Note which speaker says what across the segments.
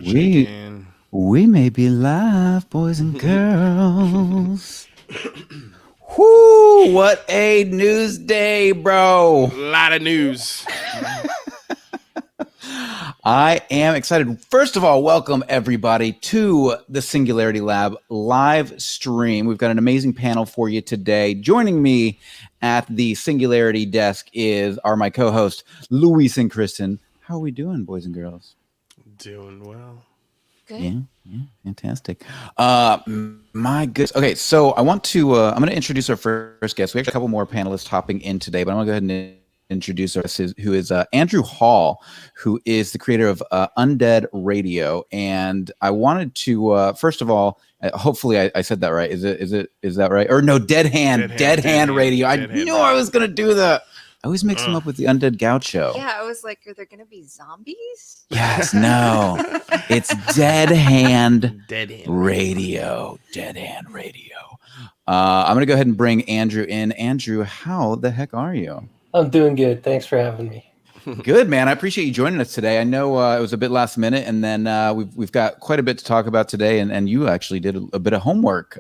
Speaker 1: chicken.
Speaker 2: We may be live, boys and girls. Whoo! What a news day, bro!
Speaker 1: A lot of news.
Speaker 2: I am excited. First of all, welcome everybody to the Singularity Lab live stream. We've got an amazing panel for you today. Joining me at the Singularity desk are my co-host Luis and Kristen. How are we doing, boys and girls?
Speaker 1: Doing well.
Speaker 2: Good. Yeah, fantastic. My goodness. Okay, so I'm going to introduce our first guest. We have a couple more panelists hopping in today, but I'm going to go ahead and introduce our guest, who is Andrew Hall, who is the creator of Undead Radio. And I wanted to first of all, hopefully I said that right. Is that right? Or no, Dead Hand Radio. I knew I was going to do that. I always mix them up with the Undead Gaucho.
Speaker 3: Yeah, I was like, are there going to be zombies?
Speaker 2: Yes, no. It's Dead Hand Radio. Dead Hand Radio. I'm going to go ahead and bring Andrew in. Andrew, how the heck are you?
Speaker 4: I'm doing good. Thanks for having me.
Speaker 2: Good, man. I appreciate you joining us today. I know it was a bit last minute, and then we've got quite a bit to talk about today, and you actually did a bit of homework,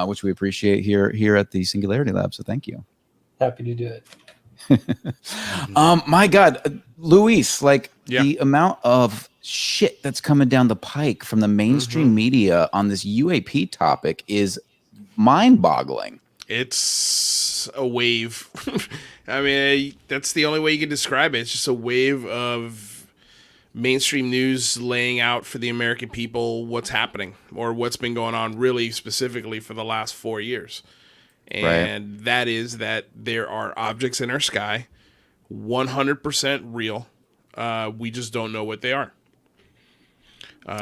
Speaker 2: which we appreciate here at the Singularity Lab, so thank you.
Speaker 4: Happy to do it.
Speaker 2: My God, Luis, the amount of shit that's coming down the pike from the mainstream media on this UAP topic is mind-boggling.
Speaker 1: It's a wave. I mean, that's the only way you can describe it. It's just a wave of mainstream news laying out for the American people what's happening or what's been going on really specifically for the last 4 years. And that is that there are objects in our sky, 100% real. We just don't know what they are.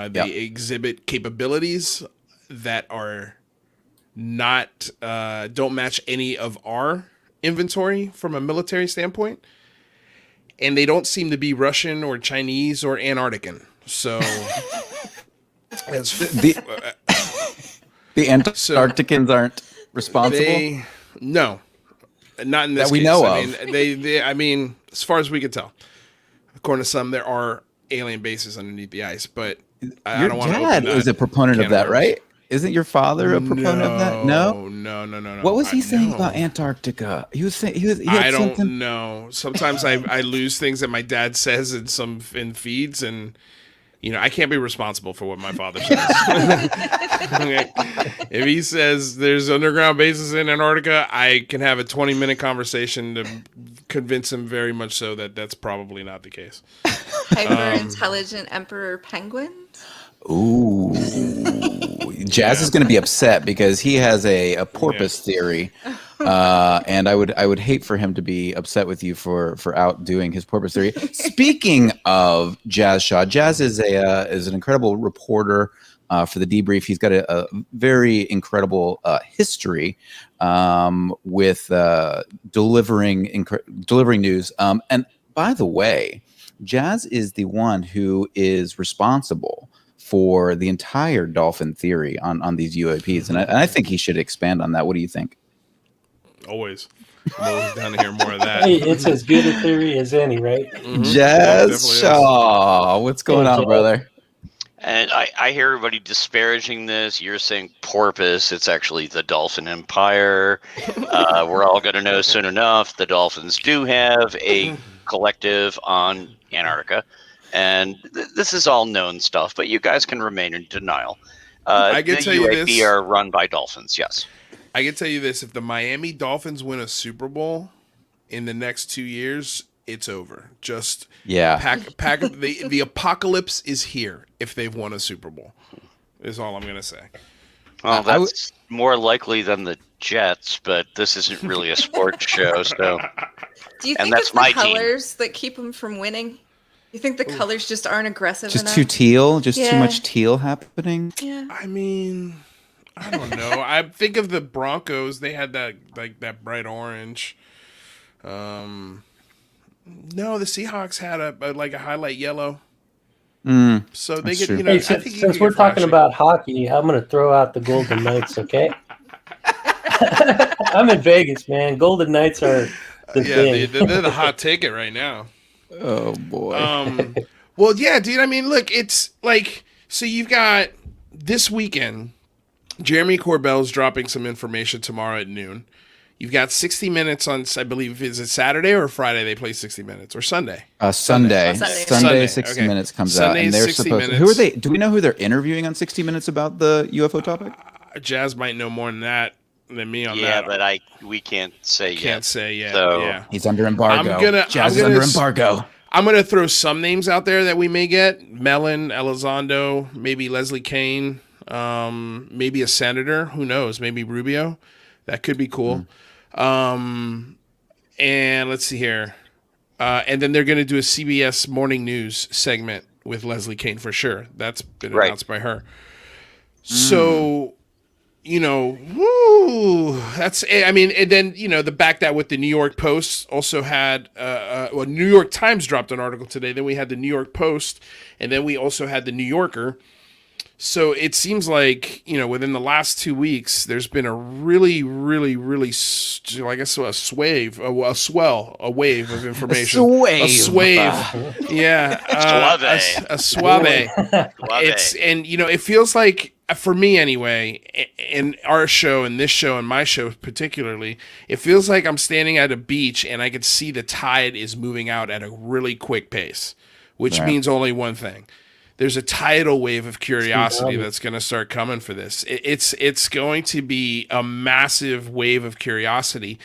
Speaker 1: They exhibit capabilities that are not don't match any of our inventory from a military standpoint, and they don't seem to be Russian or Chinese or Antarctican. So
Speaker 2: the Antarcticans aren't responsible?
Speaker 1: No, not in this
Speaker 2: that we
Speaker 1: case.
Speaker 2: know
Speaker 1: I
Speaker 2: of.
Speaker 1: mean, I mean, as far as we can tell, according to some, there are alien bases underneath the ice. But I don't want to.
Speaker 2: Your dad is a proponent of that, right? Isn't your father a proponent of that? No.
Speaker 1: No.
Speaker 2: What was he saying about Antarctica? He was saying
Speaker 1: I don't know. Sometimes I lose things that my dad says in feeds, and I can't be responsible for what my father says. Okay. If he says there's underground bases in Antarctica, I can have a 20-minute conversation to convince him very much so that that's probably not the case.
Speaker 3: Hyper-intelligent emperor penguins?
Speaker 2: Ooh. Jazz is going to be upset because he has a porpoise theory. And I would hate for him to be upset with you for outdoing his porpoise theory. Speaking of Jazz Shaw, Jazz is an incredible reporter for the Debrief. He's got a very incredible history with delivering news. And by the way, Jazz is the one who is responsible for the entire dolphin theory on these UAPs, and I think he should expand on that. What do you think?
Speaker 1: Always. I'm always down to hear more of that.
Speaker 4: Hey, it's as good a theory as any, right?
Speaker 2: Jazz Shaw, what's going on, brother?
Speaker 5: And I hear everybody disparaging this. You're saying porpoise. It's actually the dolphin empire. We're all going to know soon enough. The dolphins do have a collective on Antarctica. And this is all known stuff, but you guys can remain in denial.
Speaker 1: I can tell you this.
Speaker 5: UAP are run by dolphins, yes.
Speaker 1: I can tell you this. If the Miami Dolphins win a Super Bowl in the next 2 years, it's over. Just pack the apocalypse is here if they've won a Super Bowl, is all I'm going to say.
Speaker 5: Well, that's more likely than the Jets, but this isn't really a sports show. So,
Speaker 3: do you think it's the colors that keep them from winning? You think the colors just aren't aggressive enough?
Speaker 2: Just too teal? Just too much teal happening?
Speaker 3: Yeah.
Speaker 1: I mean, I don't know. I think of the Broncos. They had that bright orange. No, the Seahawks had a highlight yellow. So they get,
Speaker 4: Hey, since we're talking about hockey, I'm going to throw out the Golden Knights, okay? I'm in Vegas, man. Golden Knights are the thing.
Speaker 1: They're the hot ticket right now.
Speaker 2: Oh boy.
Speaker 1: Well, yeah, dude. I mean, look, it's like So you've got this weekend, Jeremy Corbell's dropping some information tomorrow at noon. You've got 60 Minutes on, I believe, is it Saturday or Friday they play 60 Minutes? Or Sunday?
Speaker 2: Sunday.
Speaker 3: Sunday.
Speaker 2: 60
Speaker 1: Okay.
Speaker 2: Minutes comes
Speaker 1: Sunday
Speaker 2: out. And they're
Speaker 1: 60
Speaker 2: supposed
Speaker 1: Minutes.
Speaker 2: Who are they? Do we know who they're interviewing on 60 Minutes about the UFO topic?
Speaker 1: Jazz might know more than that than me on that.
Speaker 5: Yeah, but we can't say yet.
Speaker 1: Can't say yet.
Speaker 5: So-
Speaker 1: Yeah.
Speaker 2: He's under embargo. Jazz is
Speaker 1: I'm
Speaker 2: under
Speaker 1: gonna
Speaker 2: embargo.
Speaker 1: I'm going to throw some names out there that we may get. Mellon, Elizondo, maybe Leslie Kane, maybe a senator. Who knows? Maybe Rubio. That could be cool. And let's see here. And then they're going to do a CBS Morning News segment with Leslie Kane for sure. That's been announced by her. So, that's, I mean, and then, the back that with the New York Post also had, New York Times dropped an article today. Then we had the New York Post, and then we also had the New Yorker. So it seems like, within the last 2 weeks, there's been a really, really, really, I guess, a wave of information. A swave. Yeah. A suave. It feels like, for me anyway, in our show and this show and my show particularly, it feels like I'm standing at a beach and I can see the tide is moving out at a really quick pace, which means only one thing. There's a tidal wave of curiosity that's going to start coming for this. It's going to be a massive wave of curiosity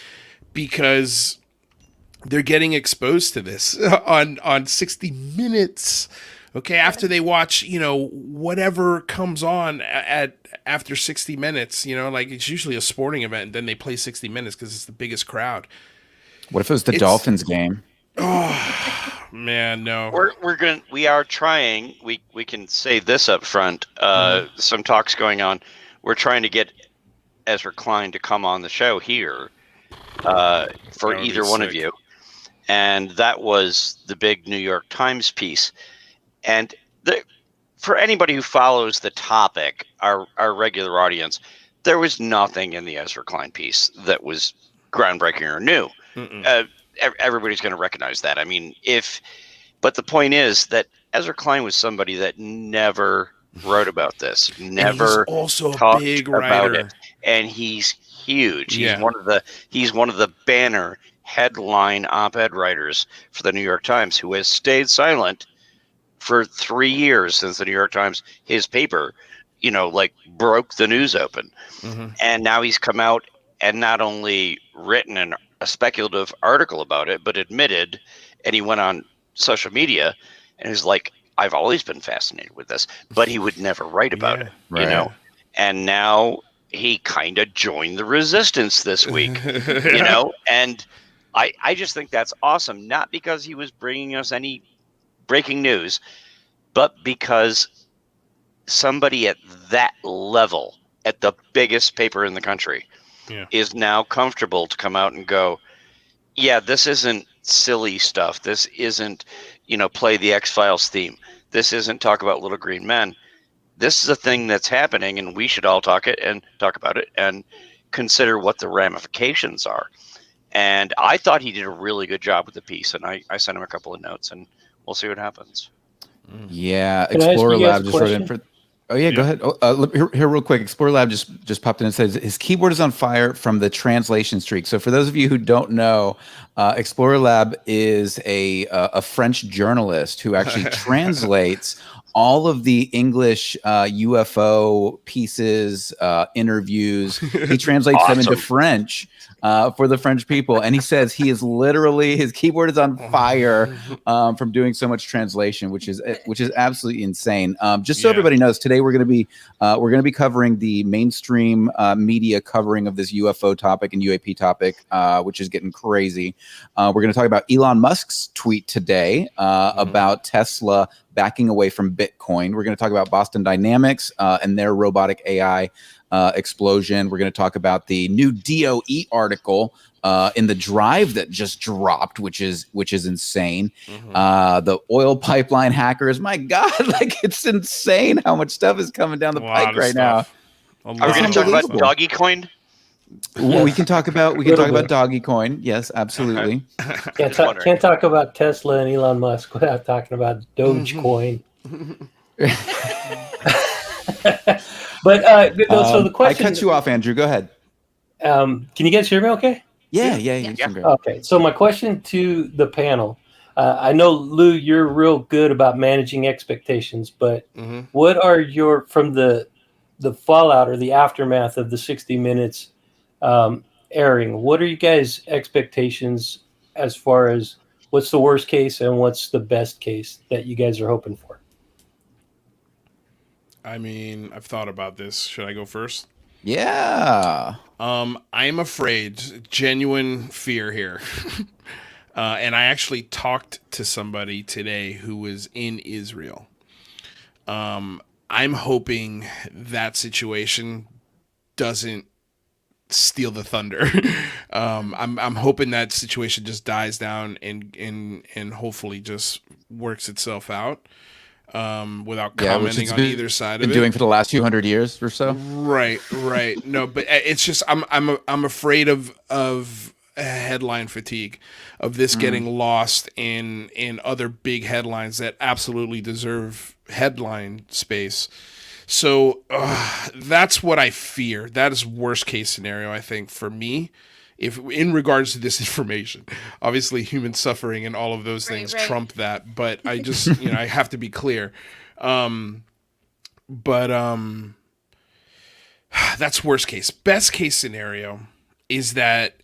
Speaker 1: because they're getting exposed to this on 60 Minutes. Okay, after they watch, whatever comes on after 60 Minutes, like it's usually a sporting event, and then they play 60 Minutes because it's the biggest crowd.
Speaker 2: What if it was the Dolphins game?
Speaker 1: Oh man, no.
Speaker 5: We are trying. We can say this up front. Some talks going on. We're trying to get Ezra Klein to come on the show here for either one of you, and that was the big New York Times piece. And for anybody who follows the topic, our regular audience, there was nothing in the Ezra Klein piece that was groundbreaking or new. Everybody's going to recognize that. I mean, but the point is that Ezra Klein was somebody that never wrote about this, never
Speaker 1: also
Speaker 5: talked
Speaker 1: a big
Speaker 5: about
Speaker 1: writer.
Speaker 5: it, and he's huge.
Speaker 1: Yeah.
Speaker 5: He's one of the banner headline op-ed writers for the New York Times, who has stayed silent for 3 years since the New York Times, his paper, broke the news open. And now he's come out and not only written a speculative article about it, but admitted, and he went on social media and is like, I've always been fascinated with this, but he would never write about it, and now he kind of joined the resistance this week, and I just think that's awesome. Not because he was bringing us any breaking news, but because somebody at that level, at the biggest paper in the country, is now comfortable to come out and go, yeah, this isn't silly stuff. This isn't, play the X-Files theme. This isn't talk about little green men. This is a thing that's happening, and we should all talk about it and consider what the ramifications are. And I thought he did a really good job with the piece, and I sent him a couple of notes, and we'll see what happens.
Speaker 2: Yeah,
Speaker 4: Can I ask
Speaker 2: Explorer
Speaker 4: you guys
Speaker 2: Lab
Speaker 4: a
Speaker 2: just wrote in
Speaker 4: question?
Speaker 2: for. Oh yeah, go ahead. Here real quick. Explorer Lab just popped in and says his keyboard is on fire from the translation streak. So for those of you who don't know, Explorer Lab is a French journalist who actually translates all of the English UFO pieces, interviews. He translates them into French for the French people. And he says he is literally, his keyboard is on fire from doing so much translation, which is absolutely insane. Just so everybody knows, today we're going to be covering the mainstream media covering of this UFO topic and UAP topic, which is getting crazy. We're going to talk about Elon Musk's tweet today about Tesla backing away from Bitcoin. We're going to talk about Boston Dynamics and their robotic AI explosion. We're going to talk about the new DOE article in the drive that just dropped, which is insane. The oil pipeline hackers, my God, like it's insane how much stuff is coming down the pike right now.
Speaker 5: Are we going to talk about Doggy Coin?
Speaker 2: We can talk about Doggy Coin. Yes, absolutely.
Speaker 4: Can't talk about Tesla and Elon Musk without talking about Dogecoin. But so the question.
Speaker 2: I cut you off, Andrew. Go ahead.
Speaker 4: Can you guys hear me? Okay.
Speaker 2: Yeah. You sound great.
Speaker 4: Okay. So my question to the panel. I know, Lou, you're real good about managing expectations, but what are your, from the fallout or the aftermath of the 60 Minutes airing, what are you guys' expectations as far as what's the worst case and what's the best case that you guys are hoping for?
Speaker 1: I mean, I've thought about this. Should I go first?
Speaker 2: Yeah.
Speaker 1: I'm afraid, genuine fear here. And I actually talked to somebody today who was in Israel. I'm hoping that situation doesn't steal the thunder. I'm hoping that situation just dies down and hopefully just works itself out. Without commenting on either side of it.
Speaker 2: Been doing for the last few hundred years or so.
Speaker 1: Right. No, but it's just I'm afraid of headline fatigue, of this getting lost in other big headlines that absolutely deserve headline space. So that's what I fear. That is worst case scenario, I think, for me. If in regards to this information, obviously human suffering and all of those things trump that, but I just, I have to be clear. That's worst case. Best case scenario is that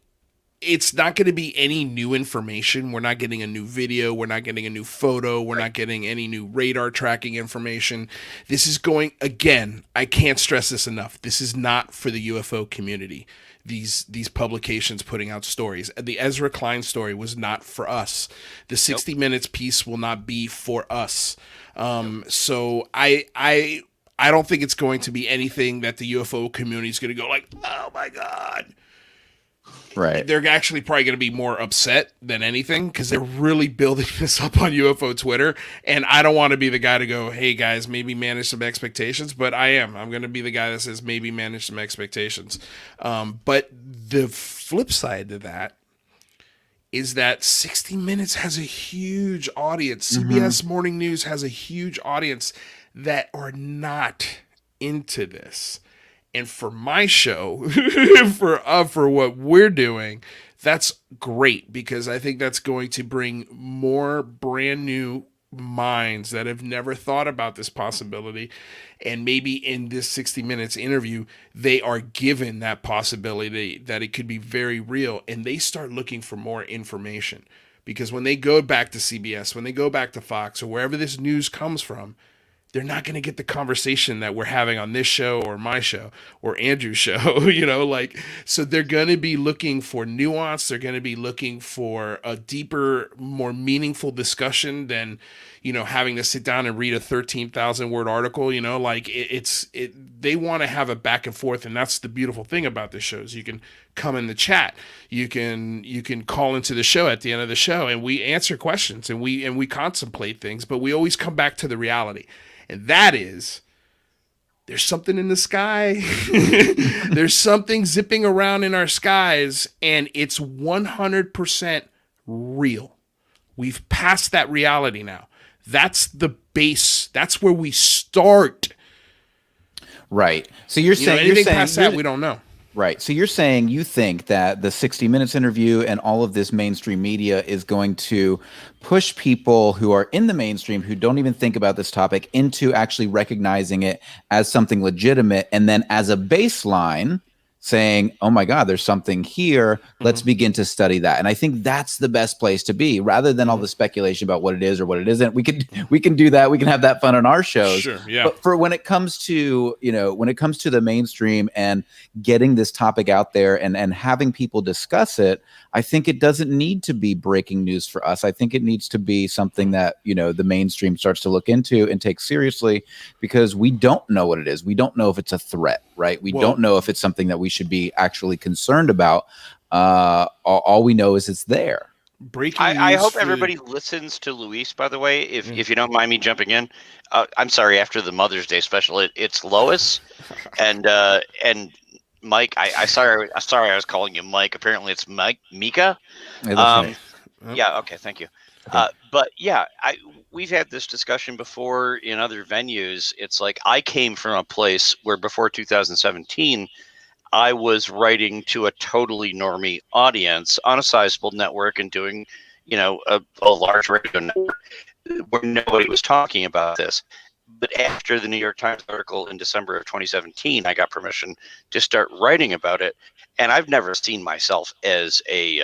Speaker 1: it's not going to be any new information. We're not getting a new video. We're not getting a new photo. We're not getting any new radar tracking information. This is going, again, I can't stress this enough. This is not for the UFO community. These publications putting out stories. The Ezra Klein story was not for us. The 60 Minutes piece will not be for us. So I don't think it's going to be anything that the UFO community is going to go like, oh my God.
Speaker 2: Right.
Speaker 1: They're actually probably going to be more upset than anything because they're really building this up on UFO Twitter. And I don't want to be the guy to go, hey guys, maybe manage some expectations, but I am. I'm going to be the guy that says maybe manage some expectations. But the flip side to that is that 60 Minutes has a huge audience. CBS Morning News has a huge audience that are not into this. And for my show, for what we're doing, that's great because I think that's going to bring more brand new minds that have never thought about this possibility. And maybe in this 60 Minutes interview, they are given that possibility that it could be very real. And they start looking for more information because when they go back to CBS, when they go back to Fox or wherever this news comes from, they're not going to get the conversation that we're having on this show or my show or Andrew's show, so they're going to be looking for nuance. They're going to be looking for a deeper, more meaningful discussion than, having to sit down and read a 13,000 word article, they want to have a back and forth. And that's the beautiful thing about this show is you can come in the chat. You can call into the show at the end of the show and we answer questions and we contemplate things, but we always come back to the reality. And that is, there's something in the sky. There's something zipping around in our skies, and it's 100% real. We've passed that reality now. That's the base. That's where we start.
Speaker 2: Right. So you're saying
Speaker 1: anything past that, we don't know.
Speaker 2: Right. So you're saying you think that the 60 Minutes interview and all of this mainstream media is going to push people who are in the mainstream who don't even think about this topic into actually recognizing it as something legitimate. And then as a baseline saying, oh my God, there's something here. Let's begin to study that. And I think that's the best place to be rather than all the speculation about what it is or what it isn't. We can do that. We can have that fun on our shows.
Speaker 1: Sure, yeah.
Speaker 2: But for when it comes to, when it comes to the mainstream and getting this topic out there and having people discuss it, I think it doesn't need to be breaking news for us. I think it needs to be something that, the mainstream starts to look into and take seriously because we don't know what it is. We don't know if it's a threat, right? We don't know if it's something that we should be actually concerned about. All we know is it's there.
Speaker 1: Breaking news.
Speaker 5: I hope everybody listens to Luis, by the way, if you don't mind me jumping in. I'm sorry, after the Mother's Day special, it's Lois and Mike. I sorry I was calling you Mike. Apparently it's Mika.
Speaker 2: Hey,
Speaker 5: Yeah, okay, thank you. But yeah, we've had this discussion before in other venues. It's like I came from a place where before 2017, I was writing to a totally normie audience on a sizable network and doing, a large radio network where nobody was talking about this. But after the New York Times article in December of 2017, I got permission to start writing about it. And I've never seen myself as a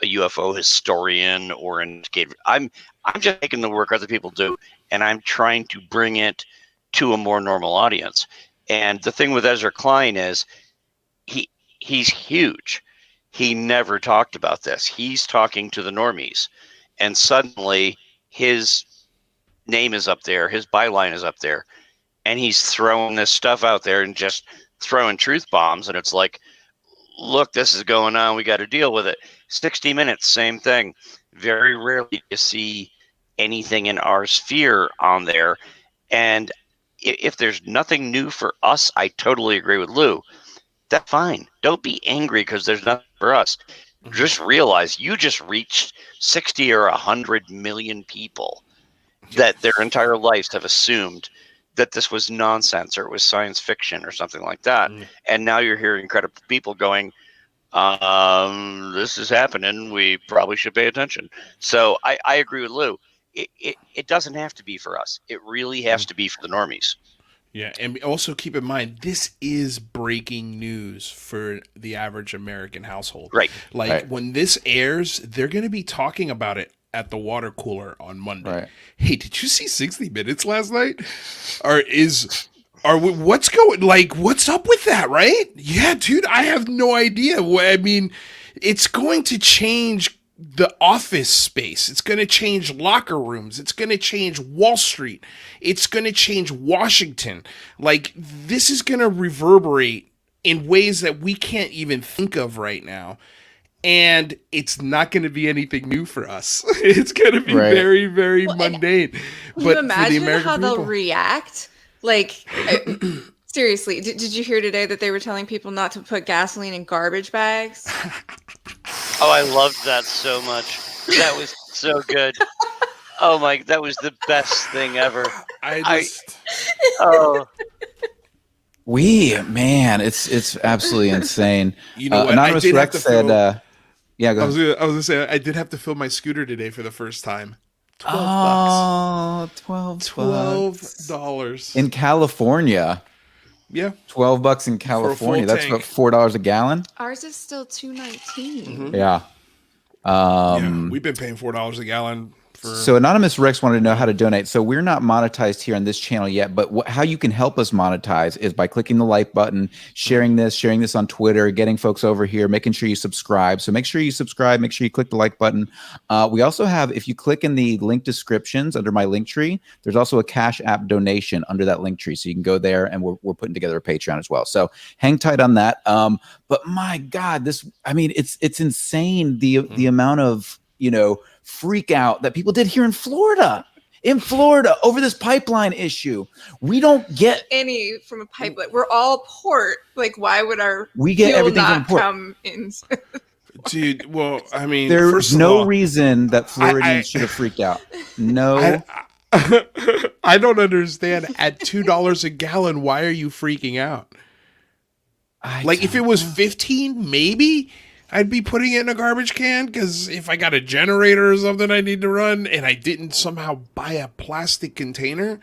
Speaker 5: UFO historian or an indicator. I'm just taking the work other people do, and I'm trying to bring it to a more normal audience. And the thing with Ezra Klein is he's huge. He never talked about this. He's talking to the normies, and suddenly his name is up there, his byline is up there, and he's throwing this stuff out there and just throwing truth bombs. And it's like, look, this is going on. We got to deal with it. 60 Minutes, same thing. Very rarely you see anything in our sphere on there. And if there's nothing new for us, I totally agree with Lou. That's fine. Don't be angry because there's nothing for us. Just realize you just reached 60 or 100 million people that their entire lives have assumed that this was nonsense or it was science fiction or something like that. And now you're hearing credible people going, this is happening. We probably should pay attention. So I agree with Lou. It doesn't have to be for us. It really has to be for the normies.
Speaker 1: Yeah, and also keep in mind, this is breaking news for the average American household.
Speaker 5: Right.
Speaker 1: When this airs, they're going to be talking about it at the water cooler on Monday.
Speaker 2: Right.
Speaker 1: Hey, did you see 60 Minutes last night? What's up with that, right? Yeah, dude, I have no idea. I mean, it's going to change the office space. It's going to change locker rooms. It's going to change Wall Street. It's going to change Washington. This is going to reverberate in ways that we can't even think of right now. And it's not going to be anything new for us. It's going to be very, very mundane.
Speaker 3: Can
Speaker 1: but
Speaker 3: you imagine
Speaker 1: for the
Speaker 3: how
Speaker 1: people,
Speaker 3: they'll react? Seriously, did you hear today that they were telling people not to put gasoline in garbage bags?
Speaker 5: Oh, I loved that so much. That was so good. Oh my, that was the best thing ever.
Speaker 2: It's absolutely insane.
Speaker 1: You know what?
Speaker 2: Anonymous
Speaker 1: I did
Speaker 2: Rex
Speaker 1: have to
Speaker 2: said, yeah, go ahead.
Speaker 1: I was gonna say I did have to fill my scooter today for the first time. $12
Speaker 2: in California.
Speaker 1: Yeah,
Speaker 2: $12 in California. That's
Speaker 1: tank.
Speaker 2: about $4 a gallon.
Speaker 3: Ours is still $2.19.
Speaker 2: Yeah.
Speaker 1: We've been paying $4 a gallon.
Speaker 2: So Anonymous Rex wanted to know how to donate. So we're not monetized here on this channel yet, but how you can help us monetize is by clicking the like button, sharing this on Twitter, getting folks over here, making sure you subscribe. So make sure you subscribe, make sure you click the like button. We also have, if you click in the link descriptions under my link tree, there's also a Cash App donation under that link tree. So you can go there, and we're putting together a Patreon as well. So hang tight on that. But my God, it's insane the amount of, freak out that people did here in Florida over this pipeline issue. We don't get
Speaker 3: any from a pipeline. We're all port. Why would
Speaker 2: we get
Speaker 3: fuel
Speaker 2: everything
Speaker 3: not
Speaker 2: from port?
Speaker 3: Come in?
Speaker 1: Dude, well, I mean,
Speaker 2: there's no reason that Floridians should have freaked out. No.
Speaker 1: I don't understand. At $2 a gallon, why are you freaking out? If it was 15, maybe I'd be putting it in a garbage can, because if I got a generator or something I need to run and I didn't somehow buy a plastic container,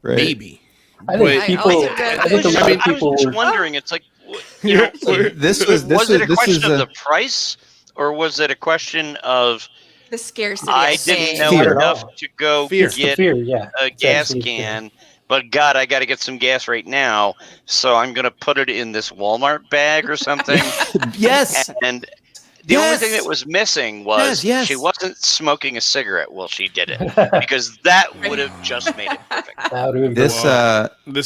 Speaker 1: maybe.
Speaker 4: I think people
Speaker 5: were wondering. It's like,
Speaker 2: this was
Speaker 5: it a question of the price, or was it a question of
Speaker 3: the scarcity?
Speaker 5: I didn't know enough to go get a gas can. But God, I got to get some gas right now, so I'm going to put it in this Walmart bag or something.
Speaker 2: Yes.
Speaker 5: And the only thing that was missing was she wasn't smoking a cigarette while she did it, because that would have just made it perfect.
Speaker 1: This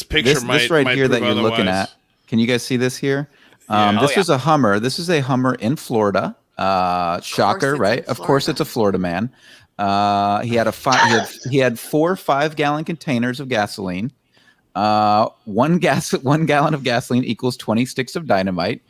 Speaker 1: picture
Speaker 2: this right here that you're looking at. Can you guys see this here? This was a Hummer. This is a Hummer in Florida. Shocker, right? Of course, it's a Florida man. He had 4 5-gallon containers of gasoline. One gallon of gasoline equals 20 sticks of dynamite.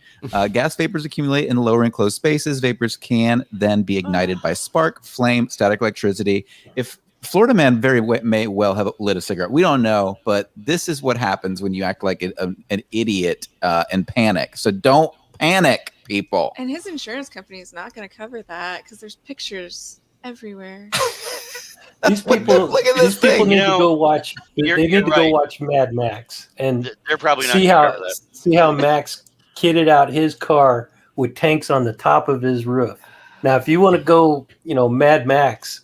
Speaker 2: Gas vapors accumulate in lower enclosed spaces. Vapors can then be ignited by spark, flame, static electricity. If Florida Man may well have lit a cigarette. We don't know, but this is what happens when you act like an idiot and panic. So don't panic, people.
Speaker 3: And his insurance company is not going to cover that because there's pictures everywhere.
Speaker 4: These people,
Speaker 2: Look at this
Speaker 4: people
Speaker 2: thing.
Speaker 4: need to go watch. They need to go watch Mad Max and
Speaker 5: they're probably not
Speaker 4: see how Max kitted out his car with tanks on the top of his roof. Now, if you want to go, Mad Max,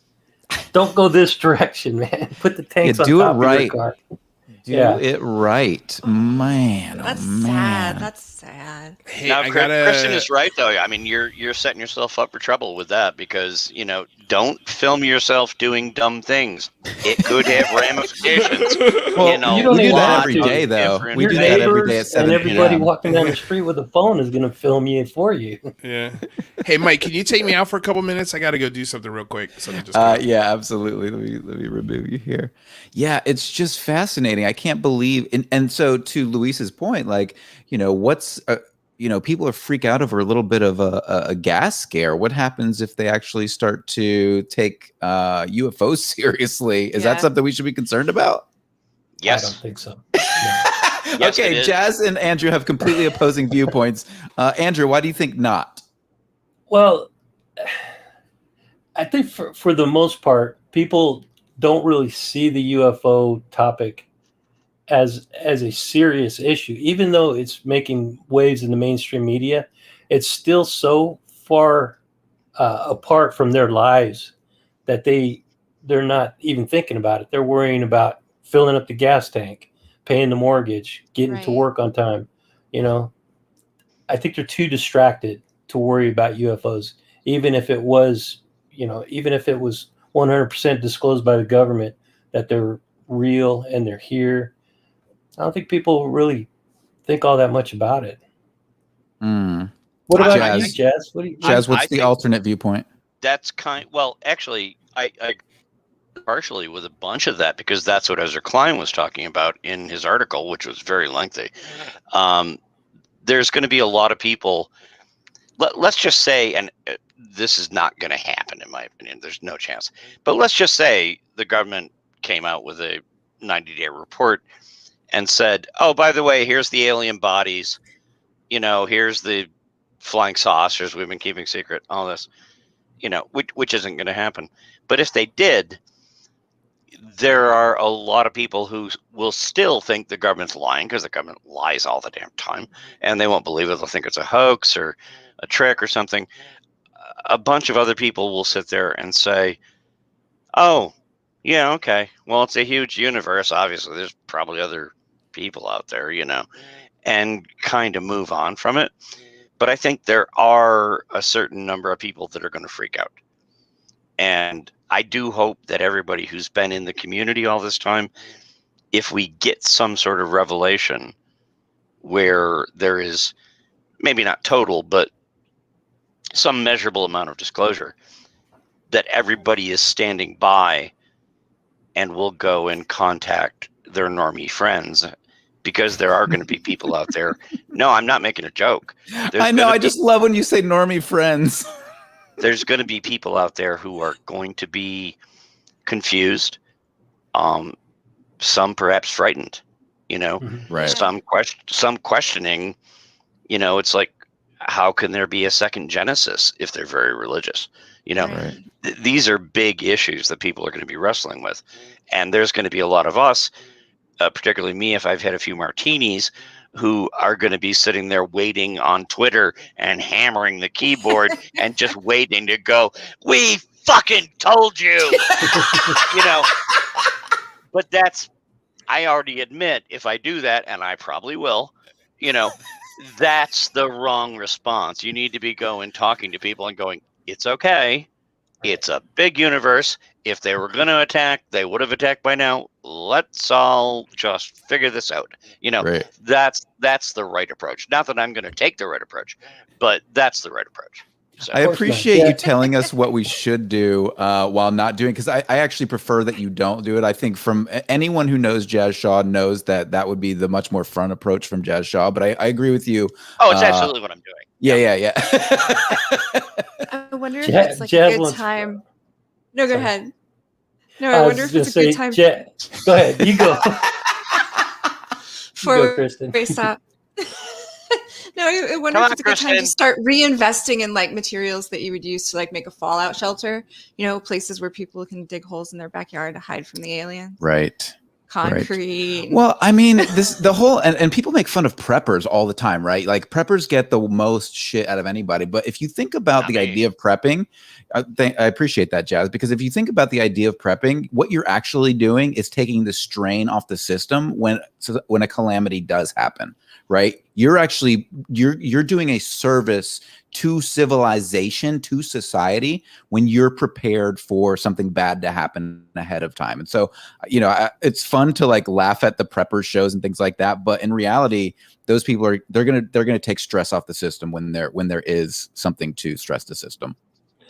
Speaker 4: don't go this direction, man. Put the tanks on top of your car.
Speaker 2: Do it right, man.
Speaker 3: That's
Speaker 2: man.
Speaker 3: sad. That's sad.
Speaker 1: Hey,
Speaker 5: now, Kristen is right, though. I mean, you're setting yourself up for trouble with that because don't film yourself doing dumb things. It could have ramifications.
Speaker 2: Well, you don't do that every day, though. We do that every day at 7
Speaker 4: p.m. And everybody walking down the street with a phone is going to film you for you.
Speaker 1: Yeah. Hey, Mike, can you take me out for a couple minutes? I got to go do something real quick.
Speaker 2: Yeah, absolutely. Let me remove you here. Yeah, it's just fascinating. I can't believe, and so to Luis's point, like, what's people are freak out over a little bit of a gas scare. What happens if they actually start to take UFOs seriously? Is that something we should be concerned about?
Speaker 5: Yes.
Speaker 4: I don't think so.
Speaker 5: Yes,
Speaker 2: okay, Jazz and Andrew have completely opposing viewpoints. Andrew, why do you think not?
Speaker 4: Well, I think for the most part, people don't really see the UFO topic as a serious issue, even though it's making waves in the mainstream media. It's still so far apart from their lives that they're not even thinking about it. They're worrying about filling up the gas tank, paying the mortgage, getting to work on time. I think they're too distracted to worry about UFOs, even if it was 100% disclosed by the government that they're real and they're here. I don't think people really think all that much about it. What about you, Jazz?
Speaker 2: Jazz, what's the alternate viewpoint?
Speaker 5: That's actually, I partially with a bunch of that because that's what Ezra Klein was talking about in his article, which was very lengthy. There's going to be a lot of people. Let's just say, and this is not going to happen, in my opinion. There's no chance. But let's just say the government came out with a 90-day report and said, oh, by the way, here's the alien bodies. Here's the flying saucers we've been keeping secret, all this, which isn't going to happen. But if they did, there are a lot of people who will still think the government's lying because the government lies all the damn time and they won't believe it. They'll think it's a hoax or a trick or something. A bunch of other people will sit there and say, oh, yeah, okay. Well, it's a huge universe. Obviously, there's probably other people out there, and kind of move on from it. But I think there are a certain number of people that are going to freak out. And I do hope that everybody who's been in the community all this time, if we get some sort of revelation where there is maybe not total, but some measurable amount of disclosure, that everybody is standing by and will go and contact their normie friends, because there are going to be people out there. No, I'm not making a joke.
Speaker 2: I know. I just love when you say normie friends.
Speaker 5: There's going to be people out there who are going to be confused, some perhaps frightened,
Speaker 2: right?
Speaker 5: Some questioning, it's like, how can there be a second Genesis if they're very religious?
Speaker 2: Right.
Speaker 5: These are big issues that people are going to be wrestling with. And there's going to be a lot of us, particularly me, if I've had a few martinis, who are going to be sitting there waiting on Twitter and hammering the keyboard and just waiting to go, we fucking told you, But I already admit, if I do that, and I probably will, that's the wrong response. You need to be talking to people and going, it's okay. It's a big universe. If they were going to attack, they would have attacked by now. Let's all just figure this out.
Speaker 2: Right.
Speaker 5: That's the right approach. Not that I'm going to take the right approach, but that's the right approach. So.
Speaker 2: I appreciate you telling us what we should do while not doing, because I actually prefer that you don't do it. I think from anyone who knows Jazz Shaw knows that would be the much more fun approach from Jazz Shaw. But I agree with you.
Speaker 5: Oh, it's absolutely what I'm doing.
Speaker 2: Yeah.
Speaker 3: I wonder if it's like a good time. No, go ahead. No, I wonder if it's a good time.
Speaker 4: Go ahead. You go.
Speaker 3: Before we stop. No, I wonder if it's a good time to start reinvesting in like materials that you would use to like make a fallout shelter. You know, places where people can dig holes in their backyard to hide from the aliens.
Speaker 2: Right.
Speaker 3: Concrete.
Speaker 2: Right. Well, I mean, the whole and people make fun of preppers all the time, right? Like preppers get the most shit out of anybody. But if you think about the idea of prepping, I appreciate that, Jazz, because if you think about the idea of prepping, what you're actually doing is taking the strain off the system when a calamity does happen, right? You're actually you're doing a service to civilization, to society, when you're prepared for something bad to happen ahead of time. And so, it's fun to like laugh at the prepper shows and things like that, but in reality, those people they're gonna take stress off the system when there is something to stress the system.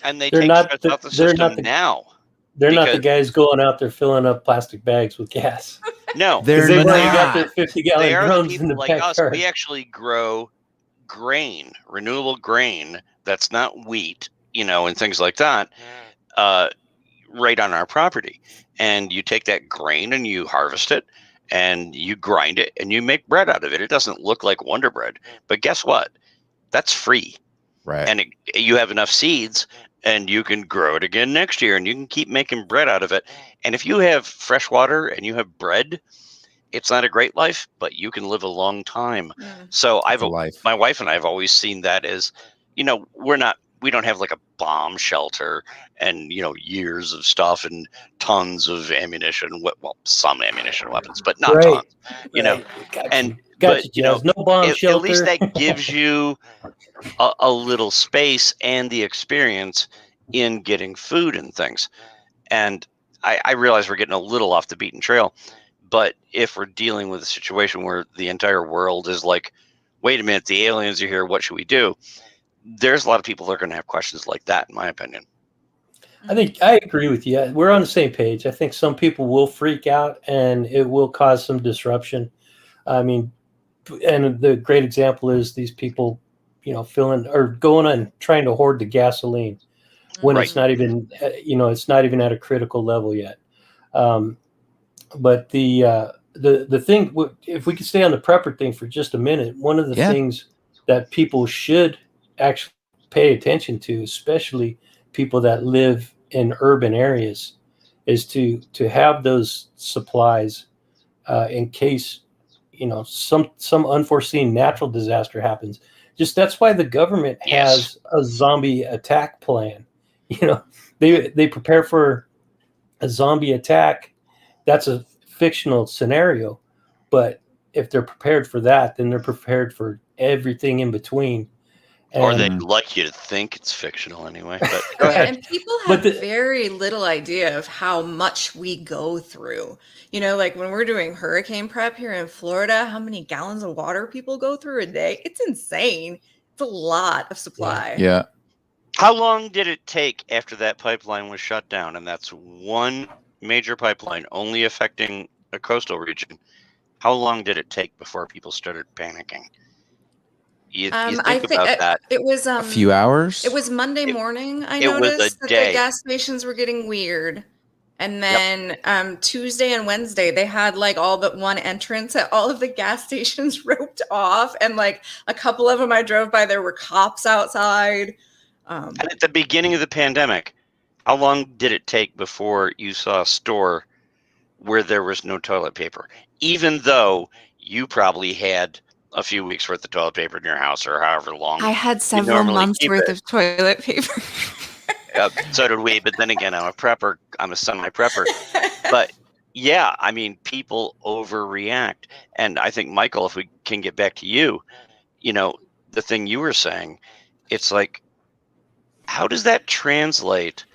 Speaker 5: And they take stress off the system now.
Speaker 4: They're not the guys going out there filling up plastic bags with gas.
Speaker 5: No,
Speaker 4: they've already got their 50-gallon drums in the backyard.
Speaker 5: We actually grow grain, renewable grain that's not wheat, and things like that, right on our property. And you take that grain and you harvest it and you grind it and you make bread out of it. It doesn't look like Wonder Bread, but guess what? That's free.
Speaker 2: Right.
Speaker 5: And you have enough seeds and you can grow it again next year and you can keep making bread out of it. And if you have fresh water and you have bread, it's not a great life, but you can live a long time. So my wife and I have always seen that as, we don't have like a bomb shelter and, years of stuff and tons of ammunition. Well, some ammunition weapons, but not tons,
Speaker 4: no bomb shelter.
Speaker 5: At least that gives you a little space and the experience in getting food and things. And I realize we're getting a little off the beaten trail. But if we're dealing with a situation where the entire world is like, wait a minute, the aliens are here, what should we do? There's a lot of people that are going to have questions like that, in my opinion.
Speaker 4: I think I agree with you. We're on the same page. I think some people will freak out and it will cause some disruption. I mean, and the great example is these people, filling or going and trying to hoard the gasoline when it's not even, it's not even at a critical level yet. But the thing, if we could stay on the prepper thing for just a minute, one of the things that people should actually pay attention to, especially people that live in urban areas, is to have those supplies in case some unforeseen natural disaster happens. That's why the government has a zombie attack plan. They prepare for a zombie attack. That's a fictional scenario, but if they're prepared for that, then they're prepared for everything in between.
Speaker 5: Or they'd like you to think it's fictional anyway. But go ahead.
Speaker 3: And people have very little idea of how much we go through. Like when we're doing hurricane prep here in Florida, how many gallons of water people go through a day. It's insane. It's a lot of supply.
Speaker 2: Yeah.
Speaker 5: How long did it take after that pipeline was shut down? And that's one major pipeline only affecting a coastal region. How long did it take before people started panicking? You think about that.
Speaker 3: It was
Speaker 2: a few hours.
Speaker 3: It was Monday morning. I noticed that the gas stations were getting weird, and then Tuesday and Wednesday they had like all but one entrance at all of the gas stations roped off, and like a couple of them I drove by, there were cops outside.
Speaker 5: And at the beginning of the pandemic, how long did it take before you saw a store where there was no toilet paper? Even though you probably had a few weeks worth of toilet paper in your house or however long.
Speaker 3: I had several months worth of toilet paper.
Speaker 5: So did we. But then again, I'm a prepper. I'm a semi-prepper. But yeah, I mean, people overreact. And I think, Michael, if we can get back to you, the thing you were saying, it's like, how does that translate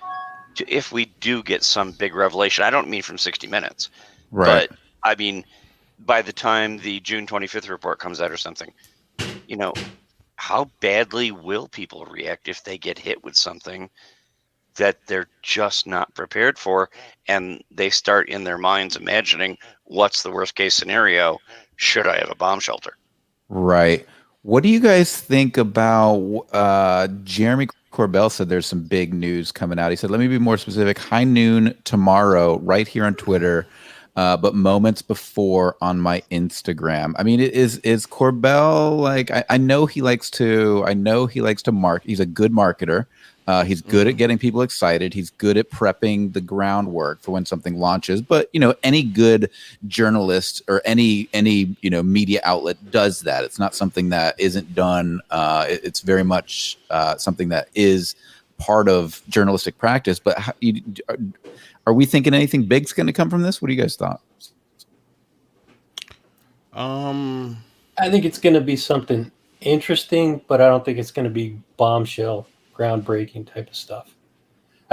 Speaker 5: to if we do get some big revelation? I don't mean from 60 Minutes,
Speaker 2: right?
Speaker 5: But I mean, by the time the June 25th report comes out or something, how badly will people react if they get hit with something that they're just not prepared for, and they start in their minds imagining what's the worst case scenario. Should I have a bomb shelter?
Speaker 2: Right. What do you guys think about Jeremy Corbell said there's some big news coming out. He said, let me be more specific, high noon tomorrow, right here on Twitter, but moments before on my Instagram. I mean, is Corbell like, I know he likes to market. He's a good marketer. He's good at getting people excited. He's good at prepping the groundwork for when something launches. But, you know, any good journalist or any media outlet does that. It's not something that isn't done. It's very much something that is part of journalistic practice. But are we thinking anything big's going to come from this? What do you guys thought?
Speaker 4: I think it's going to be something interesting, but I don't think it's going to be bombshell, groundbreaking type of stuff.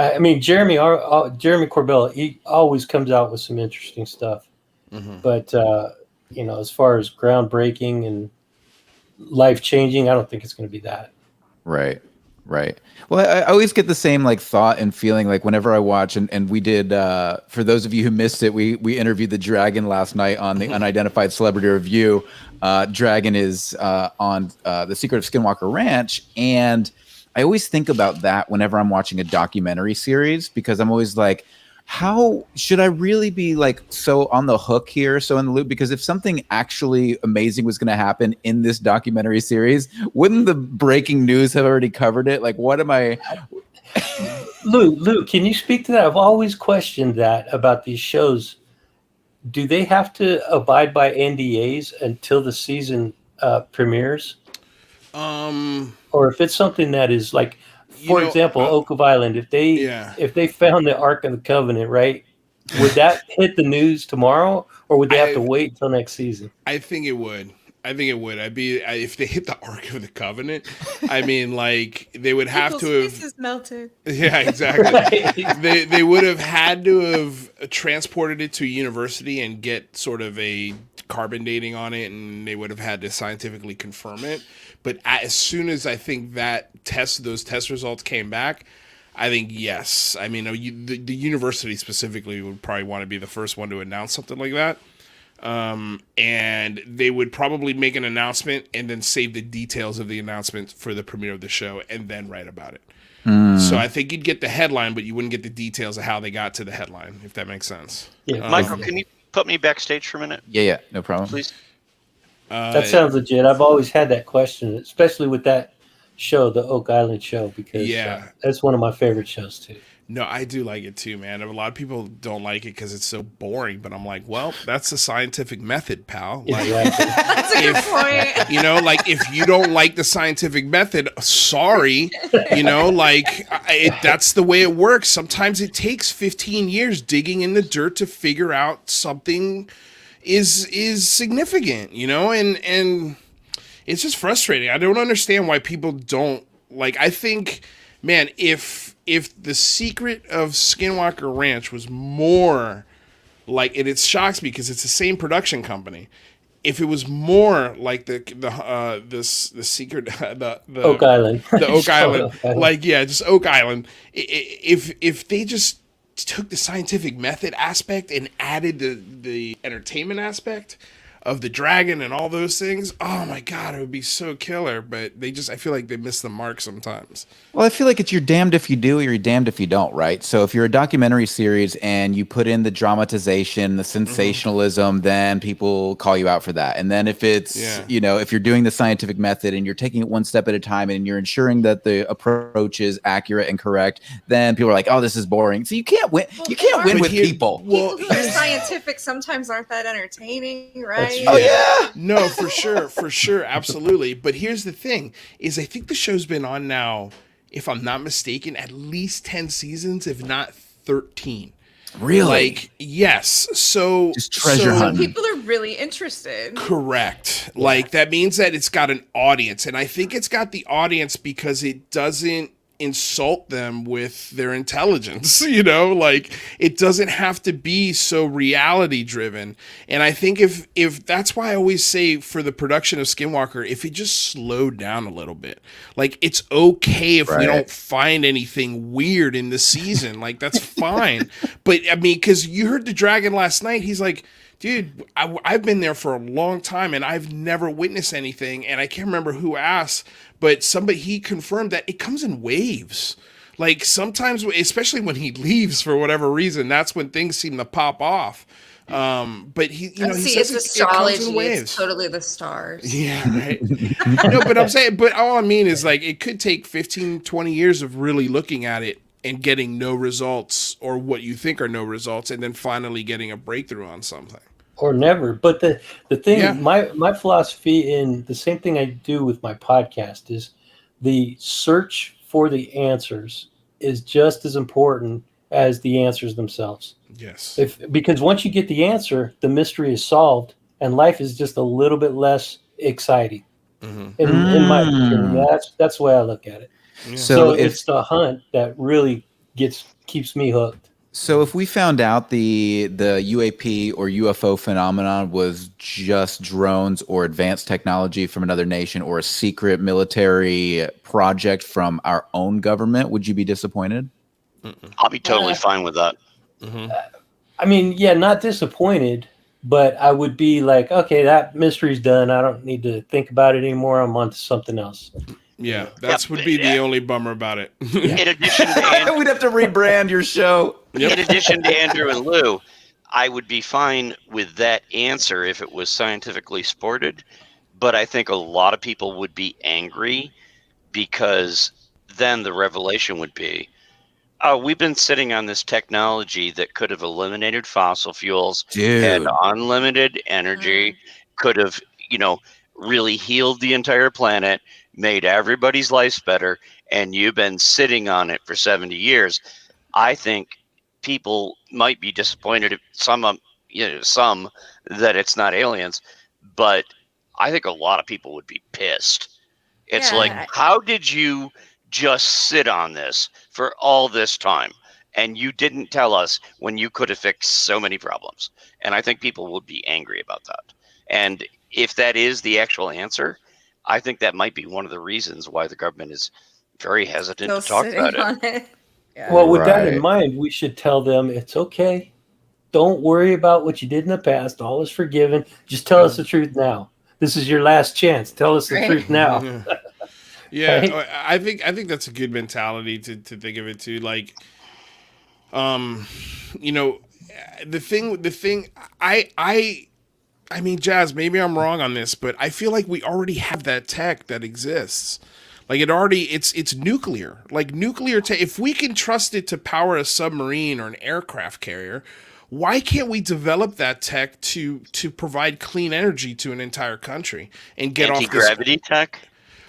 Speaker 4: I mean, Jeremy Corbell, he always comes out with some interesting stuff. But, as far as groundbreaking and life-changing, I don't think it's going to be that.
Speaker 2: Right. Well, I always get the same like thought and feeling like whenever I watch, and we did, for those of you who missed it, we interviewed the Dragon last night on the Unidentified Celebrity Review. Dragon is on The Secret of Skinwalker Ranch, and I always think about that whenever I'm watching a documentary series, because I'm always like, how should I really be like so on the hook here, so in the loop? Because if something actually amazing was going to happen in this documentary series, wouldn't the breaking news have already covered it? Like, what am I?
Speaker 4: Lou, can you speak to that? I've always questioned that about these shows. Do they have to abide by NDAs until the season premieres? Or if it's something that is like, for example, Oak of Island, if they found the Ark of the Covenant, right, would that hit the news tomorrow, or would they have to wait until next season?
Speaker 1: I think it would. If they hit the Ark of the Covenant, I mean, like they would have to have
Speaker 3: faces melted.
Speaker 1: Yeah, exactly. They would have had to have transported it to a university and get sort of a carbon dating on it, and they would have had to scientifically confirm it. But as soon as I think those test results came back, I think yes. I mean, the university specifically would probably want to be the first one to announce something like that. And they would probably make an announcement and then save the details of the announcement for the premiere of the show and then write about it. So I think you'd get the headline, but you wouldn't get the details of how they got to the headline, if that makes sense.
Speaker 4: Yeah.
Speaker 5: Michael, can you put me backstage for a minute?
Speaker 2: Yeah, no problem.
Speaker 5: Please.
Speaker 4: That sounds legit. I've always had that question, especially with that show, the Oak Island show, because that's one of my favorite shows too.
Speaker 1: No, I do like it too, man. A lot of people don't like it because it's so boring, but I'm like, well, that's the scientific method, pal. Like,
Speaker 3: that's a good point.
Speaker 1: You know, like if you don't like the scientific method, sorry, that's the way it works. Sometimes it takes 15 years digging in the dirt to figure out something is significant, and it's just frustrating. I don't understand why people don't like. I think, man, if the secret of Skinwalker Ranch was more like, and it shocks me because it's the same production company. If it was more like the secret the
Speaker 4: Oak Island,
Speaker 1: the Oak Island, just Oak Island. If they just took the scientific method aspect and added the entertainment aspect of the dragon and all those things, oh my god, it would be so killer. But I feel like they miss the mark sometimes.
Speaker 2: Well, I feel like it's you're damned if you do or you're damned if you don't, right? So if you're a documentary series and you put in the dramatization, the sensationalism, then people call you out for that. And then if it's, if you're doing the scientific method and you're taking it one step at a time and you're ensuring that the approach is accurate and correct, then people are like, oh, this is boring. So you can't win. You can't win with people.
Speaker 3: People who are scientific sometimes aren't that entertaining, right?
Speaker 2: Oh, yeah.
Speaker 1: No, for sure. Absolutely. But here's the thing is I think the show's been on now, if I'm not mistaken, at least 10 seasons, if not 13.
Speaker 2: Really?
Speaker 1: Like, yes. So
Speaker 2: just treasure hunting.
Speaker 3: People are really interested.
Speaker 1: Correct. Yeah. Like, that means that it's got an audience. And I think it's got the audience because it doesn't insult them with their intelligence. You know, like it doesn't have to be so reality driven. And I think if that's why I always say for the production of Skinwalker, if it just slowed down a little bit, like it's okay if we don't find anything weird in the season, like that's fine. But I mean, because you heard the dragon last night, he's like, dude, I've been there for a long time and I've never witnessed anything. And I can't remember who asked, but he confirmed that it comes in waves. Like sometimes, especially when he leaves for whatever reason, that's when things seem to pop off. But he says
Speaker 3: it's astrology. It's totally the stars.
Speaker 1: Yeah, right. No, but I'm saying, but all I mean is like, it could take 15, 20 years of really looking at it and getting no results, or what you think are no results, and then finally getting a breakthrough on something.
Speaker 4: Or never. But the thing, my philosophy, in the same thing I do with my podcast, is the search for the answers is just as important as the answers themselves.
Speaker 1: Yes.
Speaker 4: Because once you get the answer, the mystery is solved, and life is just a little bit less exciting. In my opinion, that's the way I look at it. Yeah. So it's the hunt that really keeps me hooked.
Speaker 2: So if we found out the UAP or UFO phenomenon was just drones or advanced technology from another nation, or a secret military project from our own government, would you be disappointed?
Speaker 5: I'll be totally fine with that.
Speaker 4: I mean, yeah, not disappointed, but I would be like, okay, that mystery's done. I don't need to think about it anymore. I'm on to something else.
Speaker 1: Yeah, would be the only bummer about it.
Speaker 5: In addition to Andrew,
Speaker 2: we'd have to rebrand your show.
Speaker 5: In addition to Andrew and Lou, I would be fine with that answer if it was scientifically supported. But I think a lot of people would be angry, because then the revelation would be, oh, we've been sitting on this technology that could have eliminated fossil fuels, had unlimited energy, could have, really healed the entire planet, made everybody's lives better, and you've been sitting on it for 70 years. I think people might be disappointed, some that it's not aliens, but I think a lot of people would be pissed. It's like, how did you just sit on this for all this time and you didn't tell us when you could have fixed so many problems? And I think people would be angry about that. And if that is the actual answer, I think that might be one of the reasons why the government is very hesitant to talk about it.
Speaker 4: Yeah. Well, with that in mind, we should tell them it's okay. Don't worry about what you did in the past. All is forgiven. Just tell us the truth now. This is your last chance. Tell us the truth now.
Speaker 1: Yeah, right? I think that's a good mentality to think of it too. Like, the thing. I mean, Jazz, maybe I'm wrong on this, but I feel like we already have that tech that exists. Like it's nuclear. Like nuclear tech. If we can trust it to power a submarine or an aircraft carrier, why can't we develop that tech to provide clean energy to an entire country and get
Speaker 5: anti-gravity tech?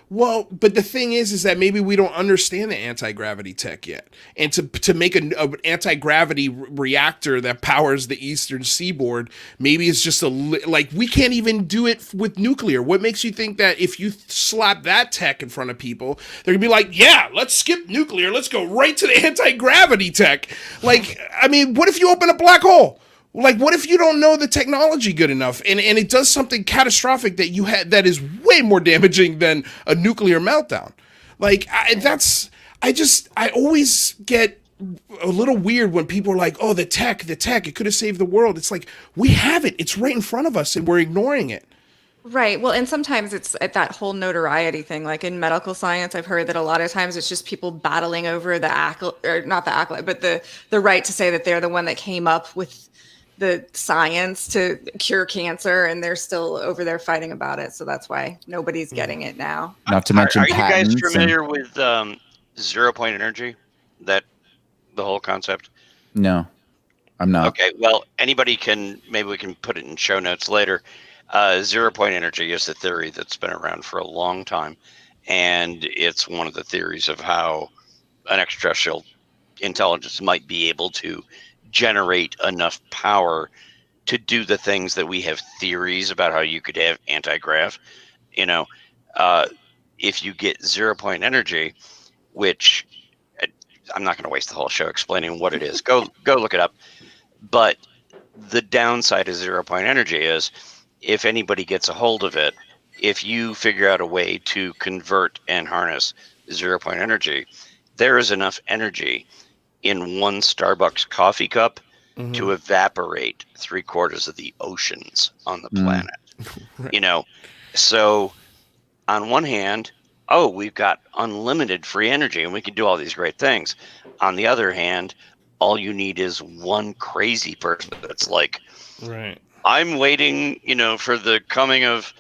Speaker 1: Well, but the thing is that maybe we don't understand the anti-gravity tech yet. And to make an anti-gravity reactor that powers the eastern seaboard, maybe it's just we can't even do it with nuclear. What makes you think that if you slap that tech in front of people, they're going to be like, yeah, let's skip nuclear. Let's go right to the anti-gravity tech. Like, I mean, what if you open a black hole? Like, what if you don't know the technology good enough and it does something catastrophic that is way more damaging than a nuclear meltdown? Like, I always get a little weird when people are like, oh, the tech, it could have saved the world. It's like, we have it. It's right in front of us and we're ignoring it.
Speaker 3: Right. Well, and sometimes it's at that whole notoriety thing. Like in medical science, I've heard that a lot of times it's just people battling over not the accolade, but the right to say that they're the one that came up with the science to cure cancer, and they're still over there fighting about it. So that's why nobody's getting it now.
Speaker 2: Not to mention,
Speaker 5: are you guys familiar with 0-point energy? That the whole concept?
Speaker 2: No, I'm not.
Speaker 5: Okay, well, maybe we can put it in show notes later. 0-point energy is the theory that's been around for a long time, and it's one of the theories of how an extraterrestrial intelligence might be able to generate enough power to do the things that we have theories about how you could have anti-grav. If you get 0-point energy, which I'm not going to waste the whole show explaining what it is. Go look it up. But the downside of 0-point energy is, if anybody gets a hold of it, if you figure out a way to convert and harness 0-point energy, there is enough energy in one Starbucks coffee cup to evaporate 3/4 of the oceans on the planet. Right. So on one hand, we've got unlimited free energy and we can do all these great things. On the other hand, all you need is one crazy person that's like,
Speaker 1: right,
Speaker 5: I'm waiting, for the coming of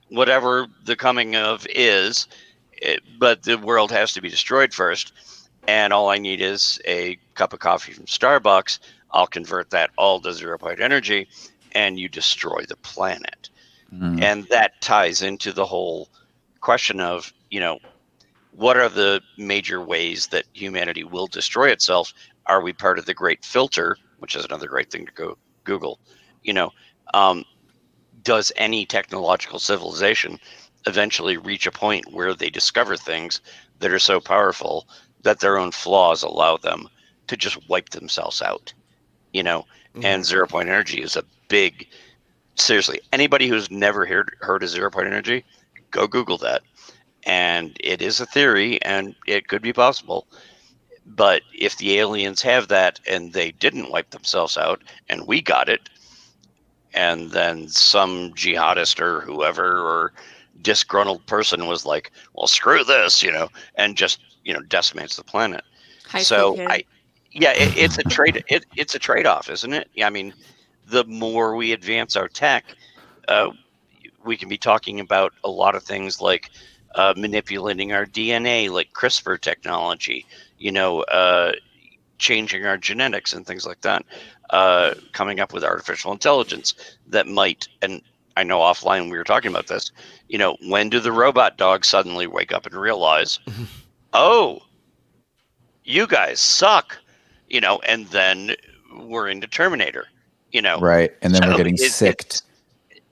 Speaker 5: whatever the coming of is, but the world has to be destroyed first. And all I need is a cup of coffee from Starbucks. I'll convert that all to 0-point energy, and you destroy the planet. And that ties into the whole question of, what are the major ways that humanity will destroy itself? Are we part of the great filter, which is another great thing to go Google? Does any technological civilization eventually reach a point where they discover things that are so powerful that their own flaws allow them to just wipe themselves out? And 0-point energy is a big, seriously, anybody who's never heard of 0-point energy, go Google that. And it is a theory and it could be possible. But if the aliens have that and they didn't wipe themselves out and we got it, and then some jihadist or whoever or disgruntled person was like, well, screw this, and just, decimates the planet. It's a trade. It's a trade-off, isn't it? I mean, the more we advance our tech, we can be talking about a lot of things like manipulating our DNA, like CRISPR technology, changing our genetics and things like that, coming up with artificial intelligence that might, and I know offline we were talking about this, when do the robot dogs suddenly wake up and realize, oh, you guys suck, and then we're into Terminator,
Speaker 2: Right. And then we're getting sicked.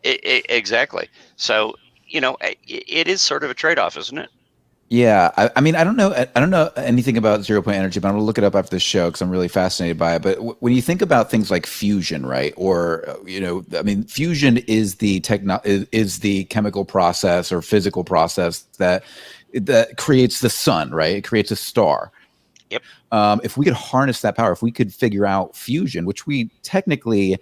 Speaker 5: Exactly. So, it is sort of a trade-off, isn't it?
Speaker 2: Yeah, I mean, I don't know anything about 0-point energy, but I'm gonna look it up after the show because I'm really fascinated by it. But when you think about things like fusion, right, or I mean, fusion is the chemical process or physical process that creates the sun, right? It creates a star.
Speaker 5: Yep.
Speaker 2: If we could harness that power, if we could figure out fusion, which we technically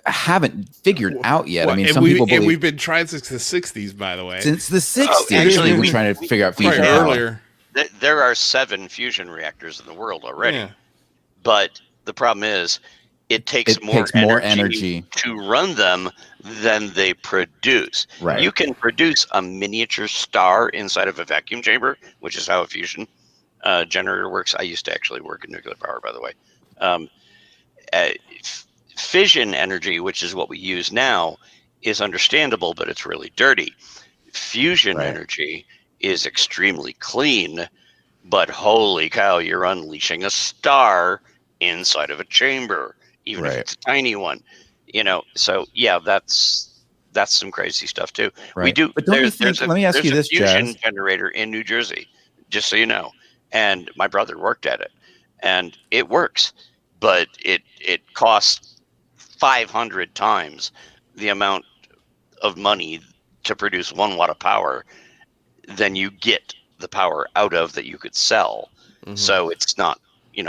Speaker 2: haven't figured out yet. I mean, some people believe,
Speaker 1: and we've been trying since the 60s, by the way.
Speaker 2: Since the 60s, actually, we've been trying to figure out fusion
Speaker 1: earlier.
Speaker 5: There are 7 fusion reactors in the world already, but the problem is it takes more energy to run them than they produce.
Speaker 2: Right.
Speaker 5: You can produce a miniature star inside of a vacuum chamber, which is how a fusion generator works. I used to actually work in nuclear power, by the way. Fission energy, which is what we use now, is understandable, but it's really dirty. Fusion energy is extremely clean, but holy cow, you're unleashing a star inside of a chamber, even if it's a tiny one. So yeah, that's some crazy stuff too.
Speaker 2: Right.
Speaker 5: We do.
Speaker 2: But don't you think? Let me ask you this,
Speaker 5: fusion
Speaker 2: Jazz.
Speaker 5: generator in New Jersey, just so you know. And my brother worked at it, and it works, but it costs 500 times the amount of money to produce 1 watt of power than you get the power out of that you could sell. So it's not,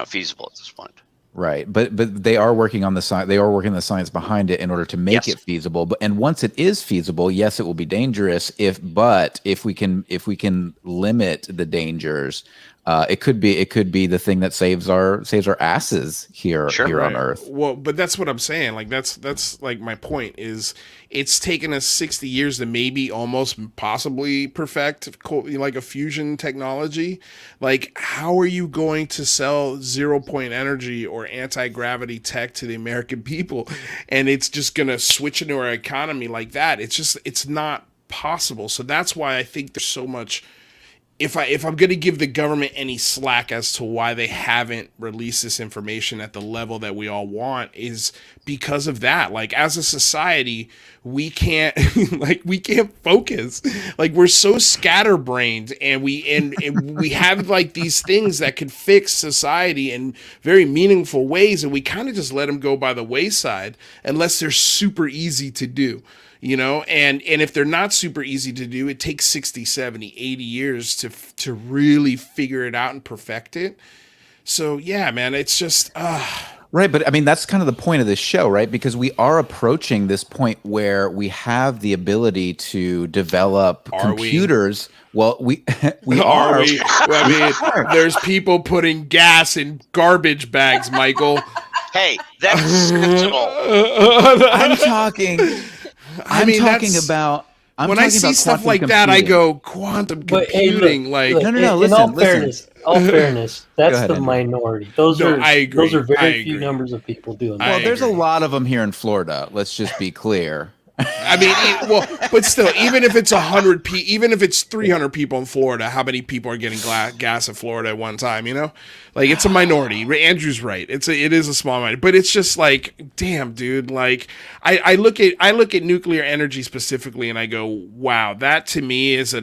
Speaker 5: feasible at this point.
Speaker 2: Right, but they are working on the science. They are working the science behind it in order to make it feasible. And once it is feasible, yes, it will be dangerous. If we can limit the dangers, it could be the thing that saves our asses here on Earth.
Speaker 1: Well, but that's what I'm saying. Like that's like my point is, it's taken us 60 years to maybe almost possibly perfect like a fusion technology. Like, how are you going to sell 0-point energy or anti-gravity tech to the American people, and it's just gonna switch into our economy like that? It's not possible. So that's why I think there's so much if I'm going to give the government any slack as to why they haven't released this information at the level that we all want, is because of that. Like, as a society, we can't we can't focus. Like, we're so scatterbrained, and we have like these things that could fix society in very meaningful ways, and we kind of just let them go by the wayside unless they're super easy to do. You know, and if they're not super easy to do, it takes 60, 70, 80 years to really figure it out and perfect it. So, yeah, man, it's just...
Speaker 2: Right, but I mean, that's kind of the point of this show, right? Because we are approaching this point where we have the ability to develop computers. Well, we are.
Speaker 1: I mean, there's people putting gas in garbage bags, Michael.
Speaker 5: Hey, that's sensible.
Speaker 2: I'm talking about
Speaker 1: when I see stuff like that, I go quantum computing.
Speaker 2: No.
Speaker 4: In all fairness, that's the minority. Those are very few numbers of people doing that.
Speaker 2: Well, there's a lot of them here in Florida. Let's just be clear.
Speaker 1: I mean, but still, even if it's 100 even if it's 300 people in Florida, how many people are getting gas in Florida at one time? You know, like, it's a minority. Andrew's right. It is a small minority, but it's just like, damn, dude. Like, I look at nuclear energy specifically, and I go, wow, that to me is a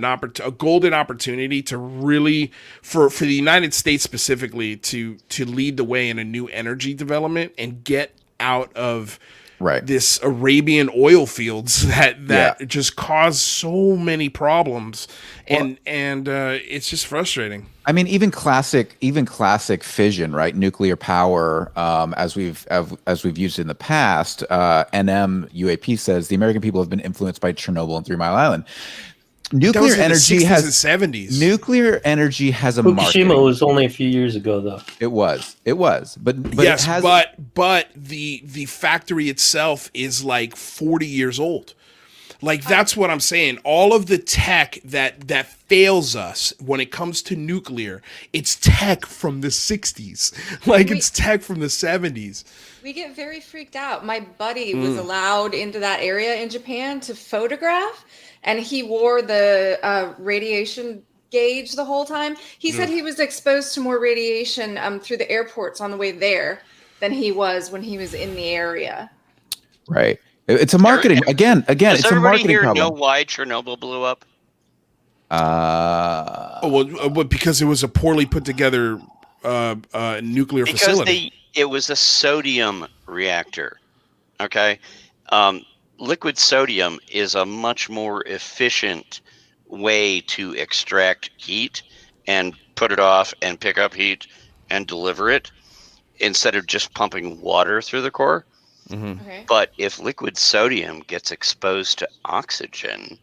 Speaker 1: golden opportunity to really, for the United States specifically, to lead the way in a new energy development and get out of this Arabian oil fields that just cause so many problems, and it's just frustrating.
Speaker 2: I mean, even classic fission, right? Nuclear power, as we've used in the past. NM UAP says the American people have been influenced by Chernobyl and 3 Mile Island. Nuclear energy has
Speaker 1: in the 70s.
Speaker 2: Nuclear energy has a
Speaker 4: Fukushima was only a few years ago, though.
Speaker 2: It was, but
Speaker 1: yes,
Speaker 2: it has,
Speaker 1: but the factory itself is like 40 years old. Like, that's what I'm saying. All of the tech that fails us when it comes to nuclear, it's tech from the 60s. Like, it's tech from the 70s.
Speaker 3: We get very freaked out. My buddy was allowed into that area in Japan to photograph, and he wore the radiation gauge the whole time. He said he was exposed to more radiation through the airports on the way there than he was when he was in the area.
Speaker 2: Right. It's a marketing again. It's a marketing problem.
Speaker 5: Does everybody here know why Chernobyl blew up?
Speaker 1: Because it was a poorly put together nuclear facility.
Speaker 5: It was a sodium reactor. Okay, liquid sodium is a much more efficient way to extract heat and put it off and pick up heat and deliver it instead of just pumping water through the core.
Speaker 1: Mm-hmm.
Speaker 3: Okay.
Speaker 5: But if liquid sodium gets exposed to oxygen,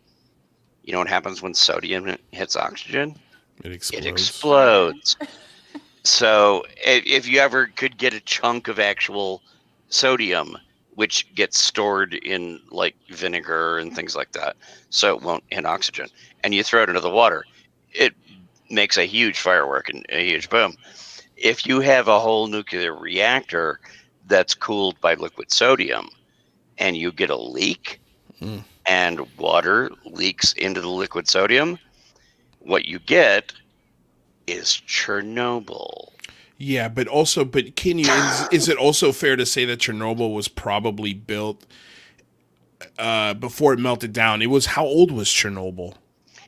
Speaker 5: you know what happens when sodium hits oxygen? It explodes. So if you ever could get a chunk of actual sodium, which gets stored in like vinegar and things like that, so it won't hit oxygen, and you throw it into the water, it makes a huge firework and a huge boom. If you have a whole nuclear reactor that's cooled by liquid sodium and you get a leak and water leaks into the liquid sodium, what you get is Chernobyl.
Speaker 1: Yeah, but can you? Is it also fair to say that Chernobyl was probably built before it melted down? How old was Chernobyl?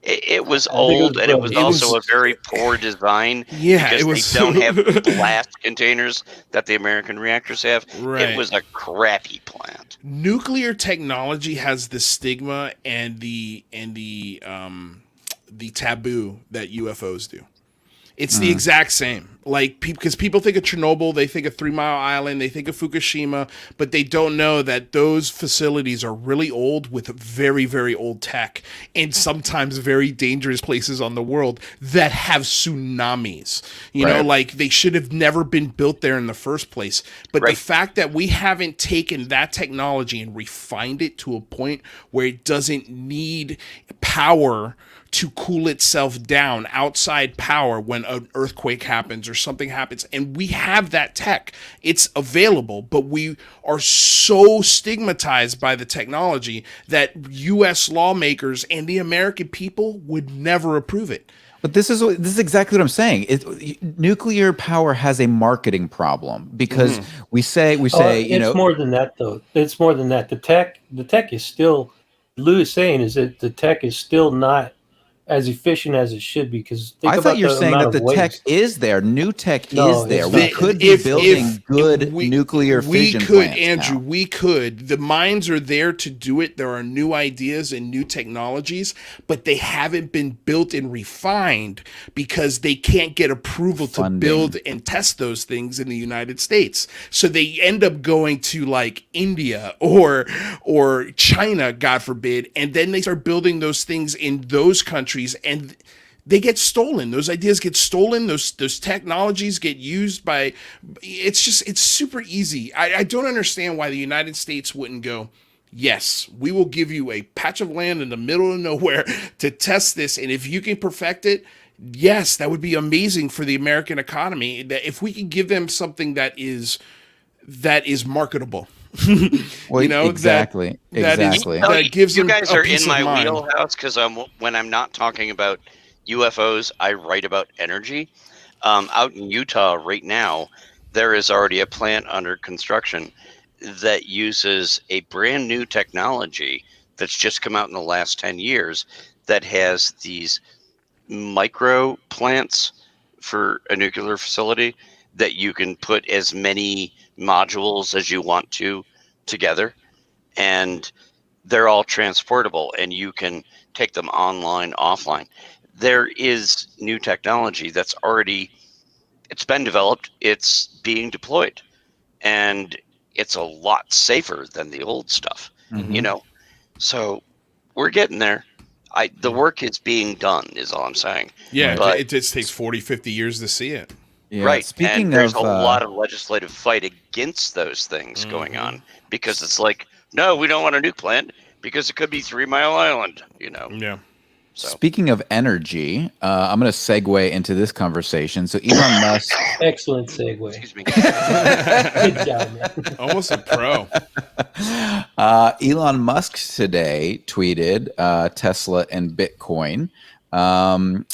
Speaker 5: It was old, and it was also a very poor design.
Speaker 1: Yeah,
Speaker 5: because they don't have blast containers that the American reactors have.
Speaker 1: Right.
Speaker 5: It was a crappy plant.
Speaker 1: Nuclear technology has the stigma and the taboo that UFOs do. It's the exact same. Like, because people think of Chernobyl, they think of 3 Mile Island, they think of Fukushima, but they don't know that those facilities are really old with very, very old tech, and sometimes very dangerous places on the world that have tsunamis. You know, like, they should have never been built there in the first place. But the fact that we haven't taken that technology and refined it to a point where it doesn't need power to cool itself down, outside power, when an earthquake happens or something happens. And we have that tech. It's available, but we are so stigmatized by the technology that U.S. lawmakers and the American people would never approve it.
Speaker 2: But this is exactly what I'm saying. Nuclear power has a marketing problem because we say
Speaker 4: it's more than that though. It's more than that. The tech is still. Lou is saying is that the tech is still not as efficient as it should be, because
Speaker 2: I thought you're saying that the tech is there. New tech is there. We could be building good nuclear fission plants.
Speaker 1: Andrew, we could. The minds are there to do it. There are new ideas and new technologies, but they haven't been built and refined because they can't get approval to build and test those things in the United States. So they end up going to like India or China, God forbid, and then they start building those things in those countries. And they get stolen. Those ideas get stolen. Those technologies get used by. It's super easy. I don't understand why the United States wouldn't go, yes, we will give you a patch of land in the middle of nowhere to test this, and if you can perfect it, yes, that would be amazing for the American economy. That if we can give them something that is marketable.
Speaker 2: Well, exactly.
Speaker 1: That gives
Speaker 5: you
Speaker 1: them
Speaker 5: guys
Speaker 1: a
Speaker 5: are
Speaker 1: peace
Speaker 5: in my
Speaker 1: of mind.
Speaker 5: wheelhouse, because when I'm not talking about UFOs, I write about energy. Out in Utah right now, there is already a plant under construction that uses a brand new technology that's just come out in the last 10 years that has these micro plants for a nuclear facility that you can put as many modules as you want to together, and they're all transportable, and you can take them online, offline. There is new technology that's it's been developed, it's being deployed, and it's a lot safer than the old stuff, so we're getting there. The work is being done, is all I'm saying.
Speaker 1: Yeah,
Speaker 5: but
Speaker 1: it just takes 40, 50 years to see it.
Speaker 2: Yeah,
Speaker 5: right.
Speaker 2: Speaking
Speaker 5: and there's
Speaker 2: of,
Speaker 5: a lot of legislative fight against those things going on, because it's like, no, we don't want a nuke plant because it could be 3 Mile Island,
Speaker 1: Yeah.
Speaker 2: So. Speaking of energy, I'm going to segue into this conversation. So Elon Musk.
Speaker 4: Excellent segue.
Speaker 5: Excuse me.
Speaker 4: Good job, man.
Speaker 1: Almost a pro.
Speaker 2: Elon Musk today tweeted Tesla and Bitcoin.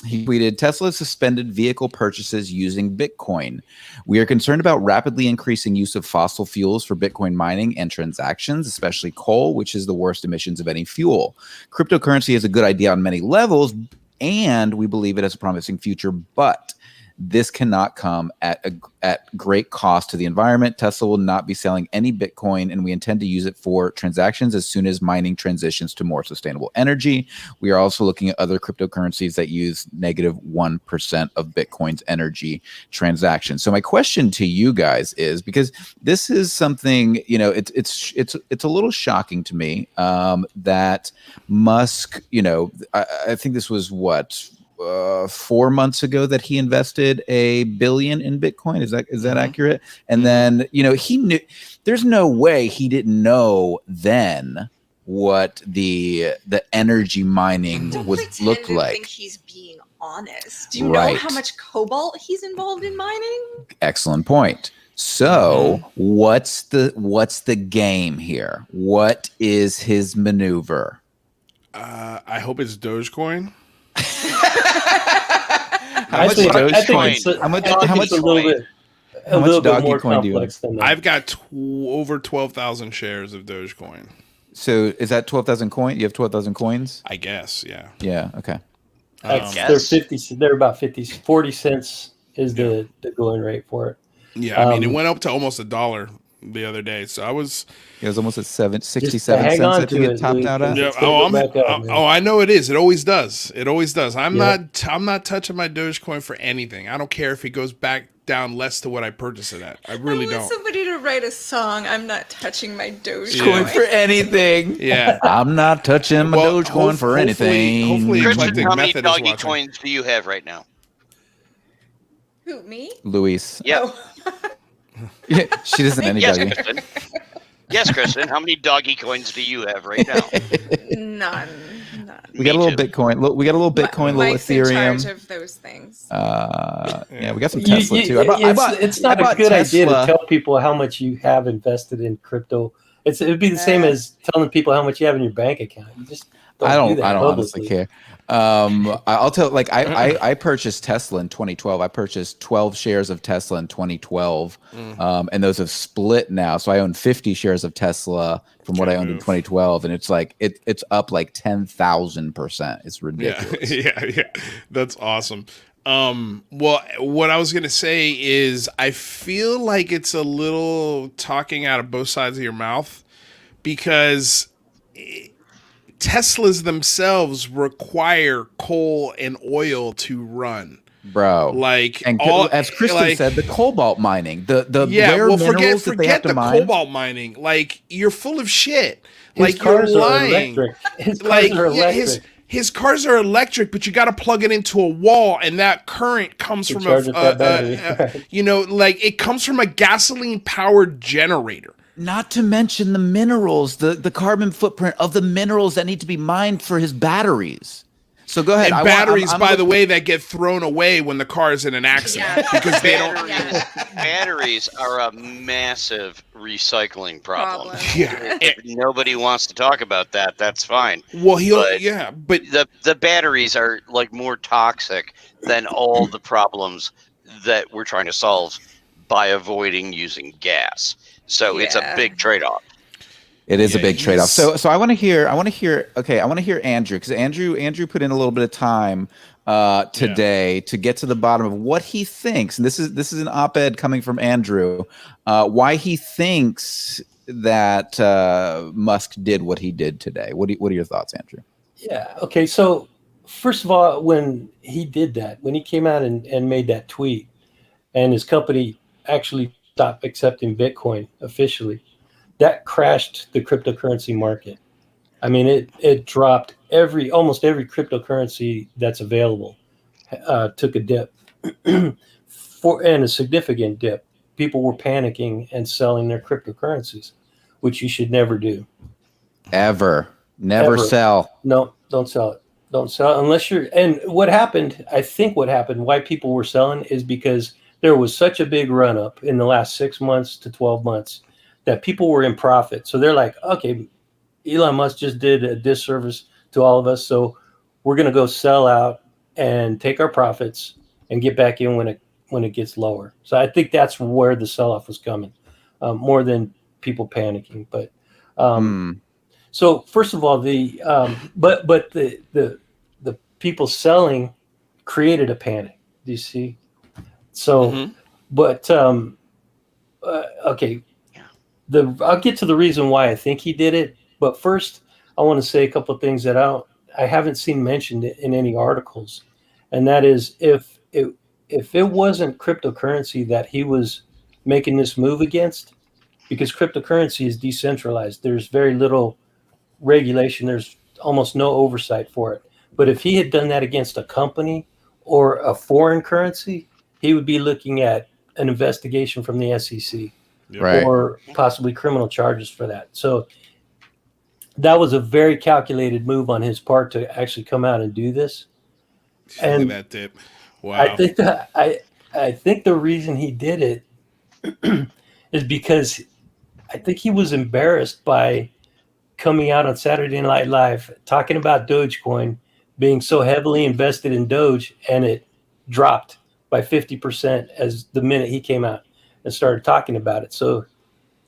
Speaker 2: He tweeted, Tesla suspended vehicle purchases using Bitcoin. We are concerned about rapidly increasing use of fossil fuels for Bitcoin mining and transactions, especially coal, which is the worst emissions of any fuel. Cryptocurrency is a good idea on many levels, and we believe it has a promising future, but this cannot come at great cost to the environment. Tesla will not be selling any Bitcoin, and we intend to use it for transactions as soon as mining transitions to more sustainable energy. We are also looking at other cryptocurrencies that use negative 1% of Bitcoin's energy transactions. So my question to you guys is, because this is something, it's a little shocking to me that Musk, I think this was 4 months ago that he invested $1 billion in Bitcoin. Is that accurate? And then, he knew, there's no way he didn't know then what the energy mining looked like.
Speaker 3: I think he's being honest. Do you know how much cobalt he's involved in mining?
Speaker 2: Excellent point. So what's the game here? What is his maneuver?
Speaker 1: I hope it's Dogecoin.
Speaker 2: How much Dogecoin do you have?
Speaker 1: I've got over 12,000 shares of Dogecoin.
Speaker 2: So is that 12,000 coins? You have 12,000 coins?
Speaker 1: I guess, yeah.
Speaker 2: Yeah, okay.
Speaker 4: They're about 40 cents is the going rate for it.
Speaker 1: Yeah, I mean, it went up to almost $1 the other day. So it was
Speaker 2: almost at 67 cents. I think it topped out at.
Speaker 1: Yeah, I know it is. It always does. I'm not touching my Dogecoin for anything. I don't care if it goes back down less to what I purchased it at. I really don't. I want
Speaker 3: somebody to write a song. I'm not touching my Dogecoin
Speaker 2: for anything.
Speaker 1: Yeah,
Speaker 2: I'm not touching my Dogecoin for anything.
Speaker 5: Hopefully, Christian, how many doggy coins do you have right now?
Speaker 3: Who, me?
Speaker 2: Luis.
Speaker 5: Yeah.
Speaker 2: Yeah, she doesn't any doggy.
Speaker 5: Kristen. Yes, Kristen. How many doggy coins do you have right now?
Speaker 3: None.
Speaker 2: We got a little Bitcoin. We got a little Bitcoin, little Ethereum.
Speaker 3: In charge of those things.
Speaker 2: Yeah, we got some Tesla too.
Speaker 4: It's not a good idea to tell people how much you have invested in crypto. It'd be the same as telling people how much you have in your bank account. You just
Speaker 2: I don't honestly care. I'll tell. Like I purchased Tesla in 2012. I purchased 12 shares of Tesla in 2012, and those have split now. So I own 50 shares of Tesla from what I owned in 2012, and it's like it's up like 10,000%. It's ridiculous.
Speaker 1: Yeah, that's awesome. Well, what I was gonna say is I feel like it's a little talking out of both sides of your mouth, because Teslas themselves require coal and oil to run,
Speaker 2: bro.
Speaker 1: Like,
Speaker 2: and as Kristen said, the cobalt mining, the rare minerals that they have to mine.
Speaker 1: Cobalt mining. Like, you're full of shit.
Speaker 4: His cars are electric.
Speaker 1: His cars are electric, but you got to plug it into a wall, and that current comes from it comes from a gasoline powered generator.
Speaker 2: Not to mention the minerals, the carbon footprint of the minerals that need to be mined for his batteries. So go ahead.
Speaker 1: And batteries, by the way, that get thrown away when the car is in an accident because they don't.
Speaker 5: Batteries are a massive recycling problem.
Speaker 1: Yeah,
Speaker 5: if nobody wants to talk about that, that's fine.
Speaker 1: Well, but
Speaker 5: the batteries are like more toxic than all the problems that we're trying to solve by avoiding using gas. So it's a big trade-off.
Speaker 2: It is a big trade-off. So I want to hear Andrew, because Andrew put in a little bit of time today to get to the bottom of what he thinks. And this is an op-ed coming from Andrew, why he thinks that Musk did what he did today. What are your thoughts, Andrew?
Speaker 4: Yeah. Okay. So first of all, when he did that, when he came out and made that tweet, and his company actually stopped accepting Bitcoin officially, that crashed the cryptocurrency market. I mean, it dropped almost every cryptocurrency that's available took a dip, and a significant dip. People were panicking and selling their cryptocurrencies, which you should never do.
Speaker 2: Never sell.
Speaker 4: No, don't sell it. Don't sell it unless you're. And what happened? I think what happened, why people were selling, is because there was such a big run up in the last 6 months to 12 months that people were in profit. So they're like, okay, Elon Musk just did a disservice to all of us, so we're going to go sell out and take our profits and get back in when it gets lower. So I think that's where the sell-off was coming, more than people panicking. But so first of all, the people selling created a panic. Do you see? So, but okay. I'll get to the reason why I think he did it, but first I want to say a couple of things that I haven't seen mentioned in any articles, and that is if it wasn't cryptocurrency that he was making this move against, because cryptocurrency is decentralized, there's very little regulation, there's almost no oversight for it. But if he had done that against a company or a foreign currency, he would be looking at an investigation from the SEC.
Speaker 2: Right.
Speaker 4: Or possibly criminal charges for that. So that was a very calculated move on his part to actually come out and do this.
Speaker 1: And that dip. Wow.
Speaker 4: I think the reason he did it is because I think he was embarrassed by coming out on Saturday Night Live talking about Dogecoin being so heavily invested in Doge, and it dropped by 50% as the minute he came out and started talking about it. So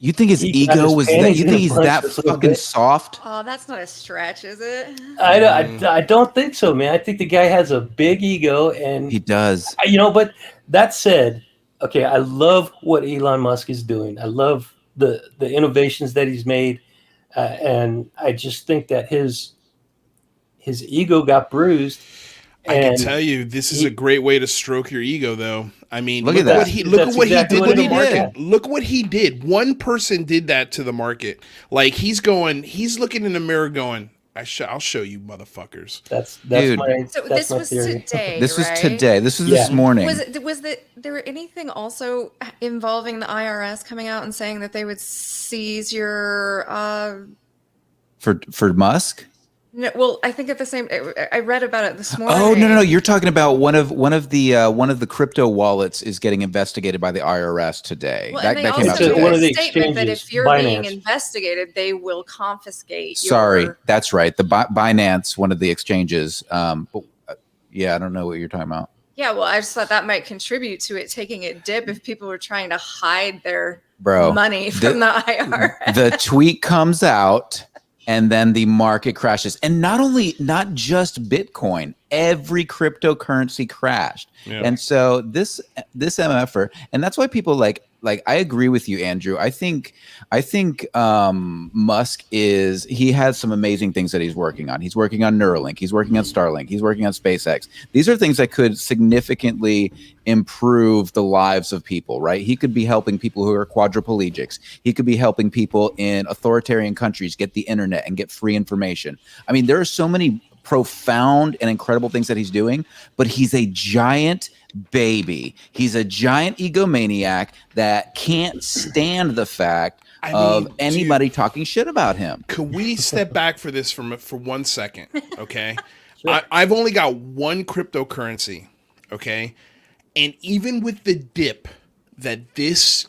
Speaker 2: you think his ego was that? You think he's that fucking soft?
Speaker 3: Oh, that's not a stretch, is it?
Speaker 4: I don't think so, man. I think the guy has a big ego, and
Speaker 2: he does.
Speaker 4: But that said, okay, I love what Elon Musk is doing. I love the innovations that he's made, and I just think that his ego got bruised.
Speaker 1: I can tell you, this is a great way to stroke your ego, though. I mean,
Speaker 2: look at that.
Speaker 1: Look at what he did to the market. Look what he did. One person did that to the market. Like, he's looking in the mirror going, I'll show you motherfuckers.
Speaker 4: That's
Speaker 2: Dude.
Speaker 3: This was today.
Speaker 2: This was today. This was this morning.
Speaker 3: Was there anything also involving the IRS coming out and saying that they would seize your
Speaker 2: for Musk?
Speaker 3: No, well, I think at the same, I read about it this morning.
Speaker 2: Oh no! You're talking about one of the crypto wallets is getting investigated by the IRS today.
Speaker 3: Well,
Speaker 2: that
Speaker 3: they
Speaker 2: came out
Speaker 3: also
Speaker 2: today.
Speaker 4: One of the
Speaker 3: statement that if you're
Speaker 4: Binance.
Speaker 3: being investigated, they will confiscate.
Speaker 2: Sorry, that's right. The Binance, one of the exchanges. Yeah, I don't know what you're talking about.
Speaker 3: Yeah, well, I just thought that might contribute to it taking a dip if people were trying to hide their money from the IRS.
Speaker 2: The tweet comes out. And then the market crashes. And not just Bitcoin, every cryptocurrency crashed. Yeah. And so this MFer, and that's why people like I agree with you, Andrew. I think Musk he has some amazing things that he's working on. He's working on Neuralink. He's working on Starlink. He's working on SpaceX. These are things that could significantly improve the lives of people, right? He could be helping people who are quadriplegics. He could be helping people in authoritarian countries get the internet and get free information. I mean, there are so many profound and incredible things that he's doing, but he's a giant baby. He's a giant egomaniac that can't stand the fact of anybody talking shit about him.
Speaker 1: Could we step back for this for 1 second? Okay. Sure. I've only got one cryptocurrency. Okay. And even with the dip that this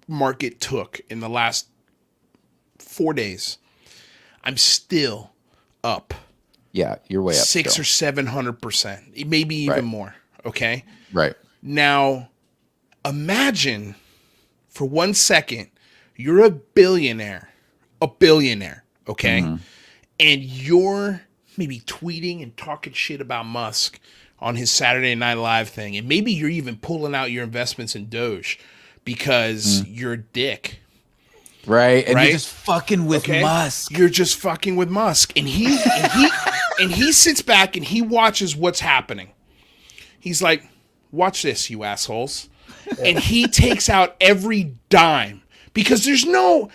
Speaker 1: market took in the last 4 days, I'm still up.
Speaker 2: Yeah, you're way up.
Speaker 1: 600 or 700%, maybe even more. Okay.
Speaker 2: Right.
Speaker 1: Now, imagine for 1 second, you're a billionaire. Okay. Mm-hmm. And you're maybe tweeting and talking shit about Musk on his Saturday Night Live thing. And maybe you're even pulling out your investments in Doge because you're a dick.
Speaker 2: Right. And you're just fucking with Musk.
Speaker 1: You're just fucking with Musk. And he sits back and he watches what's happening. He's like, watch this, you assholes. And he takes out every dime because there's no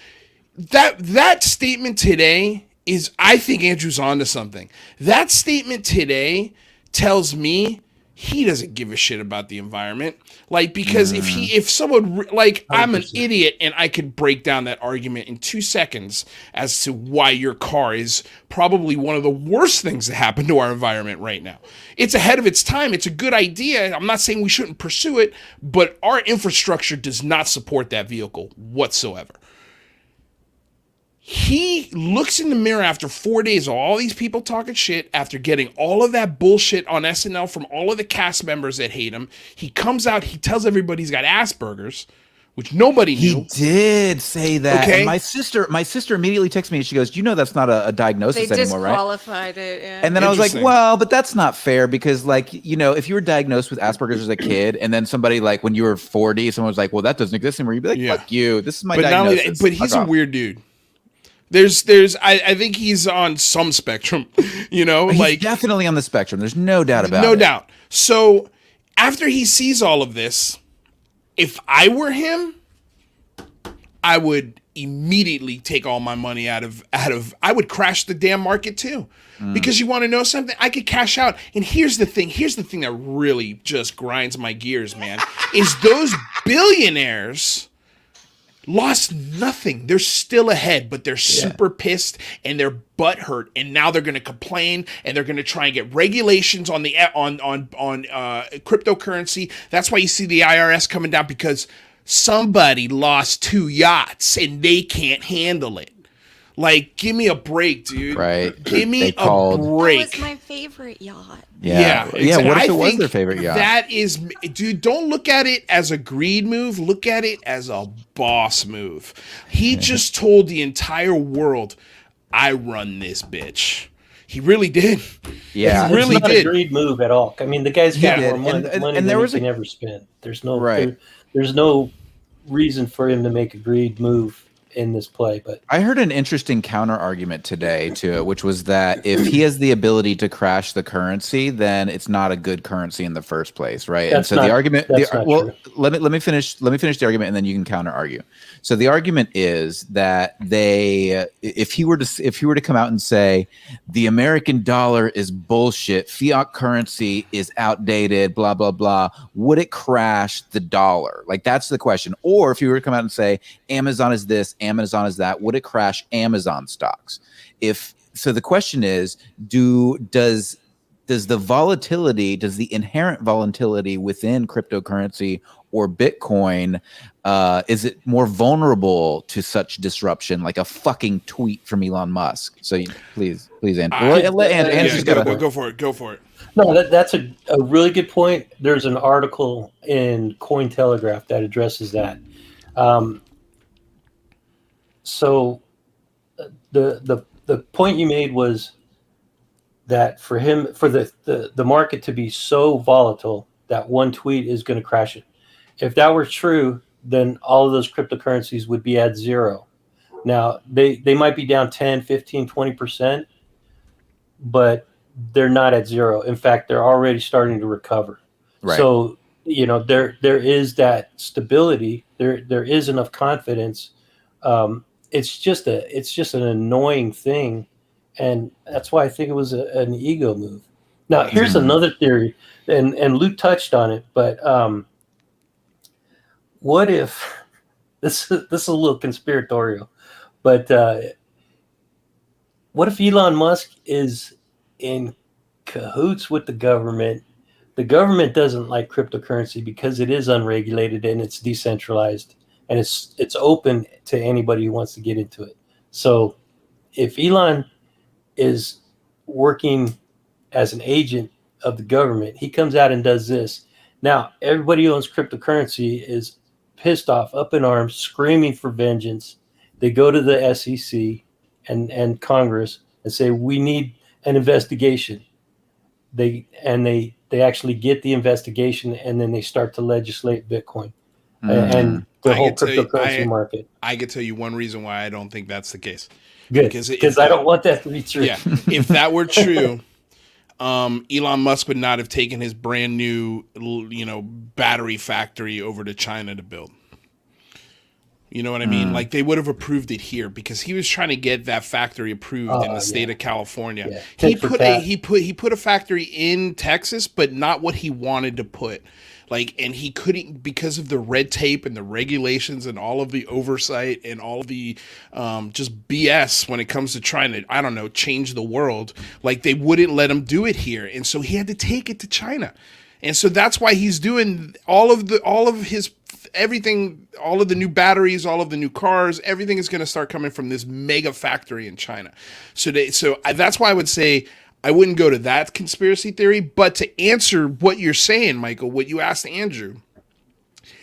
Speaker 1: that statement today is, I think Andrew's onto something. That statement today tells me he doesn't give a shit about the environment. Like, because if someone, like, 100%. I'm an idiot and I could break down that argument in 2 seconds as to why your car is probably one of the worst things that happen to our environment right now. It's ahead of its time. It's a good idea. I'm not saying we shouldn't pursue it, but our infrastructure does not support that vehicle whatsoever. He looks in the mirror after 4 days of all these people talking shit, after getting all of that bullshit on SNL from all of the cast members that hate him. He comes out, he tells everybody he's got Asperger's, which nobody knew.
Speaker 2: He did say that. Okay. And my sister immediately texted me and she goes, that's not a diagnosis anymore, right? They
Speaker 3: disqualified it, yeah.
Speaker 2: And then I was like, well, but that's not fair because, like, if you were diagnosed with Asperger's as a kid and then somebody, like, when you were 40, someone was like, well, that doesn't exist anymore. You'd be like, fuck you. This is my diagnosis.
Speaker 1: But he's a weird dude. I think he's on some spectrum,
Speaker 2: He's like definitely on the spectrum. There's no doubt about it.
Speaker 1: No doubt. So after he sees all of this, if I were him, I would immediately take all my money out of I would crash the damn market too. Because you want to know something? I could cash out. And here's the thing that really just grinds my gears, man, is those billionaires lost nothing. They're still ahead, but they're super pissed and they're butthurt. And now they're going to complain and they're going to try and get regulations on the on cryptocurrency. That's why you see the IRS coming down, because somebody lost 2 yachts and they can't handle it. Like, give me a break, dude.
Speaker 2: Right.
Speaker 1: Give me a break.
Speaker 3: That was my favorite yacht.
Speaker 2: Yeah. What if it was their favorite yacht?
Speaker 1: That is, dude, don't look at it as a greed move. Look at it as a boss move. He just told the entire world, I run this bitch. He really did.
Speaker 2: Yeah.
Speaker 1: He really
Speaker 4: not
Speaker 1: did.
Speaker 4: A greed move at all. I mean, the guy's got more money than he can ever spend. There's no there's no reason for him to make a greed move in this play. But
Speaker 2: I heard an interesting counter argument today to it, which was that if he has the ability to crash the currency, then it's not a good currency in the first place, right?
Speaker 4: That's
Speaker 2: and so the argument,
Speaker 4: true.
Speaker 2: let me finish the argument, and then you can counter argue. So the argument is that if he were to come out and say the American dollar is bullshit, fiat currency is outdated, blah blah blah, would it crash the dollar? Like, that's the question. Or if he were to come out and say Amazon is this, Amazon is that, would it crash Amazon stocks? If so the question is, does the inherent volatility within cryptocurrency or Bitcoin, is it more vulnerable to such disruption, like a fucking tweet from Elon Musk? So please, Andrew's
Speaker 1: go for it.
Speaker 4: No, that's a really good point. There's an article in Cointelegraph that addresses that. So the point you made was that for the market to be so volatile that one tweet is going to crash it. If that were true, then all of those cryptocurrencies would be at zero. Now, they might be down 10, 15, 20%, but they're not at zero. In fact, they're already starting to recover.
Speaker 2: Right.
Speaker 4: So, there is that stability. There is enough confidence. It's just an annoying thing. And that's why I think it was an ego move. Now, here's another theory, and Luke touched on it, but what if this is a little conspiratorial, but what if Elon Musk is in cahoots with the government? The government doesn't like cryptocurrency because it is unregulated and it's decentralized and it's open to anybody who wants to get into it. So if Elon is working as an agent of the government, he comes out and does this. Now, everybody who owns cryptocurrency is pissed off, up in arms, screaming for vengeance. They go to the SEC and Congress and say, we need an investigation. They actually get the investigation, and then they start to legislate Bitcoin and the whole cryptocurrency market.
Speaker 1: I could tell you one reason why I don't think that's the case.
Speaker 4: Good, because I don't want that to be true.
Speaker 1: Yeah, if that were true, Elon Musk would not have taken his brand new, battery factory over to China to build. You know what I mean? Like, they would have approved it here because he was trying to get that factory approved in the state of California. Yeah. He put a factory in Texas, but not what he wanted to put. Like, and he couldn't, because of the red tape and the regulations and all of the oversight and all of the just BS when it comes to trying to, I don't know, change the world. Like, they wouldn't let him do it here. And so he had to take it to China. And so that's why he's doing all of his everything, all of the new batteries, all of the new cars, everything is going to start coming from this mega factory in China. So that's why I would say I wouldn't go to that conspiracy theory. But to answer what you're saying, Michael, what you asked Andrew,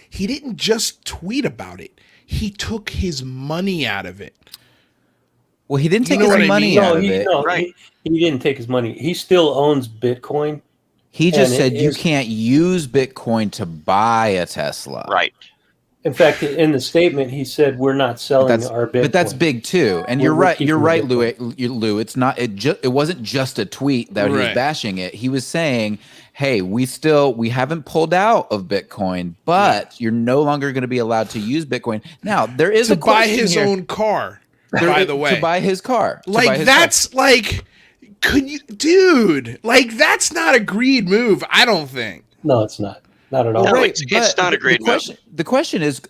Speaker 1: he didn't just tweet about it. He took his money out of it.
Speaker 2: Well, he didn't take his money out of it.
Speaker 4: No, right. He didn't take his money. He still owns Bitcoin.
Speaker 2: He just said you can't use Bitcoin to buy a Tesla.
Speaker 5: Right.
Speaker 4: In fact, in the statement, he said we're not selling our Bitcoin.
Speaker 2: But that's big too. And you're right, Lou. It's not. It wasn't just a tweet that he was bashing it. He was saying, "Hey, we haven't pulled out of Bitcoin, but you're no longer going to be allowed to use Bitcoin." Now there is
Speaker 1: to buy his own car. By the way,
Speaker 2: to buy his car.
Speaker 1: Could you, dude? Like, that's not a greed move. I don't think.
Speaker 4: No, it's not. Not at all.
Speaker 5: No, it's not a greed move.
Speaker 2: The question is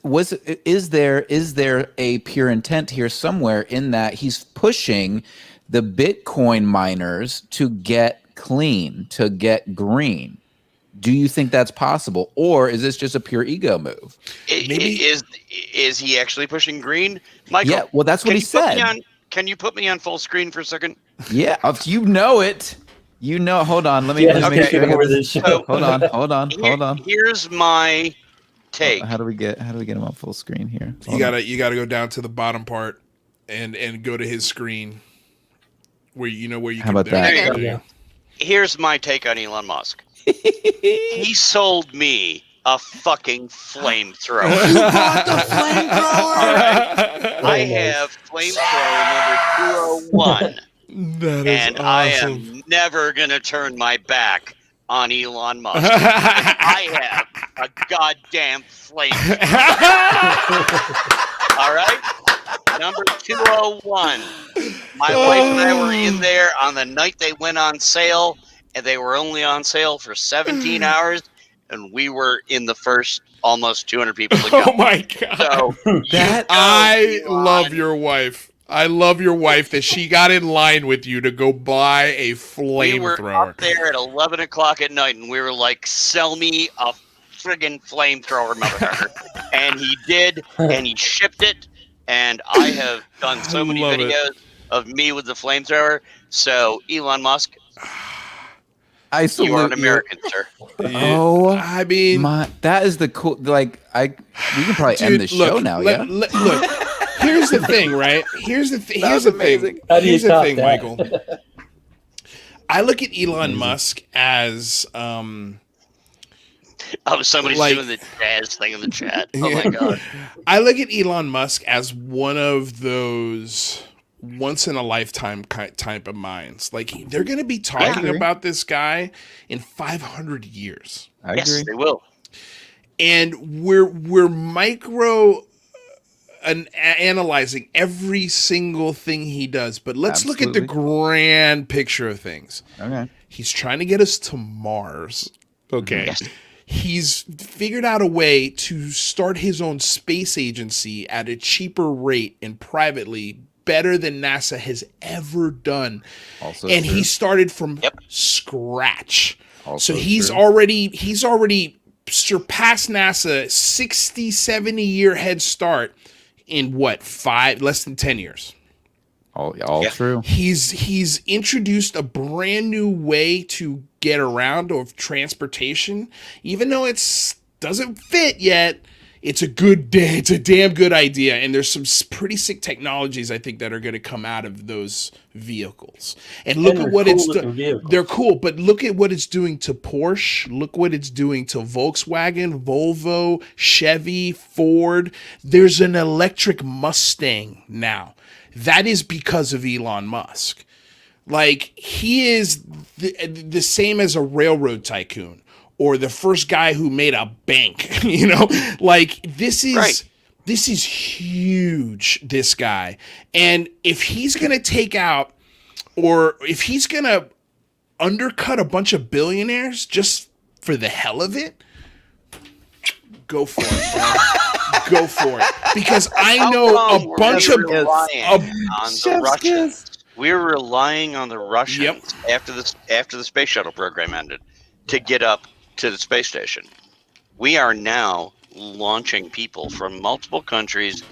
Speaker 2: there a pure intent here somewhere in that he's pushing the Bitcoin miners to get clean, to get green? Do you think that's possible, or is this just a pure ego move?
Speaker 5: Is he actually pushing green, Michael?
Speaker 2: Yeah, well, that's what he said.
Speaker 5: Can you put me on full screen for a second?
Speaker 2: Yeah, if you know it. Hold on. Let me make sure. Hold on.
Speaker 5: Here's my take.
Speaker 2: How do we get him on full screen here?
Speaker 1: You gotta go down to the bottom part and go to his screen where you
Speaker 2: How about that?
Speaker 5: Yeah. Here's my take on Elon Musk. He sold me a fucking flamethrower.
Speaker 1: You bought the flamethrower?
Speaker 5: Right. I have flamethrower number 201.
Speaker 1: That is
Speaker 5: and
Speaker 1: awesome.
Speaker 5: I am never going to turn my back on Elon Musk. I have a goddamn flamethrower. All right? Number 201. My wife and I were in there on the night they went on sale, and they were only on sale for 17 hours, and we were in the first almost 200 people to go.
Speaker 1: Oh, my God.
Speaker 5: So
Speaker 1: I love your wife. I love your wife that she got in line with you to go buy a flamethrower.
Speaker 5: We were up there at 11 o'clock at night, and we were like, "Sell me a friggin' flamethrower, motherfucker!" And he did, and he shipped it. And I have done so many videos of me with the flamethrower. So Elon Musk,
Speaker 2: I salute
Speaker 5: you are an American, sir.
Speaker 2: Oh,
Speaker 1: I mean,
Speaker 2: that is the cool. Like, we can probably end the show now.
Speaker 1: Look, here's the thing, right? Here's the thing. Here's the thing.
Speaker 4: How do you
Speaker 1: Here's the
Speaker 4: top
Speaker 1: thing,
Speaker 4: that?
Speaker 1: Michael. I look at Elon Musk as
Speaker 5: Somebody's doing the jazz thing in the chat. Oh my god!
Speaker 1: I look at Elon Musk as one of those once in a lifetime type of minds. Like, they're going to be talking about this guy in 500 years.
Speaker 2: I agree.
Speaker 5: They will.
Speaker 1: And we're micro analyzing every single thing he does, but let's look at the grand picture of things.
Speaker 2: Okay.
Speaker 1: He's trying to get us to Mars. Okay.
Speaker 5: Yes.
Speaker 1: He's figured out a way to start his own space agency at a cheaper rate and privately, better than NASA has ever done. Also and true. He started from scratch. Also so he's true. already surpassed NASA 60, 70 year head start in what, less than 10 years.
Speaker 2: All true.
Speaker 1: He's introduced a brand new way to get around of transportation, even though it doesn't fit yet. It's a damn good idea, and there's some pretty sick technologies I think that are going to come out of those vehicles. And look at what it's doing. They're cool, but look at what it's doing to Porsche. Look what it's doing to Volkswagen, Volvo, Chevy, Ford. There's an electric Mustang now. That is because of Elon Musk. Like, he is the same as a railroad tycoon or the first guy who made a bank, you know? Like, this is huge, this guy. And if he's going to take out, or if he's going to undercut a bunch of billionaires just for the hell of it, go for it, bro. Go for it. Because I know a bunch of
Speaker 5: on the Russians. We're relying on the Russians after the space shuttle program ended to get up to the space station. We are now launching people from multiple countries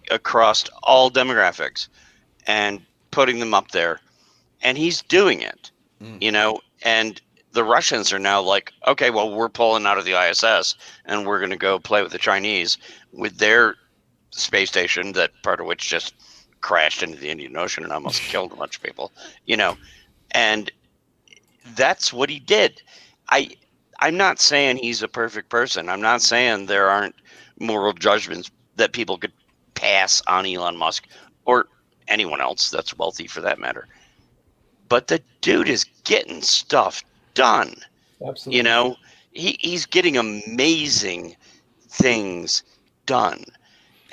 Speaker 5: across all demographics and putting them up there. And he's doing it, you know, and the Russians are now like, okay, well, we're pulling out of the ISS and we're going to go play with the Chinese with their space station, that part of which just crashed into the Indian Ocean and almost killed a bunch of people, you know, and that's what he did. I'm not saying he's a perfect person. I'm not saying there aren't moral judgments that people could pass on Elon Musk or anyone else that's wealthy for that matter. But the dude is getting stuff done. Absolutely. You know, he's getting amazing things done.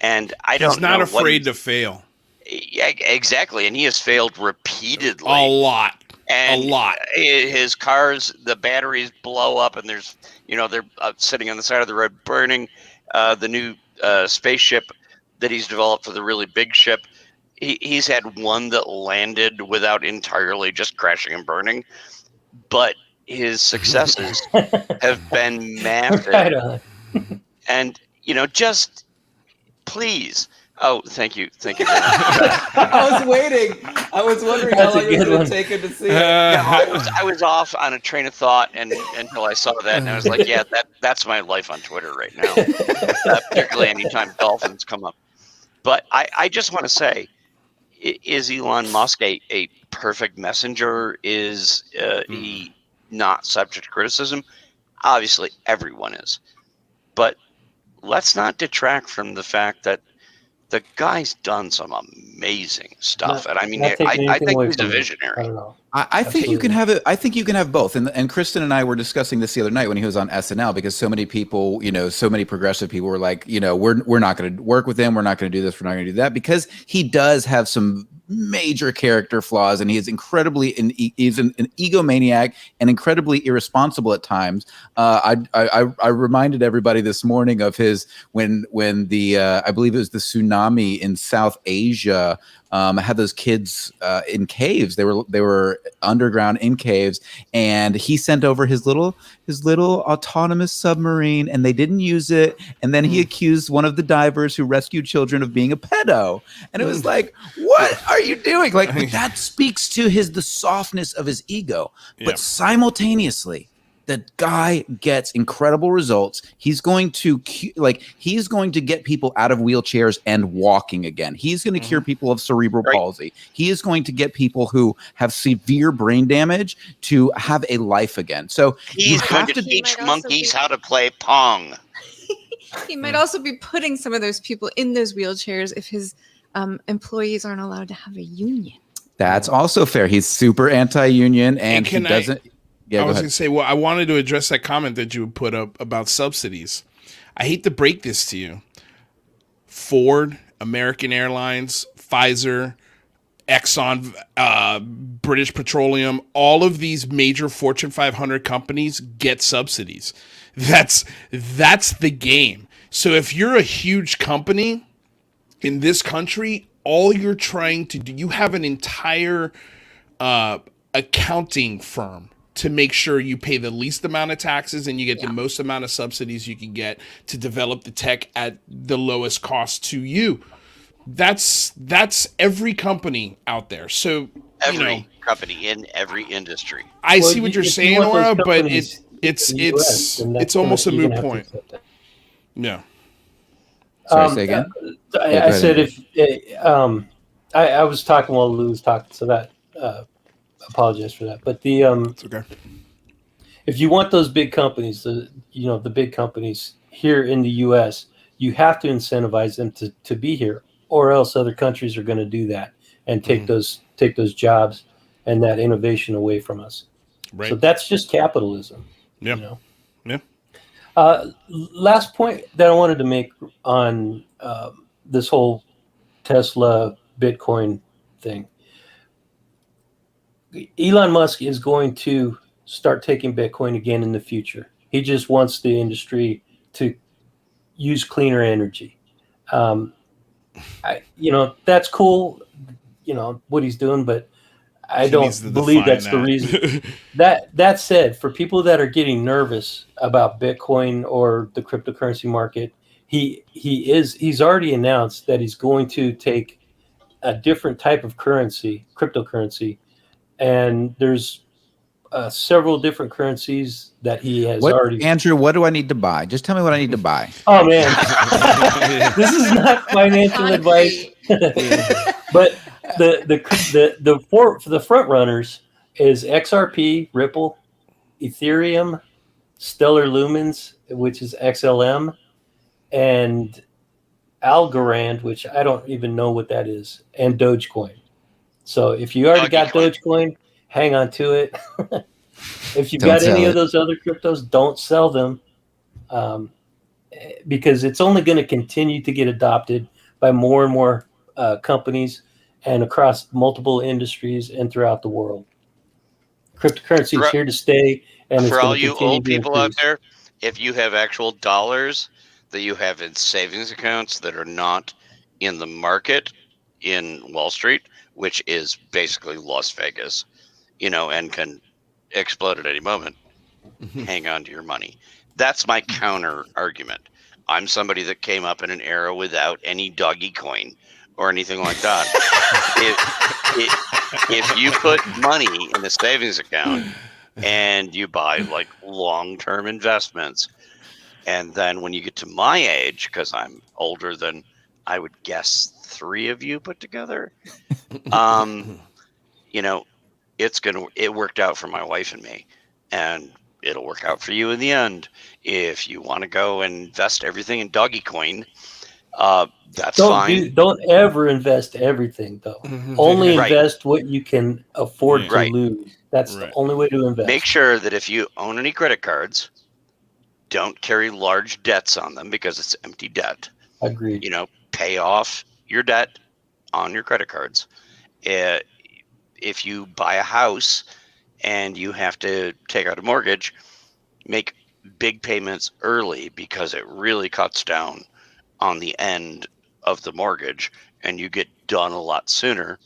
Speaker 5: And he's not
Speaker 1: afraid to fail.
Speaker 5: Yeah, exactly. And he has failed repeatedly.
Speaker 1: A lot.
Speaker 5: His cars, the batteries blow up, and there's, you know, they're sitting on the side of the road burning. The new spaceship that he's developed for the really big ship, he's had one that landed without entirely just crashing and burning. But his successes have been massive. Right. And, you know, just please. Oh, thank you. Thank you very much.
Speaker 2: I was waiting. I was wondering how long it was going to take him to see it.
Speaker 5: I was off on a train of thought until I saw that, and I was like, yeah, that's my life on Twitter right now, particularly anytime dolphins come up. But I just want to say, is Elon Musk a perfect messenger? Is he not subject to criticism? Obviously, everyone is. But let's not detract from the fact that the guy's done some amazing stuff. And I mean, I think he's a visionary.
Speaker 4: I don't know.
Speaker 2: I think you can have it. I think you can have both. And Kristen and I were discussing this the other night when he was on SNL, because so many people, so many progressive people were like, we're not going to work with him. We're not going to do this. We're not going to do that, because he does have some major character flaws, and he is he's an egomaniac and incredibly irresponsible at times. I reminded everybody this morning of his when the I believe it was the tsunami in South Asia. Had those kids in caves. They were underground in caves, and he sent over his little autonomous submarine, and they didn't use it. And then he accused one of the divers who rescued children of being a pedo. And it was like, what are you doing? Like, that speaks to the softness of his ego. But simultaneously, the guy gets incredible results. He's going to get people out of wheelchairs and walking again. He's going to cure people of cerebral palsy. He is going to get people who have severe brain damage to have a life again. So
Speaker 5: he's going to teach monkeys how to play Pong.
Speaker 3: He might also be putting some of those people in those wheelchairs if his employees aren't allowed to have a union.
Speaker 2: That's also fair. He's super anti-union, and he doesn't.
Speaker 1: I was going to say, I wanted to address that comment that you put up about subsidies. I hate to break this to you. Ford, American Airlines, Pfizer, Exxon, British Petroleum, all of these major Fortune 500 companies get subsidies. That's the game. So if you're a huge company in this country, all you're trying to do, you have an entire accounting firm to make sure you pay the least amount of taxes and you get the most amount of subsidies you can get to develop the tech at the lowest cost to you. That's every company out there. So
Speaker 5: every company in every industry.
Speaker 1: I see what you're saying, Laura, but it's almost a moot point. Yeah.
Speaker 2: Sorry, say again.
Speaker 4: I said I was talking while Lou was talking, so that apologize for that. But
Speaker 1: it's okay.
Speaker 4: If you want those big companies, the big companies here in the U.S., you have to incentivize them to be here, or else other countries are going to do that and take those jobs and that innovation away from us. Right. So that's just capitalism.
Speaker 1: Yeah. Yeah.
Speaker 4: Last point that I wanted to make on this whole Tesla Bitcoin thing. Elon Musk is going to start taking Bitcoin again in the future. He just wants the industry to use cleaner energy. That's cool, what he's doing, but I don't believe that's the reason. That said, for people that are getting nervous about Bitcoin or the cryptocurrency market, he's already announced that he's going to take a different type of currency, cryptocurrency, and there's several different currencies that he has already.
Speaker 2: Andrew, what do I need to buy? Just tell me what I need to buy.
Speaker 4: Oh man, this is not financial advice. But the front runners is XRP, Ripple, Ethereum, Stellar Lumens, which is XLM, and Algorand, which I don't even know what that is, and Dogecoin. So if you already got Dogecoin, hang on to it. If you've got any of those other cryptos, don't sell them, because it's only going to continue to get adopted by more and more companies and across multiple industries and throughout the world. Cryptocurrency is here to stay. And
Speaker 5: for all you old people out there, if you have actual dollars that you have in savings accounts that are not in the market in Wall Street, which is basically Las Vegas, and can explode at any moment, hang on to your money. That's my counter argument. I'm somebody that came up in an era without any doggy coin or anything like that. if you put money in a savings account and you buy like long-term investments, and then when you get to my age, because I'm older than I would guess 3 of you put together, it worked out for my wife and me, and it'll work out for you in the end. If you want to go and invest everything in doggy coin, That's fine.
Speaker 4: Don't ever invest everything, though. Only invest what you can afford to lose. That's the only way to invest.
Speaker 5: Make sure that if you own any credit cards, don't carry large debts on them because it's empty debt.
Speaker 4: Agreed.
Speaker 5: Pay off your debt on your credit cards. If you buy a house and you have to take out a mortgage, make big payments early because it really cuts down on the end of the mortgage and you get done a lot sooner.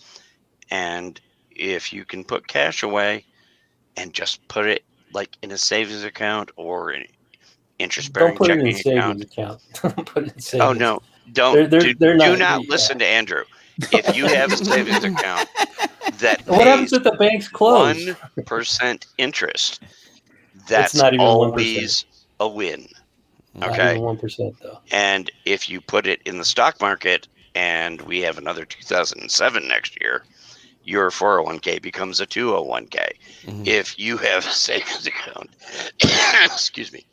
Speaker 5: And if you can put cash away and just put it like in a savings account or an interest-bearing checking account.
Speaker 4: Don't put it in savings.
Speaker 5: Oh no, don't. Do not listen to Andrew. If you have a savings account that
Speaker 4: what happens if the banks close?
Speaker 5: 1% interest, that's
Speaker 4: not even
Speaker 5: always 1% a win. Okay,
Speaker 4: 1% though.
Speaker 5: And if you put it in the stock market, and we have another 2007 next year, your 401k becomes a 201k. If you have a savings account, excuse me,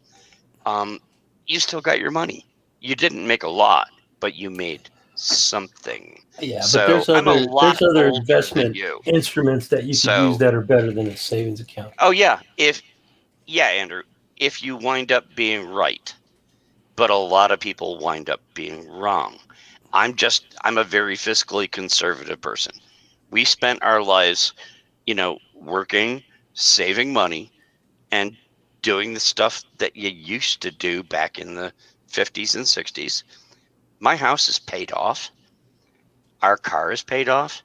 Speaker 5: you still got your money. You didn't make a lot, but you made something.
Speaker 4: Yeah,
Speaker 5: so
Speaker 4: but there's other investment instruments that you can use that are better than a savings account.
Speaker 5: Oh yeah, Andrew, if you wind up being right, but a lot of people wind up being wrong. I'm a very fiscally conservative person. We spent our lives, working, saving money, and doing the stuff that you used to do back in the 50s and 60s. My house is paid off. Our car is paid off.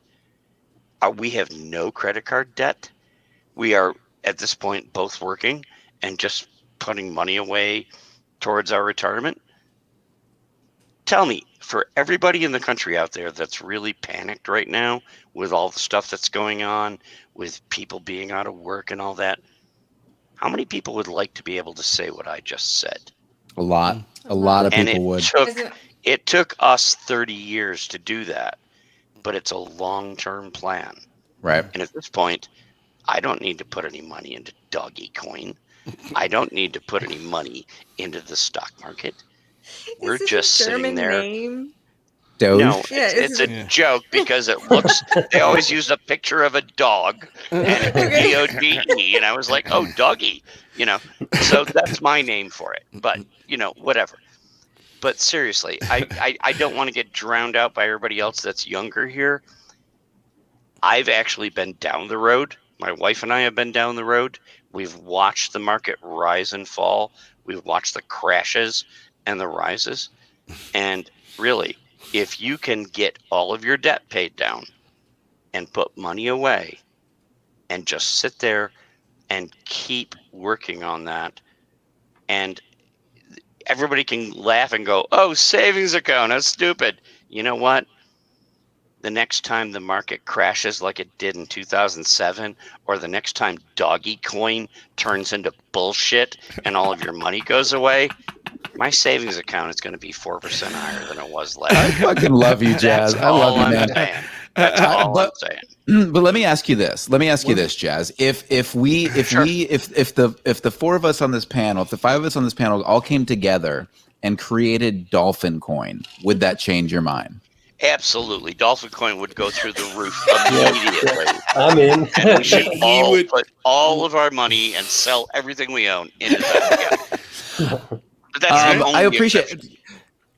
Speaker 5: We have no credit card debt. We are, at this point, both working and just putting money away towards our retirement. Tell me, for everybody in the country out there that's really panicked right now with all the stuff that's going on, with people being out of work and all that, how many people would like to be able to say what I just said?
Speaker 2: A lot. A lot of people would.
Speaker 5: It took us 30 years to do that, but it's a long-term plan.
Speaker 2: Right.
Speaker 5: And at this point, I don't need to put any money into doggy coin. I don't need to put any money into the stock market. We're just sitting there.
Speaker 3: Name?
Speaker 2: Doge?
Speaker 5: No, it's a joke because it looks. They always used a picture of a dog and it's DOGE, and I was like, "Oh, doggy," So that's my name for it. But whatever. But seriously, I don't want to get drowned out by everybody else that's younger here. I've actually been down the road. My wife and I have been down the road. We've watched the market rise and fall. We've watched the crashes and the rises. And really, if you can get all of your debt paid down and put money away and just sit there and keep working on that, and everybody can laugh and go, "Oh, savings account, that's stupid." You know what? The next time the market crashes like it did in 2007, or the next time doggy coin turns into bullshit and all of your money goes away, my savings account is going to be 4% higher than it was last year.
Speaker 2: I fucking love you, Jazz. I love you, man.
Speaker 5: That's all I'm saying.
Speaker 2: But let me ask you this. Jazz. If the four of us on this panel, if the five of us on this panel all came together and created Dolphin Coin, would that change your mind?
Speaker 5: Absolutely. Dolphin Coin would go through the roof immediately.
Speaker 4: I'm in.
Speaker 5: And we should all put all of our money and sell everything we own into that together. But that's
Speaker 2: I appreciate it.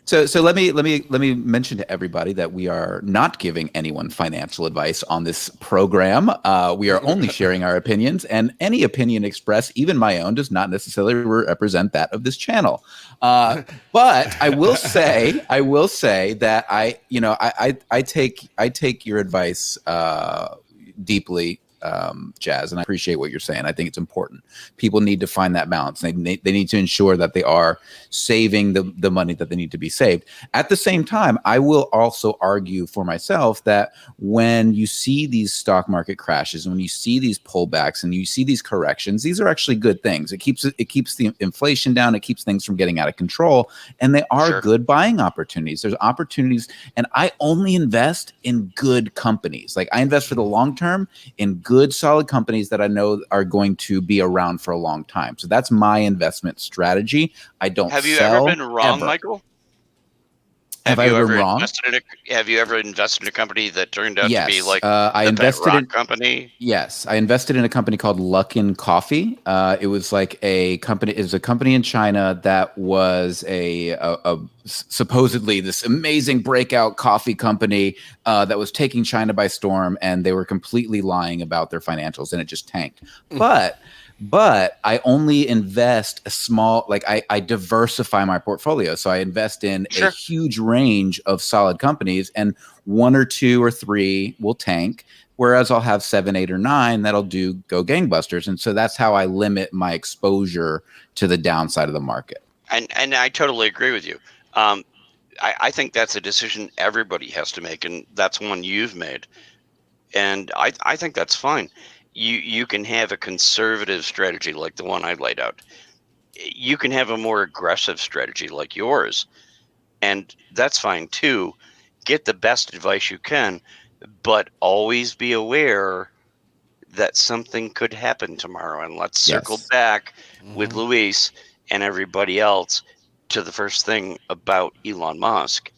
Speaker 2: So let me mention to everybody that we are not giving anyone financial advice on this program. We are only sharing our opinions, and any opinion expressed, even my own, does not necessarily represent that of this channel. But I will say that I take your advice deeply, Jazz, and I appreciate what you're saying. I think it's important. People need to find that balance. They need to ensure that they are saving the money that they need to be saved. At the same time, I will also argue for myself that when you see these stock market crashes, when you see these pullbacks and you see these corrections, these are actually good things. It keeps the inflation down. It keeps things from getting out of control, and they are good buying opportunities. There's opportunities, and I only invest in good companies. Like I invest for the long term in good, solid companies that I know are going to be around for a long time. So that's my investment strategy. I don't.
Speaker 5: Have you ever been wrong, Michael?
Speaker 2: Have I ever been wrong?
Speaker 5: Have you ever invested in a company that turned out to be like
Speaker 2: I
Speaker 5: the
Speaker 2: invested
Speaker 5: bedrock
Speaker 2: in
Speaker 5: company?
Speaker 2: Yes, I invested in a company called Luckin Coffee. It was like a company. It was a company in China that was a supposedly this amazing breakout coffee company that was taking China by storm, and they were completely lying about their financials, and it just tanked. But I only invest a small, like I diversify my portfolio. So I invest in a huge range of solid companies, and 1 or 2 or 3 will tank. Whereas I'll have 7, 8, or 9 that'll go gangbusters. And so that's how I limit my exposure to the downside of the market.
Speaker 5: And I totally agree with you. I think that's a decision everybody has to make, and that's one you've made. And I think that's fine. You can have a conservative strategy like the one I laid out. You can have a more aggressive strategy like yours, and that's fine too. Get the best advice you can, but always be aware that something could happen tomorrow. And let's circle back with Luis and everybody else to the first thing about Elon Musk.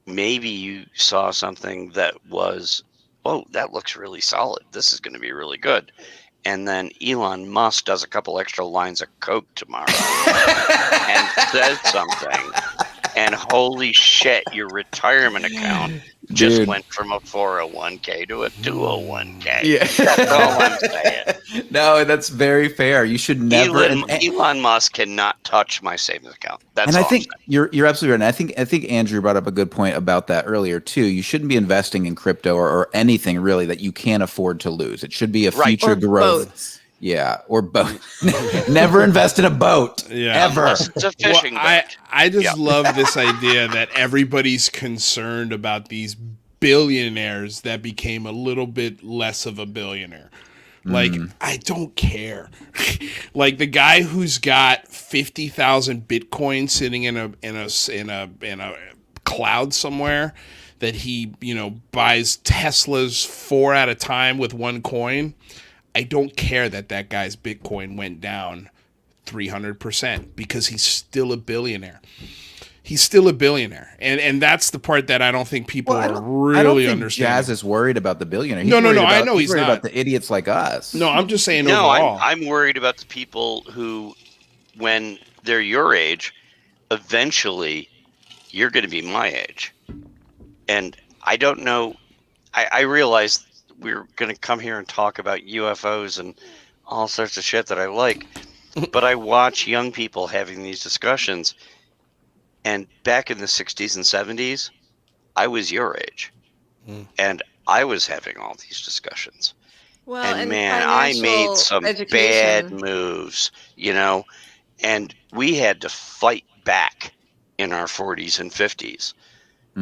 Speaker 5: Maybe you saw something that was, oh, that looks really solid. This is going to be really good. And then Elon Musk does a couple extra lines of coke tomorrow and says something. And holy shit, your retirement account just went from a 401k to a 201k.
Speaker 2: Yeah.
Speaker 5: That's all I'm saying.
Speaker 2: No, that's very fair. You should never.
Speaker 5: Elon Musk cannot touch my savings account. That's
Speaker 2: and
Speaker 5: all
Speaker 2: I think
Speaker 5: I'm saying.
Speaker 2: you're absolutely right. And I think Andrew brought up a good point about that earlier too. You shouldn't be investing in crypto or anything really that you can't afford to lose. It should be a future growth. Boats. Yeah, or boat. Never invest in a boat. Ever.
Speaker 5: Unless it's a fishing boat.
Speaker 1: I just love this idea that everybody's concerned about these billionaires that became a little bit less of a billionaire. Like, I don't care. Like the guy who's got 50,000 Bitcoin sitting in a cloud somewhere that he, buys Teslas 4 at a time with 1 coin. I don't care that guy's Bitcoin went down 300% because he's still a billionaire. He's still a billionaire. And that's the part that I don't think people are really understanding.
Speaker 2: Jazz is worried about the billionaire.
Speaker 1: No, I know he's
Speaker 2: worried
Speaker 1: not.
Speaker 2: about the idiots like us.
Speaker 1: No, I'm just saying overall.
Speaker 5: I'm worried about the people who, when they're your age, eventually you're going to be my age. And I don't know. I realize we're going to come here and talk about UFOs and all sorts of shit that I like. But I watch young people having these discussions. And back in the 60s and 70s, I was your age. And I was having all these discussions.
Speaker 3: Well,
Speaker 5: and man, I made some bad moves, and we had to fight back in our 40s and 50s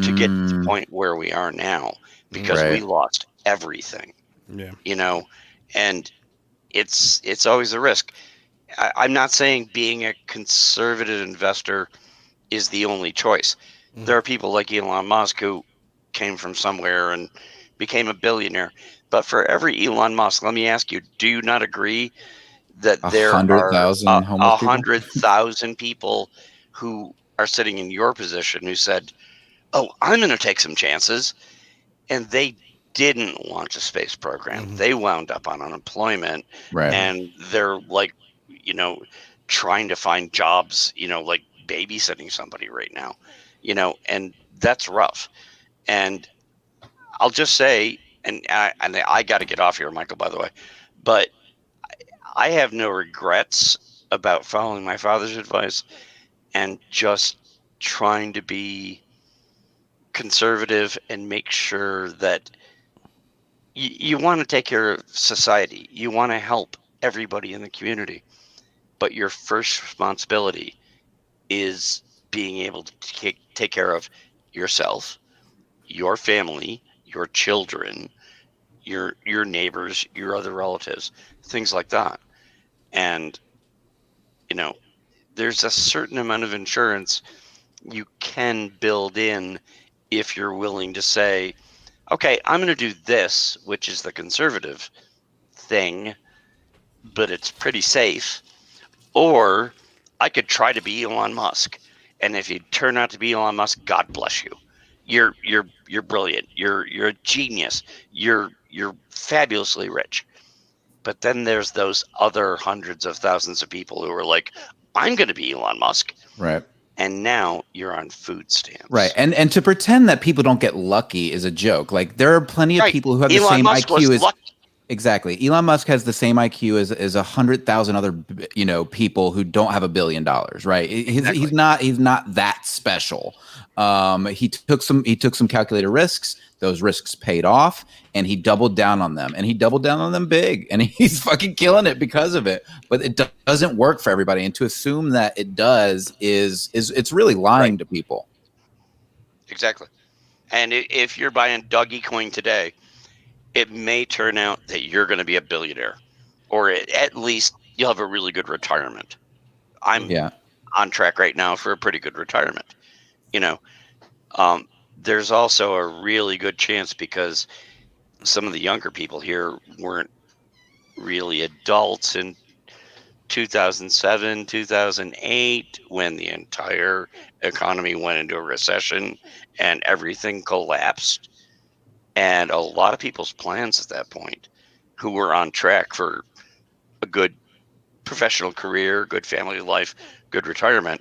Speaker 5: to get to the point where we are now because we lost everything. And it's always a risk. I'm not saying being a conservative investor is the only choice. There are people like Elon Musk who came from somewhere and became a billionaire. But for every Elon Musk, let me ask you, do you not agree that there are 100,000 people who are sitting in your position who said, oh, I'm going to take some chances, and they didn't launch a space program. They wound up on unemployment, and they're like, trying to find jobs, like babysitting somebody right now, and that's rough. And I'll just say, and I got to get off here, Michael, by the way, but I have no regrets about following my father's advice and just trying to be conservative and make sure that you want to take care of society. You want to help everybody in the community. But your first responsibility is being able to take care of yourself, your family, your children, your neighbors, your other relatives, things like that. And, there's a certain amount of insurance you can build in if you're willing to say, okay, I'm going to do this, which is the conservative thing, but it's pretty safe. Or I could try to be Elon Musk And if you turn out to be Elon Musk, God bless you. You're brilliant. You're a genius. You're fabulously rich. But then there's those other hundreds of thousands of people who are like, I'm going to be Elon Musk.
Speaker 2: Right.
Speaker 5: And now you're on food stamps.
Speaker 2: Right. And to pretend that people don't get lucky is a joke. Like, there are plenty of people who have the same IQ as lucky. Exactly. Elon Musk has the same IQ as 100,000 other, people who don't have $1 billion. Right. He's not that special. He took some calculated risks. Those risks paid off, and he doubled down on them, and he doubled down on them big, and he's fucking killing it because of it. But it doesn't work for everybody, and to assume that it does is it's really lying to people.
Speaker 5: Exactly. And if you're buying Doggy Coin today, it may turn out that you're going to be a billionaire, or at least you'll have a really good retirement. I'm on track right now for a pretty good retirement. There's also a really good chance, because some of the younger people here weren't really adults in 2007, 2008, when the entire economy went into a recession and everything collapsed. And a lot of people's plans at that point, who were on track for a good professional career, good family life, good retirement,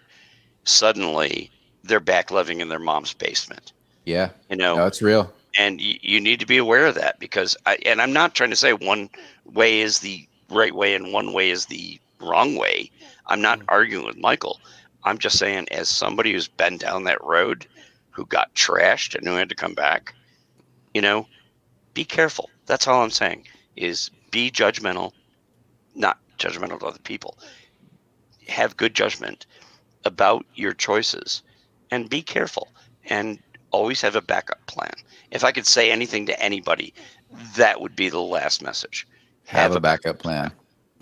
Speaker 5: suddenly they're back living in their mom's basement.
Speaker 2: Yeah. No, it's real.
Speaker 5: And you need to be aware of that, because I'm not trying to say one way is the right way and one way is the wrong way. I'm not arguing with Michael. I'm just saying, as somebody who's been down that road, who got trashed and who had to come back, be careful. That's all I'm saying, is be judgmental, not judgmental to other people. Have good judgment about your choices and be careful, and always have a backup plan. If I could say anything to anybody, that would be the last message.
Speaker 2: Have a backup plan.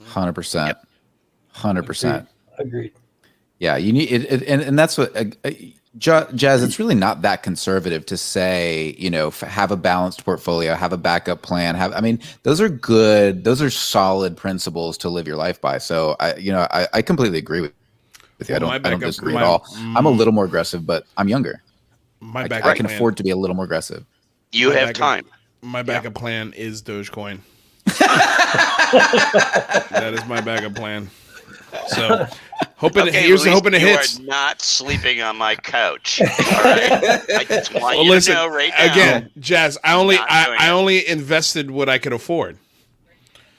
Speaker 2: 100%. 100%.
Speaker 4: Agreed.
Speaker 2: Yeah, you need it, and that's what Jazz. It's really not that conservative to say, have a balanced portfolio, have a backup plan. Those are good. Those are solid principles to live your life by. So I completely agree with you. I don't disagree at all. I'm a little more aggressive, but I'm younger. I can afford to be a little more aggressive.
Speaker 5: You have time.
Speaker 1: My backup plan is Dogecoin. That is my backup plan. So hoping it hits.
Speaker 5: You are not sleeping on my couch. All right? I just want you to know right now.
Speaker 1: Again, Jazz, I only invested what I could afford.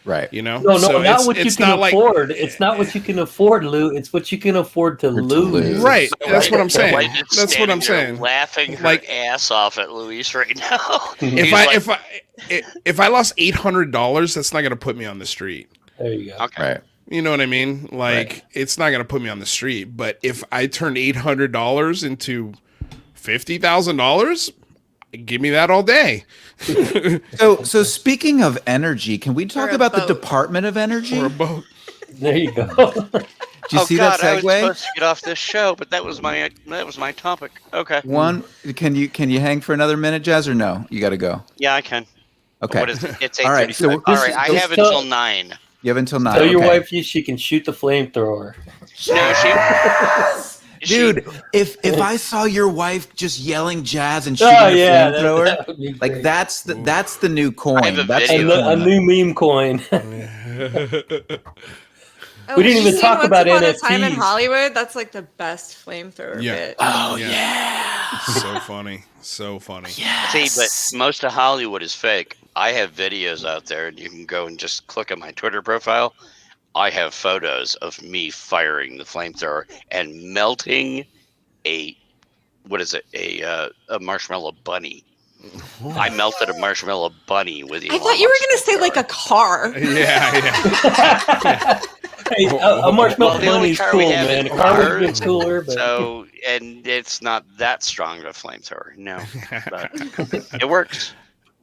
Speaker 2: Right.
Speaker 4: No, not what you can afford. It's not what you can afford, Lou. It's what you can afford to lose.
Speaker 1: Right. That's what I'm saying. That's what I'm saying.
Speaker 5: Laughing her ass off at Luis right now.
Speaker 1: If I lost $800, that's not going to put me on the street.
Speaker 4: There you go.
Speaker 5: Okay.
Speaker 2: Right.
Speaker 1: You know what I mean? It's not going to put me on the street. But if I turned $800 into $50,000, give me that all day.
Speaker 2: So speaking of energy, can we talk about the Department of Energy?
Speaker 1: Or a boat.
Speaker 4: There you go.
Speaker 2: Did you see that segue?
Speaker 5: I was supposed to get off this show, but that was my topic. Okay.
Speaker 2: Can you hang for another minute, Jazz, or no? You got to go.
Speaker 5: Yeah, I can.
Speaker 2: Okay.
Speaker 5: What is it? It's 8:35.
Speaker 2: All right. So
Speaker 5: all right. I have until 9.
Speaker 2: You have until 9.
Speaker 4: Tell your wife she can shoot the flamethrower.
Speaker 2: Dude, if I saw your wife just yelling Jazz and shooting a flamethrower, like that's the new coin. That's
Speaker 4: a new meme coin. We didn't even talk about NFTs.
Speaker 3: Time in Hollywood, that's like the best flamethrower bit.
Speaker 2: Oh yeah.
Speaker 1: So funny. So funny.
Speaker 2: Yes.
Speaker 5: See, but most of Hollywood is fake. I have videos out there, and you can go and just click on my Twitter profile. I have photos of me firing the flamethrower and melting a marshmallow bunny. I melted a marshmallow bunny with
Speaker 3: I thought you were going to say like a car.
Speaker 1: Yeah.
Speaker 4: Hey, a marshmallow bunny is cool, man. A car would have been cooler. But...
Speaker 5: So, and it's not that strong of a flamethrower. No, but it works.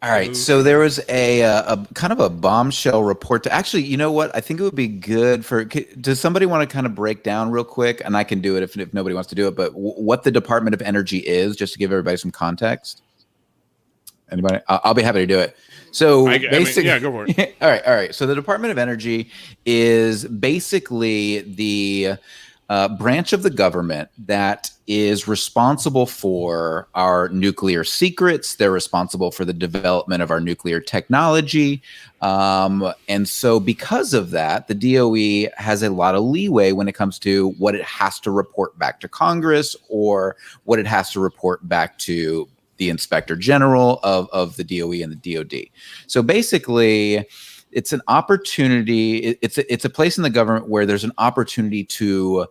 Speaker 2: All right, so there was a kind of a bombshell report. Actually, you know what? I think it would be good for. Does somebody want to kind of break down real quick? And I can do it if nobody wants to do it. But what the Department of Energy is, just to give everybody some context. Anybody? I'll be happy to do it. So basically,
Speaker 1: go for it.
Speaker 2: All right. So the Department of Energy is basically the branch of the government that is responsible for our nuclear secrets. They're responsible for the development of our nuclear technology. And so because of that, the DOE has a lot of leeway when it comes to what it has to report back to Congress or what it has to report back to the Inspector General of the DOE and the DOD. So basically, it's an opportunity. It's a place in the government where there's an opportunity to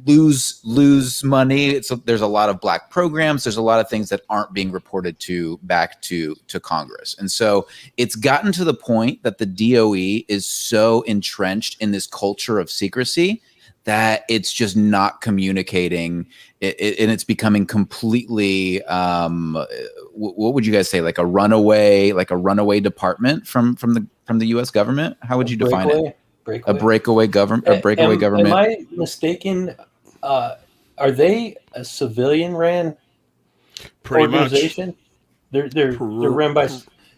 Speaker 2: lose money. There's a lot of black programs. There's a lot of things that aren't being reported back to Congress. And so it's gotten to the point that the DOE is so entrenched in this culture of secrecy that it's just not communicating, and it's becoming completely, what would you guys say, like a runaway department from the U.S. government? How would you define it? A breakaway government.
Speaker 4: Am I mistaken? Are they a civilian-ran organization? Much. They're run by.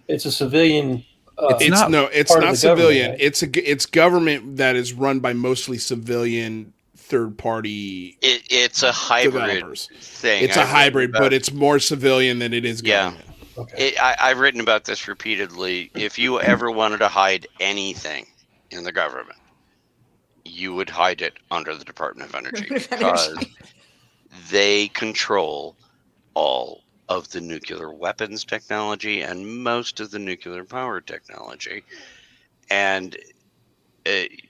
Speaker 4: It's a civilian.
Speaker 1: It's not civilian. Right? It's government that is run by mostly civilian third party.
Speaker 5: It's a hybrid thing.
Speaker 1: It's a hybrid, but it's more civilian than it is government.
Speaker 5: Yeah. Okay. I've written about this repeatedly. If you ever wanted to hide anything in the government, you would hide it under the Department of Energy because they control all of the nuclear weapons technology and most of the nuclear power technology. And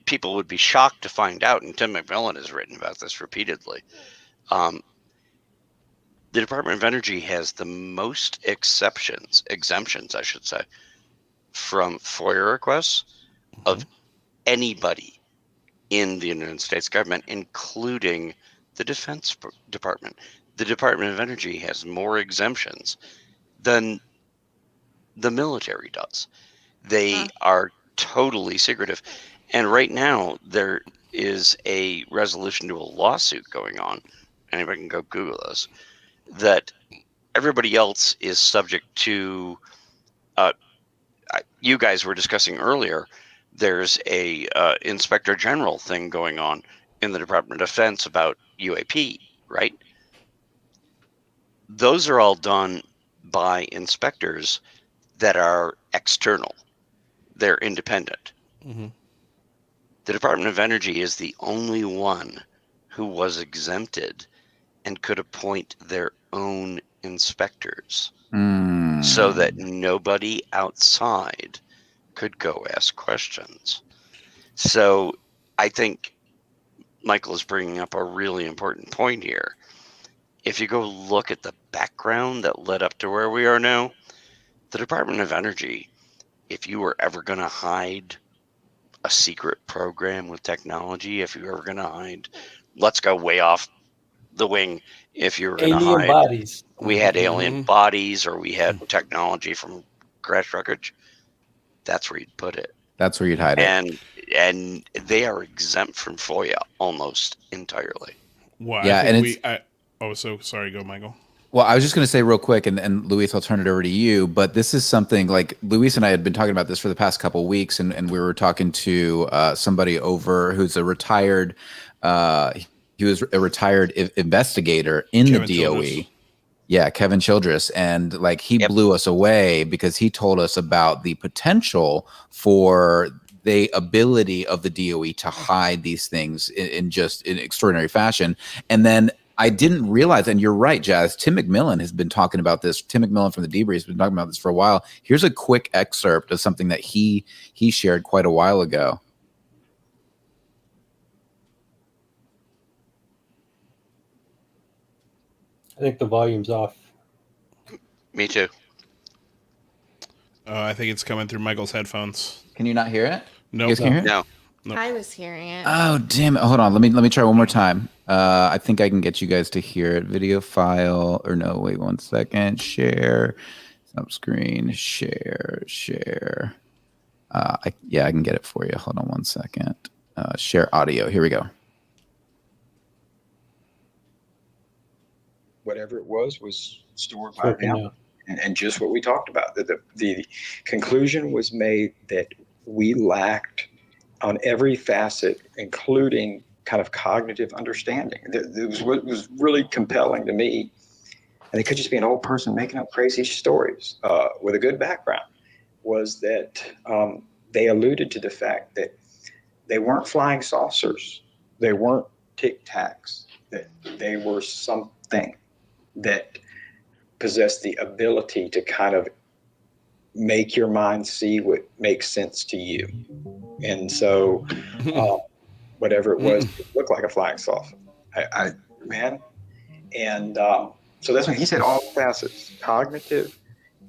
Speaker 5: people would be shocked to find out, and Tim McMillan has written about this repeatedly, the Department of Energy has the most exemptions, I should say, from FOIA requests of anybody in the United States government, including the Defense Department. The Department of Energy has more exemptions than the military does. They are totally secretive. And right now, there is a resolution to a lawsuit going on. Anybody can go Google this. That everybody else is subject to, you guys were discussing earlier, there's a Inspector General thing going on in the Department of Defense about UAP, right? Those are all done by inspectors that are external. They're independent. Mm-hmm. The Department of Energy is the only one who was exempted and could appoint their own inspectors so that nobody outside could go ask questions. So I think Michael is bringing up a really important point here. If you go look at the background that led up to where we are now, the Department of Energy, if you were ever going to hide a secret program with technology, if you were ever going to hide, let's go way off the wing, if you were going to hide
Speaker 4: bodies.
Speaker 5: We had alien bodies, or we had technology from crash wreckage, that's where you'd put it.
Speaker 2: That's where you'd hide it.
Speaker 5: And they are exempt from FOIA almost entirely.
Speaker 1: Well, yeah, so sorry, go Michael.
Speaker 2: Well, I was just going to say real quick, and Luis, I'll turn it over to you, but this is something like Luis and I had been talking about this for the past couple of weeks, and we were talking to somebody over who's a retired, he was a retired investigator in Kevin the DOE. Childress. Yeah, Kevin Childress. And like he blew us away because he told us about the potential for the ability of the DOE to hide these things in extraordinary fashion. And then I didn't realize, and you're right, Jazz, Tim McMillan has been talking about this. Tim McMillan from the Debrief has been talking about this for a while. Here's a quick excerpt of something that he shared quite a while ago.
Speaker 4: I think the volume's off.
Speaker 5: Me too.
Speaker 1: I think it's coming through Michael's headphones.
Speaker 2: Can you not hear it?
Speaker 1: No.
Speaker 2: You guys can hear it?
Speaker 5: No.
Speaker 3: Nope. I was hearing it.
Speaker 2: Oh, damn it. Hold on. Let me try one more time. I think I can get you guys to hear it. Video file, or no, wait 1 second. Share, sub screen, share. I can get it for you. Hold on 1 second. Share audio. Here we go.
Speaker 6: Whatever it was stored by now. And just what we talked about. The conclusion was made that we lacked on every facet, including kind of cognitive understanding. It was what was really compelling to me. And it could just be an old person making up crazy stories with a good background, was that they alluded to the fact that they weren't flying saucers. They weren't Tic Tacs. That they were something that possessed the ability to kind of make your mind see what makes sense to you. And so whatever it was, it looked like a flying saucer. Man. And so that's when he said all facets: cognitive,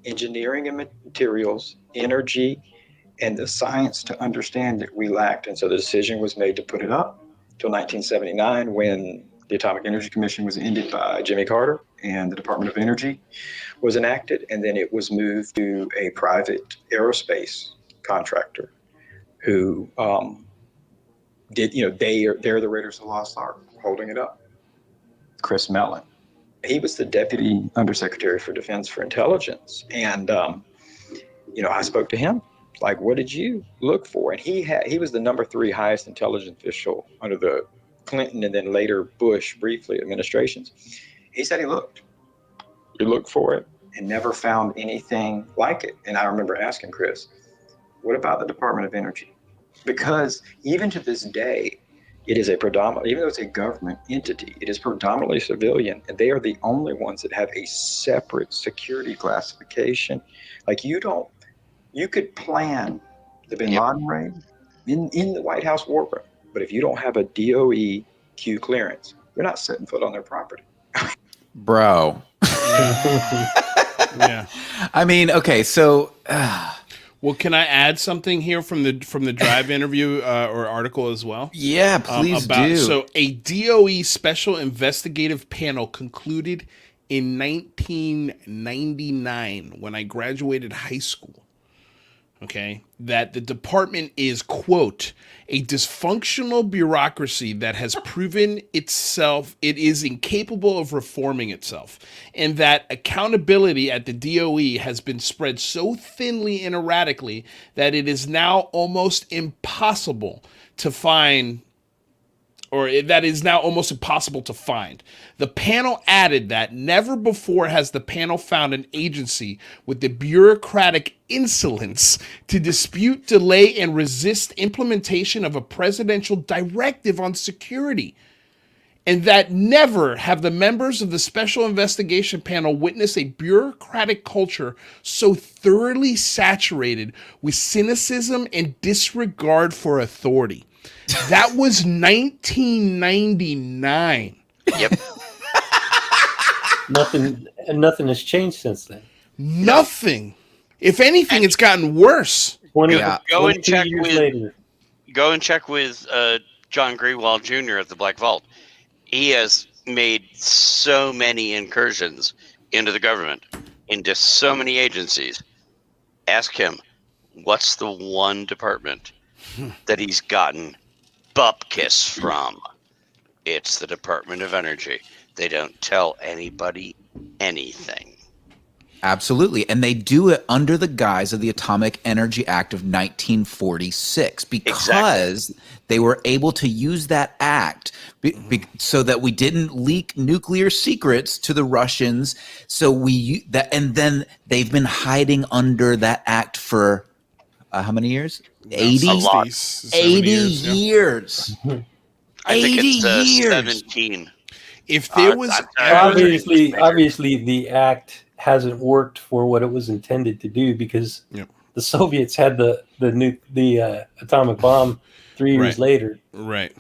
Speaker 6: engineering and materials, energy, and the science to understand it we lacked. And so the decision was made to put it up till 1979, when the Atomic Energy Commission was ended by Jimmy Carter and the Department of Energy was enacted. And then it was moved to a private aerospace contractor who did, they're the Raiders of the Lost Ark holding it up. Chris Mellon. He was the Deputy Undersecretary for Defense for Intelligence. And, I spoke to him, like, what did you look for? And he was the number 3 highest intelligence official under the Clinton and then later Bush, briefly, administrations. He said he looked for it and never found anything like it. And I remember asking Chris, what about the Department of Energy? Because even to this day, it is even though it's a government entity, it is predominantly civilian, and they are the only ones that have a separate security classification. Like you could plan the Bin Laden raid in the White House war room, but if you don't have a DOE Q clearance, you're not setting foot on their property.
Speaker 2: Bro.
Speaker 1: Yeah.
Speaker 2: I mean, okay, so
Speaker 1: well, can I add something here from the Drive interview or article as well?
Speaker 2: Yeah, please do.
Speaker 1: So a DOE special investigative panel concluded in 1999 when I graduated high school. Okay, that the department is, quote, a dysfunctional bureaucracy that has proven itself it is incapable of reforming itself, and that accountability at the DOE has been spread so thinly and erratically that it is now almost impossible to find. The panel added that never before has the panel found an agency with the bureaucratic insolence to dispute, delay, and resist implementation of a presidential directive on security. And that never have the members of the Special Investigation Panel witnessed a bureaucratic culture so thoroughly saturated with cynicism and disregard for authority. That was 1999.
Speaker 5: Yep.
Speaker 4: Nothing has changed since then.
Speaker 1: Nothing. If anything, it's gotten worse.
Speaker 5: Go and check with John Greenwald Jr. at the Black Vault. He has made so many incursions into the government, into so many agencies. Ask him, what's the one department that he's gotten bupkis from? It's the Department of Energy. They don't tell anybody anything.
Speaker 2: Absolutely. And they do it under the guise of the Atomic Energy Act of 1946 because they were able to use that act so that we didn't leak nuclear secrets to the Russians. And then they've been hiding under that act for how many years? 80 years.
Speaker 5: I think it's 17.
Speaker 1: If there was
Speaker 4: obviously the act hasn't worked for what it was intended to do, because the Soviets had the atomic bomb 3 years later.
Speaker 1: Right.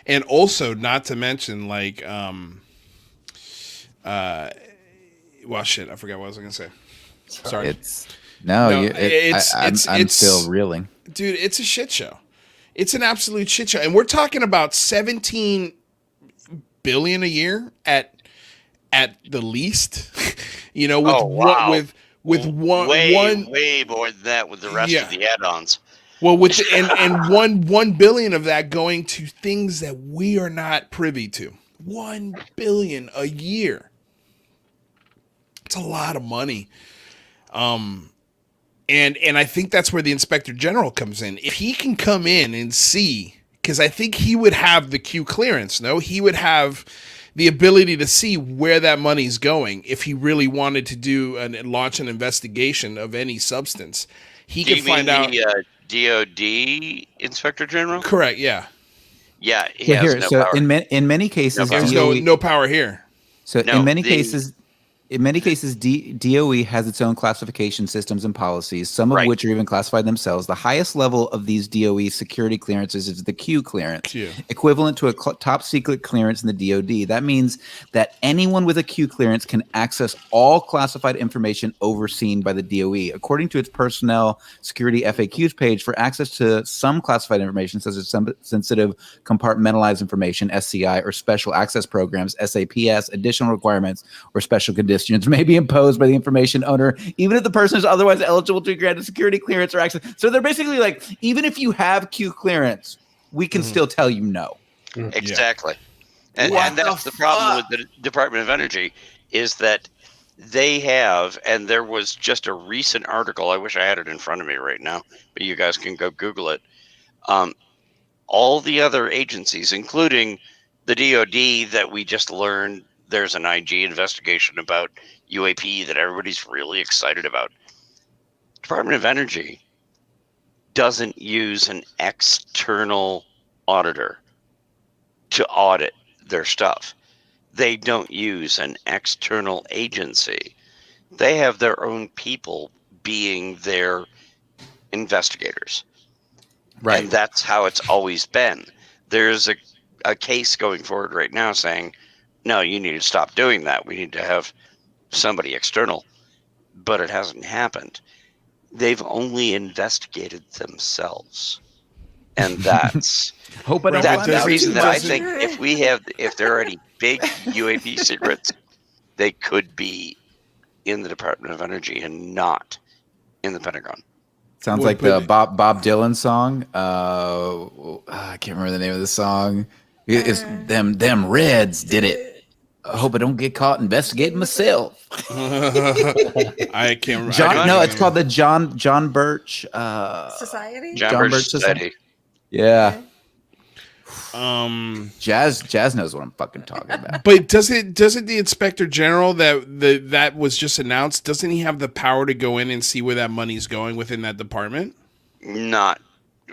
Speaker 1: And also, not to mention, like, I forgot what I was going to say. Sorry.
Speaker 2: I'm still reeling.
Speaker 1: Dude, it's a shit show. It's an absolute shit show. And we're talking about $17 billion a year at the least.
Speaker 5: Way more than that with the rest of the add-ons.
Speaker 1: Well, with and 1 billion of that going to things that we are not privy to. 1 billion a year. It's a lot of money. And I think that's where the Inspector General comes in. If he can come in and see because I think he would have the Q clearance. No, he would have the ability to see where that money's going if he really wanted to do and launch an investigation of any substance. He could find out.
Speaker 5: The DOD Inspector General?
Speaker 1: Correct. Yeah.
Speaker 5: Yeah. He has no power.
Speaker 2: In many cases,
Speaker 1: there's no power here.
Speaker 2: So in many cases, DOE has its own classification systems and policies, some of which are even classified themselves. The highest level of these DOE security clearances is the Q clearance, equivalent to a top secret clearance in the DOD. That means that anyone with a Q clearance can access all classified information overseen by the DOE. According to its personnel security FAQs page, for access to some classified information, such as some sensitive compartmentalized information, SCI, or special access programs, SAPS, additional requirements or special conditions may be imposed by the information owner, even if the person is otherwise eligible to grant a security clearance or access. So they're basically like, even if you have Q clearance, we can still tell you no.
Speaker 5: Exactly. And that's the problem with the Department of Energy, is that they have, and there was just a recent article, I wish I had it in front of me right now, but you guys can go Google it. All the other agencies, including the DOD that we just learned there's an IG investigation about UAP that everybody's really excited about. Department of Energy doesn't use an external auditor to audit their stuff. They don't use an external agency. They have their own people being their investigators. Right. And that's how it's always been. There's a case going forward right now saying, no, you need to stop doing that. We need to have somebody external. But it hasn't happened. They've only investigated themselves. And that's the reason that I think if there are any big UAP secrets, they could be in the Department of Energy and not in the Pentagon.
Speaker 2: Sounds like the Bob Dylan song. I can't remember the name of the song. It's them Reds did it. I hope I don't get caught investigating myself.
Speaker 1: I can't remember.
Speaker 2: No, it's called the John Birch
Speaker 3: Society.
Speaker 5: John Birch Society.
Speaker 2: Yeah. Jazz knows what I'm fucking talking about.
Speaker 1: But doesn't the Inspector General that was just announced, doesn't he have the power to go in and see where that money's going within that department?
Speaker 5: Not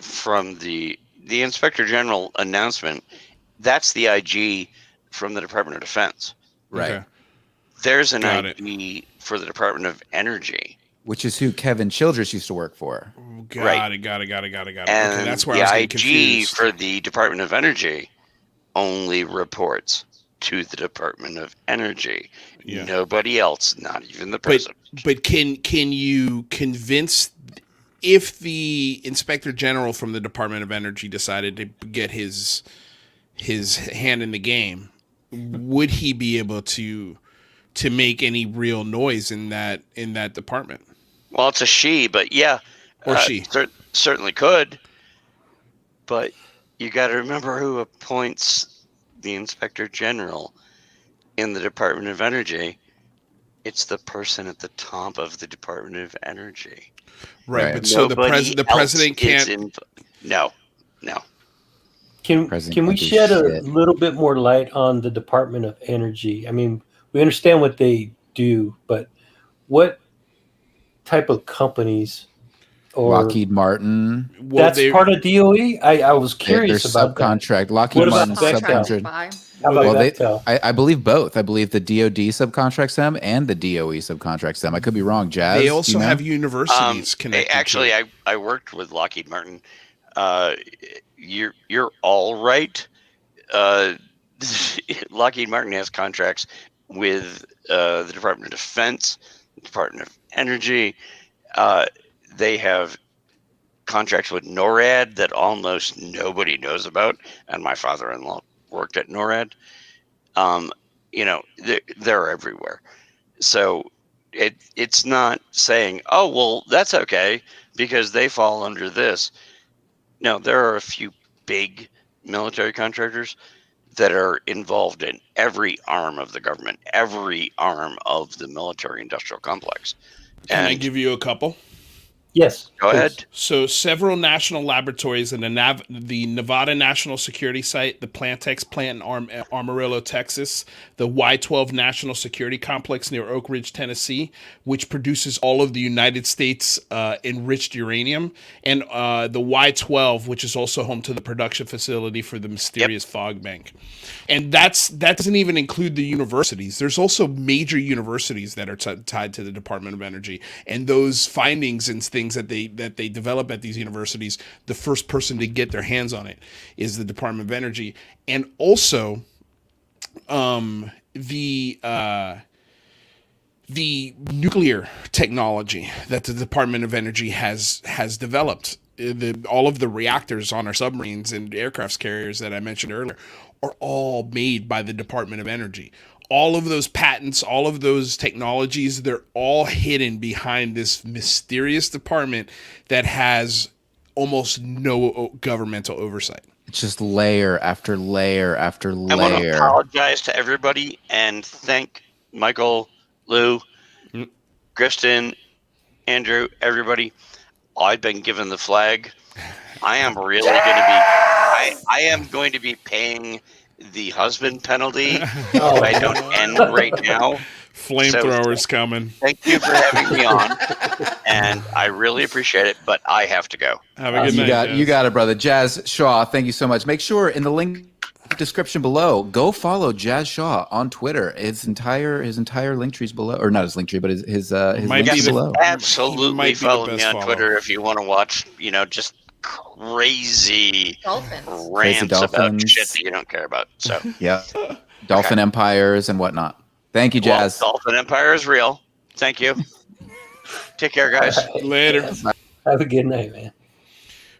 Speaker 5: from the Inspector General announcement. That's the IG from the Department of Defense.
Speaker 2: Right. Okay.
Speaker 5: There's an IG for the Department of Energy.
Speaker 2: Which is who Kevin Childress used to work for.
Speaker 1: Got it. And
Speaker 5: okay,
Speaker 1: that's where I was getting confused.
Speaker 5: IG for the Department of Energy only reports to the Department of Energy. Yeah. Nobody else, not even the president.
Speaker 1: But can you convince, if the Inspector General from the Department of Energy decided to get his hand in the game, would he be able to make any real noise in that department?
Speaker 5: Well, it's a she, but yeah,
Speaker 1: or she
Speaker 5: certainly could. But you got to remember who appoints the Inspector General in the Department of Energy. It's the person at the top of the Department of Energy.
Speaker 1: Right. But so the president can't.
Speaker 5: No.
Speaker 4: Can we shed a little bit more light on the Department of Energy? I mean, we understand what they do, but what type of companies? Or
Speaker 2: Lockheed Martin.
Speaker 4: That's part of DOE? I was curious about
Speaker 2: subcontract.
Speaker 4: That.
Speaker 2: Lockheed Martin subcontract. I believe both. I believe the DOD subcontracts them and the DOE subcontracts them. I could be wrong, Jazz.
Speaker 1: They also have universities connected.
Speaker 5: Actually, I worked with Lockheed Martin. You're all right. Lockheed Martin has contracts with the Department of Defense, the Department of Energy. They have contracts with NORAD that almost nobody knows about, and my father-in-law worked at NORAD. They're everywhere. So it's not saying, oh, well, that's okay because they fall under this. No, there are a few big military contractors that are involved in every arm of the government, every arm of the military industrial complex.
Speaker 1: Can I give you a couple?
Speaker 4: Yes.
Speaker 5: Go ahead.
Speaker 1: So several national laboratories in the Nevada National Security Site, the Plantex plant in Amarillo, Texas, the Y-12 National Security Complex near Oak Ridge, Tennessee, which produces all of the United States enriched uranium, and the Y-12, which is also home to the production facility for the mysterious fog bank. And that doesn't even include the universities. There's also major universities that are tied to the Department of Energy, and those findings and things that they develop at these universities, the first person to get their hands on it is the Department of Energy. And also the nuclear technology that the Department of Energy has developed. All of the reactors on our submarines and aircraft carriers that I mentioned earlier are all made by the Department of Energy. All of those patents, all of those technologies, they're all hidden behind this mysterious department that has almost no governmental oversight.
Speaker 2: It's just layer after layer after layer.
Speaker 5: I want to apologize to everybody and thank Michael, Lou, Kristen, Andrew, everybody. I've been given the flag. I am really going to be. I am going to be paying the husband penalty if I don't end right now.
Speaker 1: Flamethrowers coming.
Speaker 5: Thank you for having me on, and I really appreciate it. But I have to go.
Speaker 1: Have a good night.
Speaker 2: You got it, brother. Jazz Shaw, thank you so much. Make sure in the link description below, go follow Jazz Shaw on Twitter. His entire link tree's below, or not his link tree, but his links below.
Speaker 5: Absolutely, follow me on Twitter if you want to watch. Just crazy rants about shit that you don't care about. So
Speaker 2: yeah, dolphin empires and whatnot. Thank you, Jazz.
Speaker 5: Well, dolphin empire is real. Thank you. Take care, guys.
Speaker 1: Later.
Speaker 4: Have a good night, man.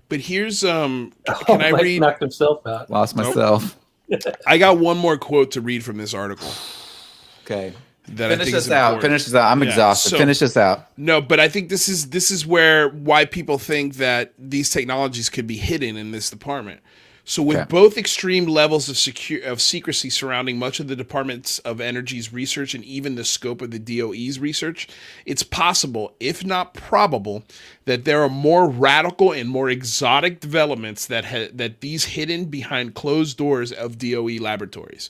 Speaker 1: But here's can I
Speaker 4: Mike
Speaker 1: read?
Speaker 4: Knocked himself out.
Speaker 2: Lost myself.
Speaker 1: I got one more quote to read from this article.
Speaker 2: Okay.
Speaker 1: Finish
Speaker 2: this out. I'm exhausted.
Speaker 1: So,
Speaker 2: finish this out.
Speaker 1: No, but I think this is why people think that these technologies could be hidden in this department. So with both extreme levels of secrecy surrounding much of the Department of Energy's research and even the scope of the DOE's research, it's possible, if not probable, that there are more radical and more exotic developments that these hidden behind closed doors of DOE laboratories.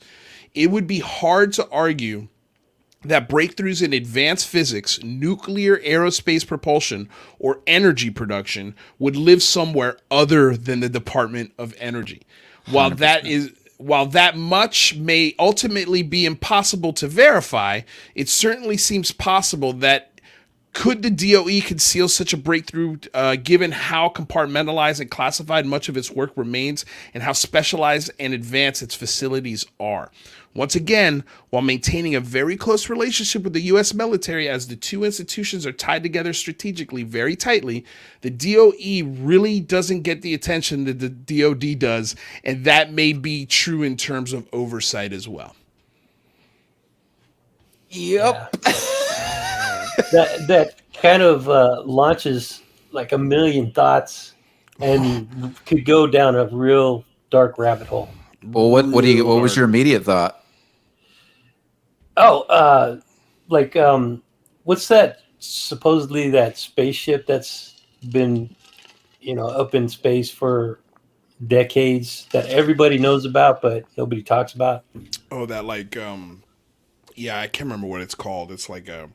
Speaker 1: It would be hard to argue that breakthroughs in advanced physics, nuclear aerospace propulsion, or energy production would live somewhere other than the Department of Energy. While 100%. While that much may ultimately be impossible to verify, it certainly seems possible that could the DOE conceal such a breakthrough given how compartmentalized and classified much of its work remains and how specialized and advanced its facilities are. Once again, while maintaining a very close relationship with the U.S. military as the two institutions are tied together strategically very tightly, the DOE really doesn't get the attention that the DOD does, and that may be true in terms of oversight as well.
Speaker 2: Yep.
Speaker 4: That kind of launches like a million thoughts and could go down a real dark rabbit hole.
Speaker 2: Well, what was your immediate thought?
Speaker 4: What's that? Supposedly that spaceship that's been, up in space for decades that everybody knows about, but nobody talks about.
Speaker 1: Oh, that I can't remember what it's called. It's like a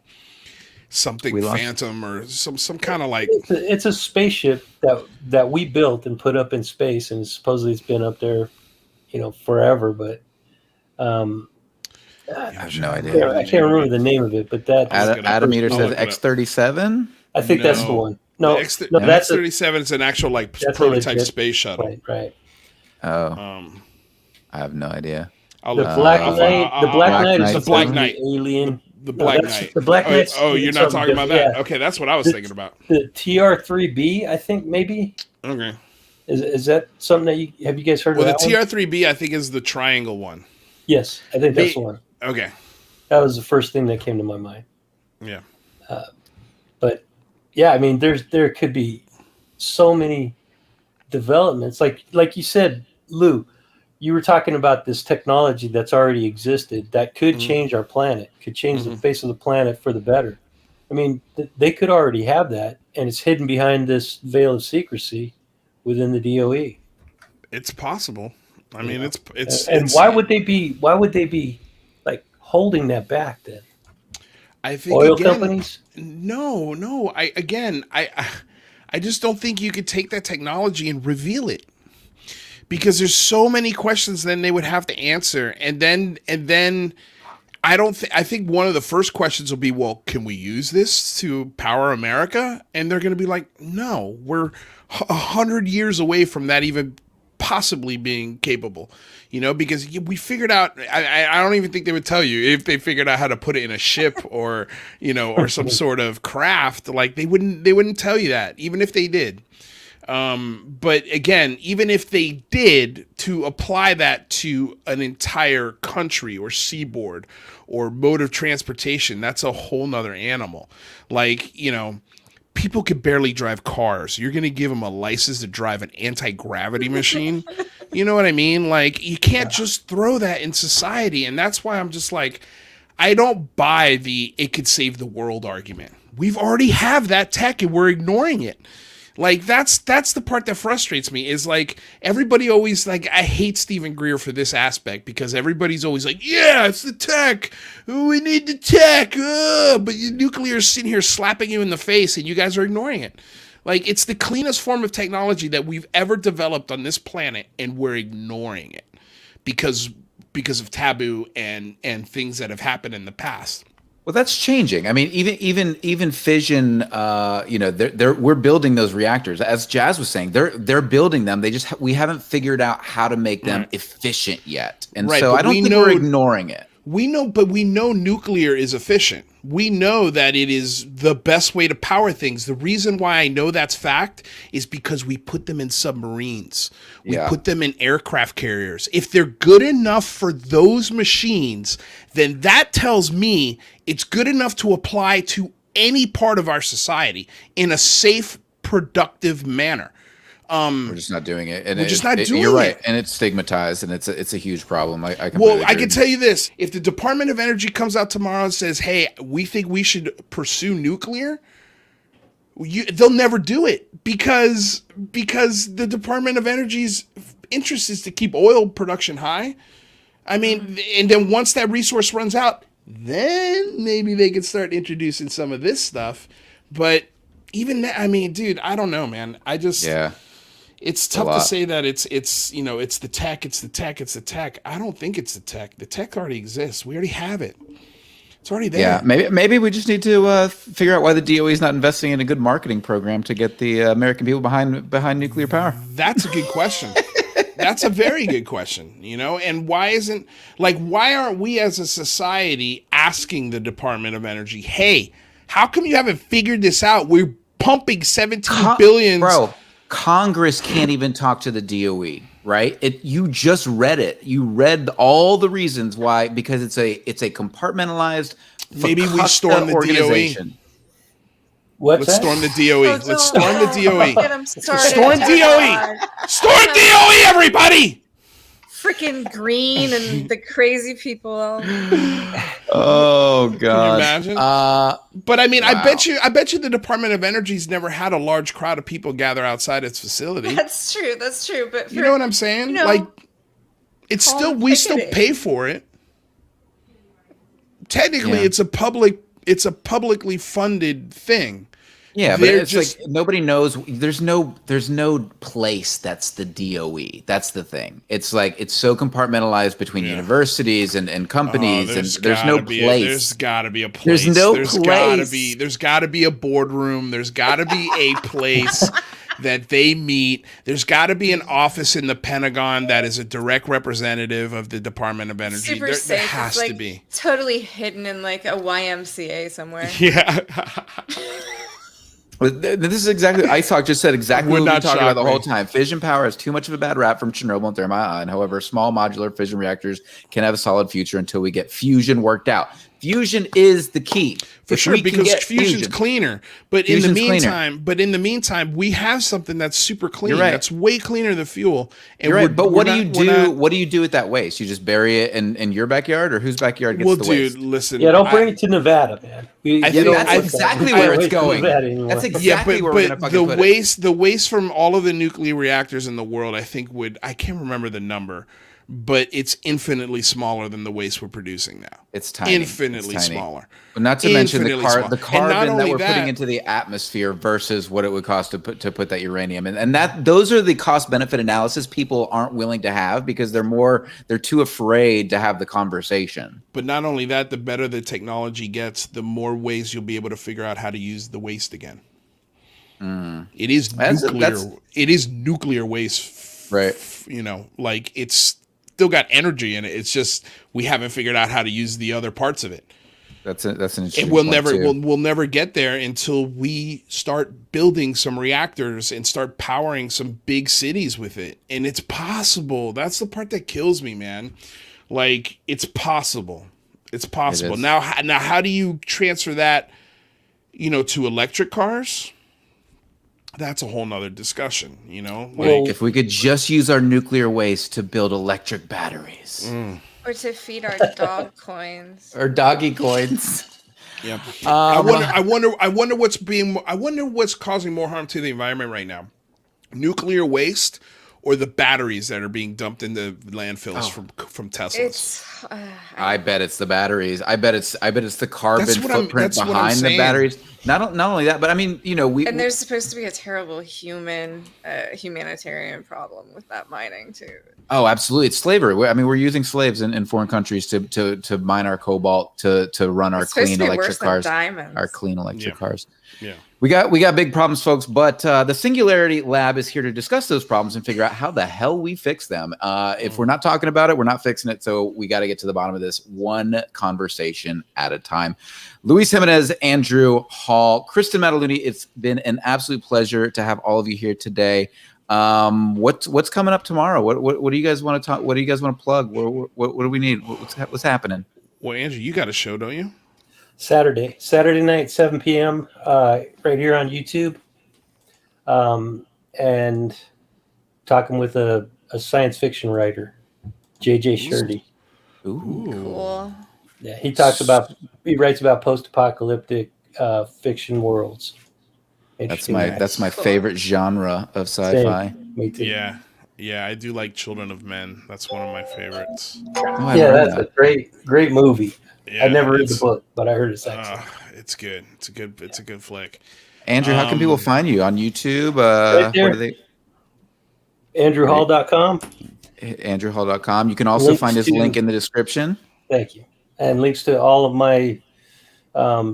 Speaker 1: something Phantom or some kind of like.
Speaker 4: It's a spaceship that we built and put up in space, and supposedly it's been up there, forever. But
Speaker 2: I have no idea.
Speaker 4: I can't remember the name of it, but that
Speaker 2: Adameter says X-37.
Speaker 4: I think that's the one. No, that's
Speaker 1: X-37 is an actual prototype space shuttle.
Speaker 4: Right.
Speaker 2: Oh, I have no idea.
Speaker 4: The Black Knight is
Speaker 1: the Black Knight
Speaker 4: alien.
Speaker 1: The Black Knight.
Speaker 4: The Black Knight.
Speaker 1: Oh, you're not talking about that? Yeah. Okay, that's what I was thinking about.
Speaker 4: The TR-3B, I think maybe.
Speaker 1: Okay.
Speaker 4: Is that something that have you guys heard of that?
Speaker 1: Well, the TR-3B I think is the triangle one.
Speaker 4: Yes, I think that's the one.
Speaker 1: Okay.
Speaker 4: That was the first thing that came to my mind.
Speaker 1: Yeah.
Speaker 4: But yeah, I mean, there could be so many developments. Like you said, Lou, you were talking about this technology that's already existed that could change our planet, could change the face of the planet for the better. I mean, they could already have that, and it's hidden behind this veil of secrecy within the DOE.
Speaker 1: It's possible. I mean, it's
Speaker 4: why would they be like holding that back then?
Speaker 1: I think
Speaker 4: oil companies.
Speaker 1: No. I just don't think you could take that technology and reveal it, because there's so many questions then they would have to answer, and then I think one of the first questions will be, well, can we use this to power America? And they're going to be like, no, we're 100 years away from that even possibly being capable, because we figured out, I don't even think they would tell you if they figured out how to put it in a ship or, or some sort of craft. Like they wouldn't tell you that, even if they did. But again, even if they did, to apply that to an entire country or seaboard or mode of transportation, that's a whole nother animal. Like, people could barely drive cars. You're going to give them a license to drive an anti-gravity machine. You know what I mean? Like, you can't just throw that in society. And that's why I'm just like, I don't buy the it could save the world argument. We've already have that tech and we're ignoring it. Like, that's the part that frustrates me, is like, everybody always, like, I hate Stephen Greer for this aspect, because everybody's always like, yeah, it's the tech. We need the tech. But nuclear is sitting here slapping you in the face and you guys are ignoring it. Like, it's the cleanest form of technology that we've ever developed on this planet, and we're ignoring it because of taboo and things that have happened in the past.
Speaker 2: Well, that's changing. I mean, even fission. We're building those reactors. As Jazz was saying, they're building them. We haven't figured out how to make them efficient yet, and so I don't think we're ignoring it.
Speaker 1: We know nuclear is efficient. We know that it is the best way to power things. The reason why I know that's fact is because we put them in submarines. We put them in aircraft carriers. If they're good enough for those machines, then that tells me it's good enough to apply to any part of our society in a safe, productive manner.
Speaker 2: We're just not doing it. And
Speaker 1: we're just not doing it.
Speaker 2: You're right. And it's stigmatized, and it's a huge problem. I
Speaker 1: can tell you this. If the Department of Energy comes out tomorrow and says, hey, we think we should pursue nuclear, they'll never do it because the Department of Energy's interest is to keep oil production high. I mean, and then once that resource runs out, then maybe they could start introducing some of this stuff. But even that, I mean, dude, I don't know, man. It's tough to say that it's the tech. I don't think it's the tech. The tech already exists. We already have it. It's already there.
Speaker 2: Yeah, maybe we just need to figure out why the DOE is not investing in a good marketing program to get the American people behind nuclear power.
Speaker 1: That's a good question. That's a very good question, and why aren't we as a society asking the Department of Energy, hey, how come you haven't figured this out? We're pumping $17 billion.
Speaker 2: Bro, Congress can't even talk to the DOE, right? You just read it. You read all the reasons why, because it's a compartmentalized,
Speaker 1: maybe we storm the
Speaker 2: organization.
Speaker 1: Let's storm the DOE. Let's storm the DOE.
Speaker 3: Storm
Speaker 1: DOE. Storm DOE, everybody.
Speaker 3: Freaking green and the crazy people.
Speaker 2: Oh God!
Speaker 1: Can you imagine? But I mean, wow. I bet you the Department of Energy's never had a large crowd of people gather outside its facility.
Speaker 3: That's true. But
Speaker 1: you know what I'm saying? We still pay for it. Technically, it's a publicly funded thing.
Speaker 2: Yeah, but it's like nobody knows. There's no place that's the DOE. That's the thing. It's like it's so compartmentalized between universities and companies, and there's no place.
Speaker 1: There's got to be a place.
Speaker 2: There's no place.
Speaker 1: There's got to be a boardroom. There's got to be a place that they meet. There's got to be an office in the Pentagon that is a direct representative of the Department of Energy.
Speaker 3: Super safe.
Speaker 1: There has to be.
Speaker 3: Totally hidden in like a YMCA somewhere.
Speaker 1: Yeah.
Speaker 2: This is exactly ISOC just said exactly what we've been talking about the whole time. Fission power has too much of a bad rap from Chernobyl and Thermite. However, small modular fission reactors can have a solid future until we get fusion worked out. Fusion is the key.
Speaker 1: For sure, because fusion's cleaner. But in the meantime, we have something that's super clean.
Speaker 2: You're right.
Speaker 1: That's way cleaner than fuel. And
Speaker 2: you're right. But what do you do? What do you do with that waste? You just bury it in your backyard, or whose backyard gets the waste?
Speaker 1: Listen.
Speaker 4: Yeah, don't bring it to Nevada, man.
Speaker 2: That's exactly where it's going. That's exactly where we're going to fucking put it.
Speaker 1: The waste from all of the nuclear reactors in the world, I think I can't remember the number, but it's infinitely smaller than the waste we're producing now.
Speaker 2: It's tiny.
Speaker 1: Infinitely smaller.
Speaker 2: But not to mention the carbon that we're putting into the atmosphere versus what it would cost to put that uranium in. And those are the cost benefit analysis people aren't willing to have because they're too afraid to have the conversation.
Speaker 1: But not only that, the better the technology gets, the more ways you'll be able to figure out how to use the waste again. It is nuclear. It is nuclear waste,
Speaker 2: right?
Speaker 1: Like it's still got energy in it. It's just we haven't figured out how to use the other parts of it.
Speaker 2: That's an interesting.
Speaker 1: And we'll never get there until we start building some reactors and start powering some big cities with it. And it's possible. That's the part that kills me, man. Like it's possible. It's possible. Now, how do you transfer that? To electric cars. That's a whole nother discussion,
Speaker 2: if we could just use our nuclear waste to build electric batteries.
Speaker 3: Or to feed our dog coins.
Speaker 2: Or doggy coins.
Speaker 1: Yeah. I wonder what's causing more harm to the environment right now. Nuclear waste or the batteries that are being dumped into landfills from Teslas.
Speaker 2: I bet it's the batteries. I bet it's the carbon footprint behind the batteries. Not only that, but I mean,
Speaker 3: and there's supposed to be a terrible humanitarian problem with that mining too. Oh,
Speaker 2: absolutely, it's slavery. We're using slaves in foreign countries to mine our cobalt to run our clean electric cars. Our clean electric cars.
Speaker 1: Yeah.
Speaker 2: We got big problems, folks, but the Singularity Lab is here to discuss those problems and figure out how the hell we fix them. If we're not talking about it, we're not fixing it. So we got to get to the bottom of this one conversation at a time. Luis Jimenez, Andrew Hall, Kristen Mataluni, it's been an absolute pleasure to have all of you here today. What's coming up tomorrow? What do you guys want to talk? What do you guys want to plug? What do we need? What's happening?
Speaker 1: Well, Andrew, you got a show, don't you?
Speaker 4: Saturday night, 7 p.m. Right here on YouTube, and talking with a science fiction writer, JJ Shirty.
Speaker 2: Ooh,
Speaker 3: cool.
Speaker 4: Yeah, he writes about post-apocalyptic fiction worlds.
Speaker 2: That's my favorite genre of sci-fi.
Speaker 4: Same. Me too.
Speaker 1: Yeah, I do like Children of Men. That's one of my favorites.
Speaker 4: That's a great movie. Yeah, I never read the book, but I heard it's excellent.
Speaker 1: It's good. It's a good flick.
Speaker 2: Andrew, how can people find you on YouTube?
Speaker 4: Right there. AndrewHall.com.
Speaker 2: AndrewHall.com. You can also find his link in the description.
Speaker 4: Thank you. And links to all of my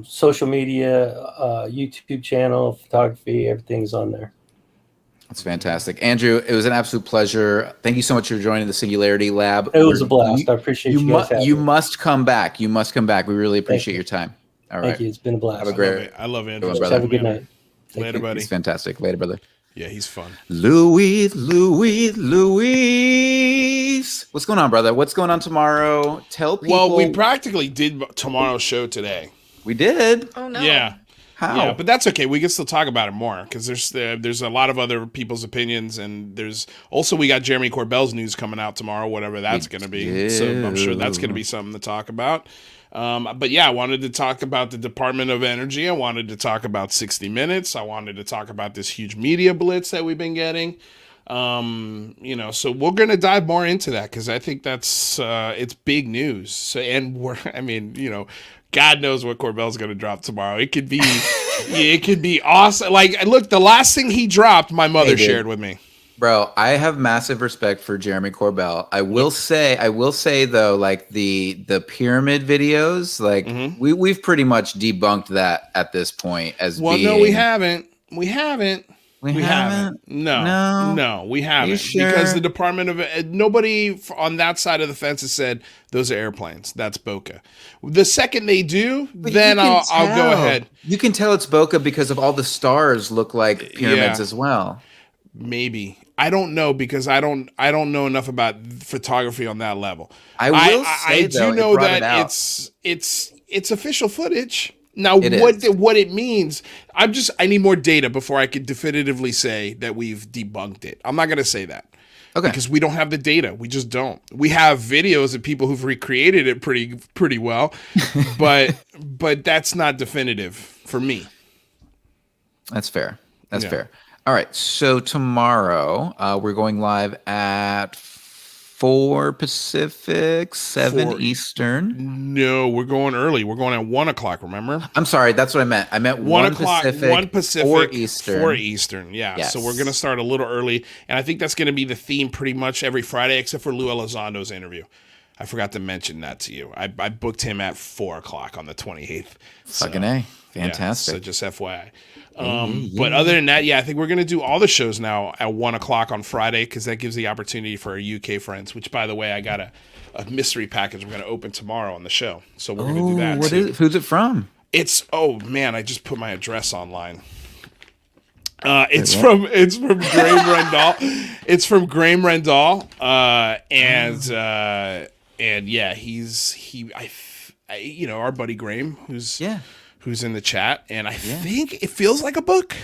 Speaker 4: social media, YouTube channel, photography, everything's on there.
Speaker 2: That's fantastic. Andrew, it was an absolute pleasure. Thank you so much for joining the Singularity Lab.
Speaker 4: It was a blast. I appreciate you guys having me.
Speaker 2: You must come back. We really appreciate your time. All right.
Speaker 4: Thank you. It's been a blast.
Speaker 2: Have a great
Speaker 1: I love Andrew.
Speaker 4: Have a good night.
Speaker 1: Later, buddy.
Speaker 2: He's fantastic. Later, brother.
Speaker 1: Yeah, he's fun.
Speaker 2: Luis. What's going on, brother? What's going on tomorrow? Tell people.
Speaker 1: Well, we practically did tomorrow's show today.
Speaker 2: We did?
Speaker 3: Oh, no.
Speaker 1: Yeah.
Speaker 2: How?
Speaker 1: Yeah, but that's okay. We can still talk about it more because there's a lot of other people's opinions, and there's also we got Jeremy Corbell's news coming out tomorrow, whatever that's going to be. So I'm sure that's going to be something to talk about. But yeah, I wanted to talk about the Department of Energy. I wanted to talk about 60 Minutes. I wanted to talk about this huge media blitz that we've been getting. So we're going to dive more into that because I think that's it's big news. So, and God knows what Corbell's going to drop tomorrow. It could be, awesome. Like, look, the last thing he dropped, my mother shared with me.
Speaker 2: Bro, I have massive respect for Jeremy Corbell. I will say though, like the pyramid videos, like we've pretty much debunked that at this point as
Speaker 1: well.
Speaker 2: being...
Speaker 1: No, we haven't. We haven't.
Speaker 2: We haven't.
Speaker 1: No, we haven't.
Speaker 2: Sure?
Speaker 1: Because the Department of nobody on that side of the fence has said those are airplanes. That's Boca. The second they do, then I'll go ahead.
Speaker 2: You can tell it's Boca because of all the stars look like pyramids as well.
Speaker 1: Maybe. I don't know because I don't know enough about photography on that level.
Speaker 2: I do know that
Speaker 1: it's official footage. Now, what it means, I need more data before I could definitively say that we've debunked it. I'm not going to say that. Okay. Because we don't have the data. We just don't. We have videos of people who've recreated it pretty well, but that's not definitive for me.
Speaker 2: That's fair. That's fair. All right. So tomorrow we're going live at 4 Pacific, 7 Eastern.
Speaker 1: No, we're going early. We're going at 1 o'clock, remember?
Speaker 2: I'm sorry, that's what I meant. I meant 1 o'clock, Pacific,
Speaker 1: 1 Pacific,
Speaker 2: 4 Eastern.
Speaker 1: 4 Eastern, yeah. Yes. So we're going to start a little early, and I think that's going to be the theme pretty much every Friday, except for Lou Elizondo's interview. I forgot to mention that to you. I booked him at 4 o'clock on the 28th.
Speaker 2: Fucking A. Fantastic.
Speaker 1: So just FYI. But other than that, I think we're going to do all the shows now at 1 o'clock on Friday because that gives the opportunity for our UK friends, which, by the way, I got a mystery package we're going to open tomorrow on the show. So we're going to do that too.
Speaker 2: Who's it from?
Speaker 1: I just put my address online. It's from Graham Rendall. It's from Graham Rendall. He's our buddy Graham, who's in the chat, and I think it feels like a book.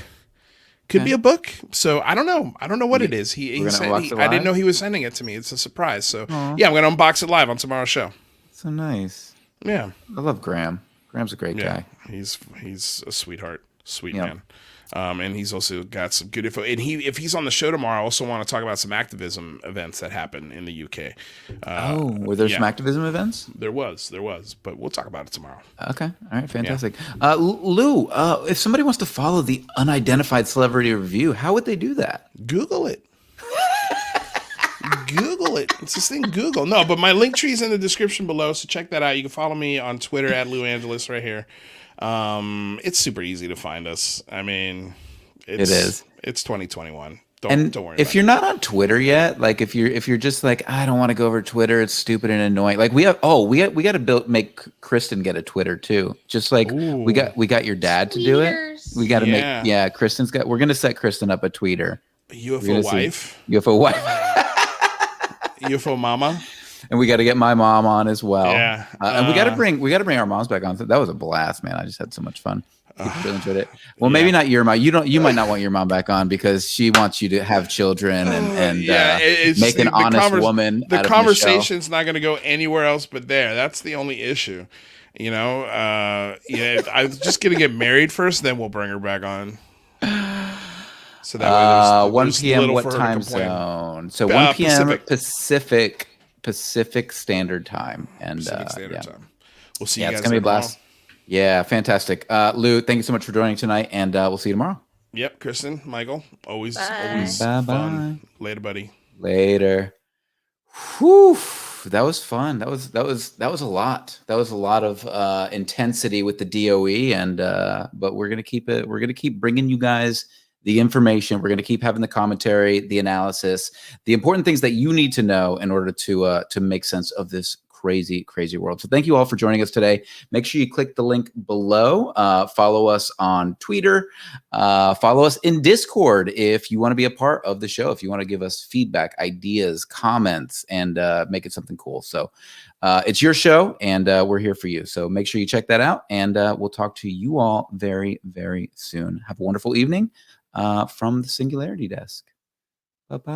Speaker 1: Could be a book. So I don't know. I don't know what it is. I didn't know he was sending it to me. It's a surprise. So I'm going to unbox it live on tomorrow's show.
Speaker 2: So nice.
Speaker 1: Yeah.
Speaker 2: I love Graham. Graham's a great guy.
Speaker 1: He's a sweetheart. Sweet man. And he's also got some good info. And if he's on the show tomorrow, I also want to talk about some activism events that happen in the UK.
Speaker 2: Were there some activism events?
Speaker 1: There was, but we'll talk about it tomorrow.
Speaker 2: Okay. All right. Fantastic. Lou, if somebody wants to follow the Unidentified Celebrity Review, how would they do that?
Speaker 1: Google it. Google it. It's this thing, Google. No, but my link tree is in the description below, so check that out. You can follow me on Twitter at Lou Angeles right here. It's super easy to find us. I mean, it is. It's 2021. Don't worry.
Speaker 2: If you're not on Twitter yet, like if you're just like, I don't want to go over Twitter, it's stupid and annoying. Like we got to make Kristen get a Twitter too. Just like we got your dad to do it. We got to make we're gonna set Kristen up a tweeter.
Speaker 1: UFO wife.
Speaker 2: UFO wife.
Speaker 1: UFO mama.
Speaker 2: And we got to get my mom on as well.
Speaker 1: Yeah.
Speaker 2: And we got to bring our moms back on. That was a blast, man. I just had so much fun. Really enjoyed it. Well, maybe not your mom. You might not want your mom back on because she wants you to have children and make an honest woman.
Speaker 1: The conversation's not going to go anywhere else but there. That's the only issue. I'm just going to get married first, then we'll bring her back on. So that way
Speaker 2: 1 p.m. What time zone? So 1 p.m. Pacific Standard Time. And
Speaker 1: Pacific Standard Time. We'll see you guys.
Speaker 2: It's gonna be a blast. Yeah, fantastic. Lou, thank you so much for joining tonight, and we'll see you tomorrow.
Speaker 1: Yep, Kristen, Michael, always
Speaker 2: fun.
Speaker 1: Bye. Later, buddy.
Speaker 2: Later. Whew. That was fun. That was a lot. That was a lot of intensity with the DOE, and but we're gonna keep it. We're gonna keep bringing you guys the information. We're going to keep having the commentary, the analysis, the important things that you need to know in order to make sense of this crazy, crazy world. So thank you all for joining us today. Make sure you click the link below. Follow us on Twitter. Follow us in Discord if you want to be a part of the show, if you want to give us feedback, ideas, comments, and make it something cool. So it's your show, and we're here for you. So make sure you check that out, and we'll talk to you all very, very soon. Have a wonderful evening. From the Singularity Desk. Bye-bye.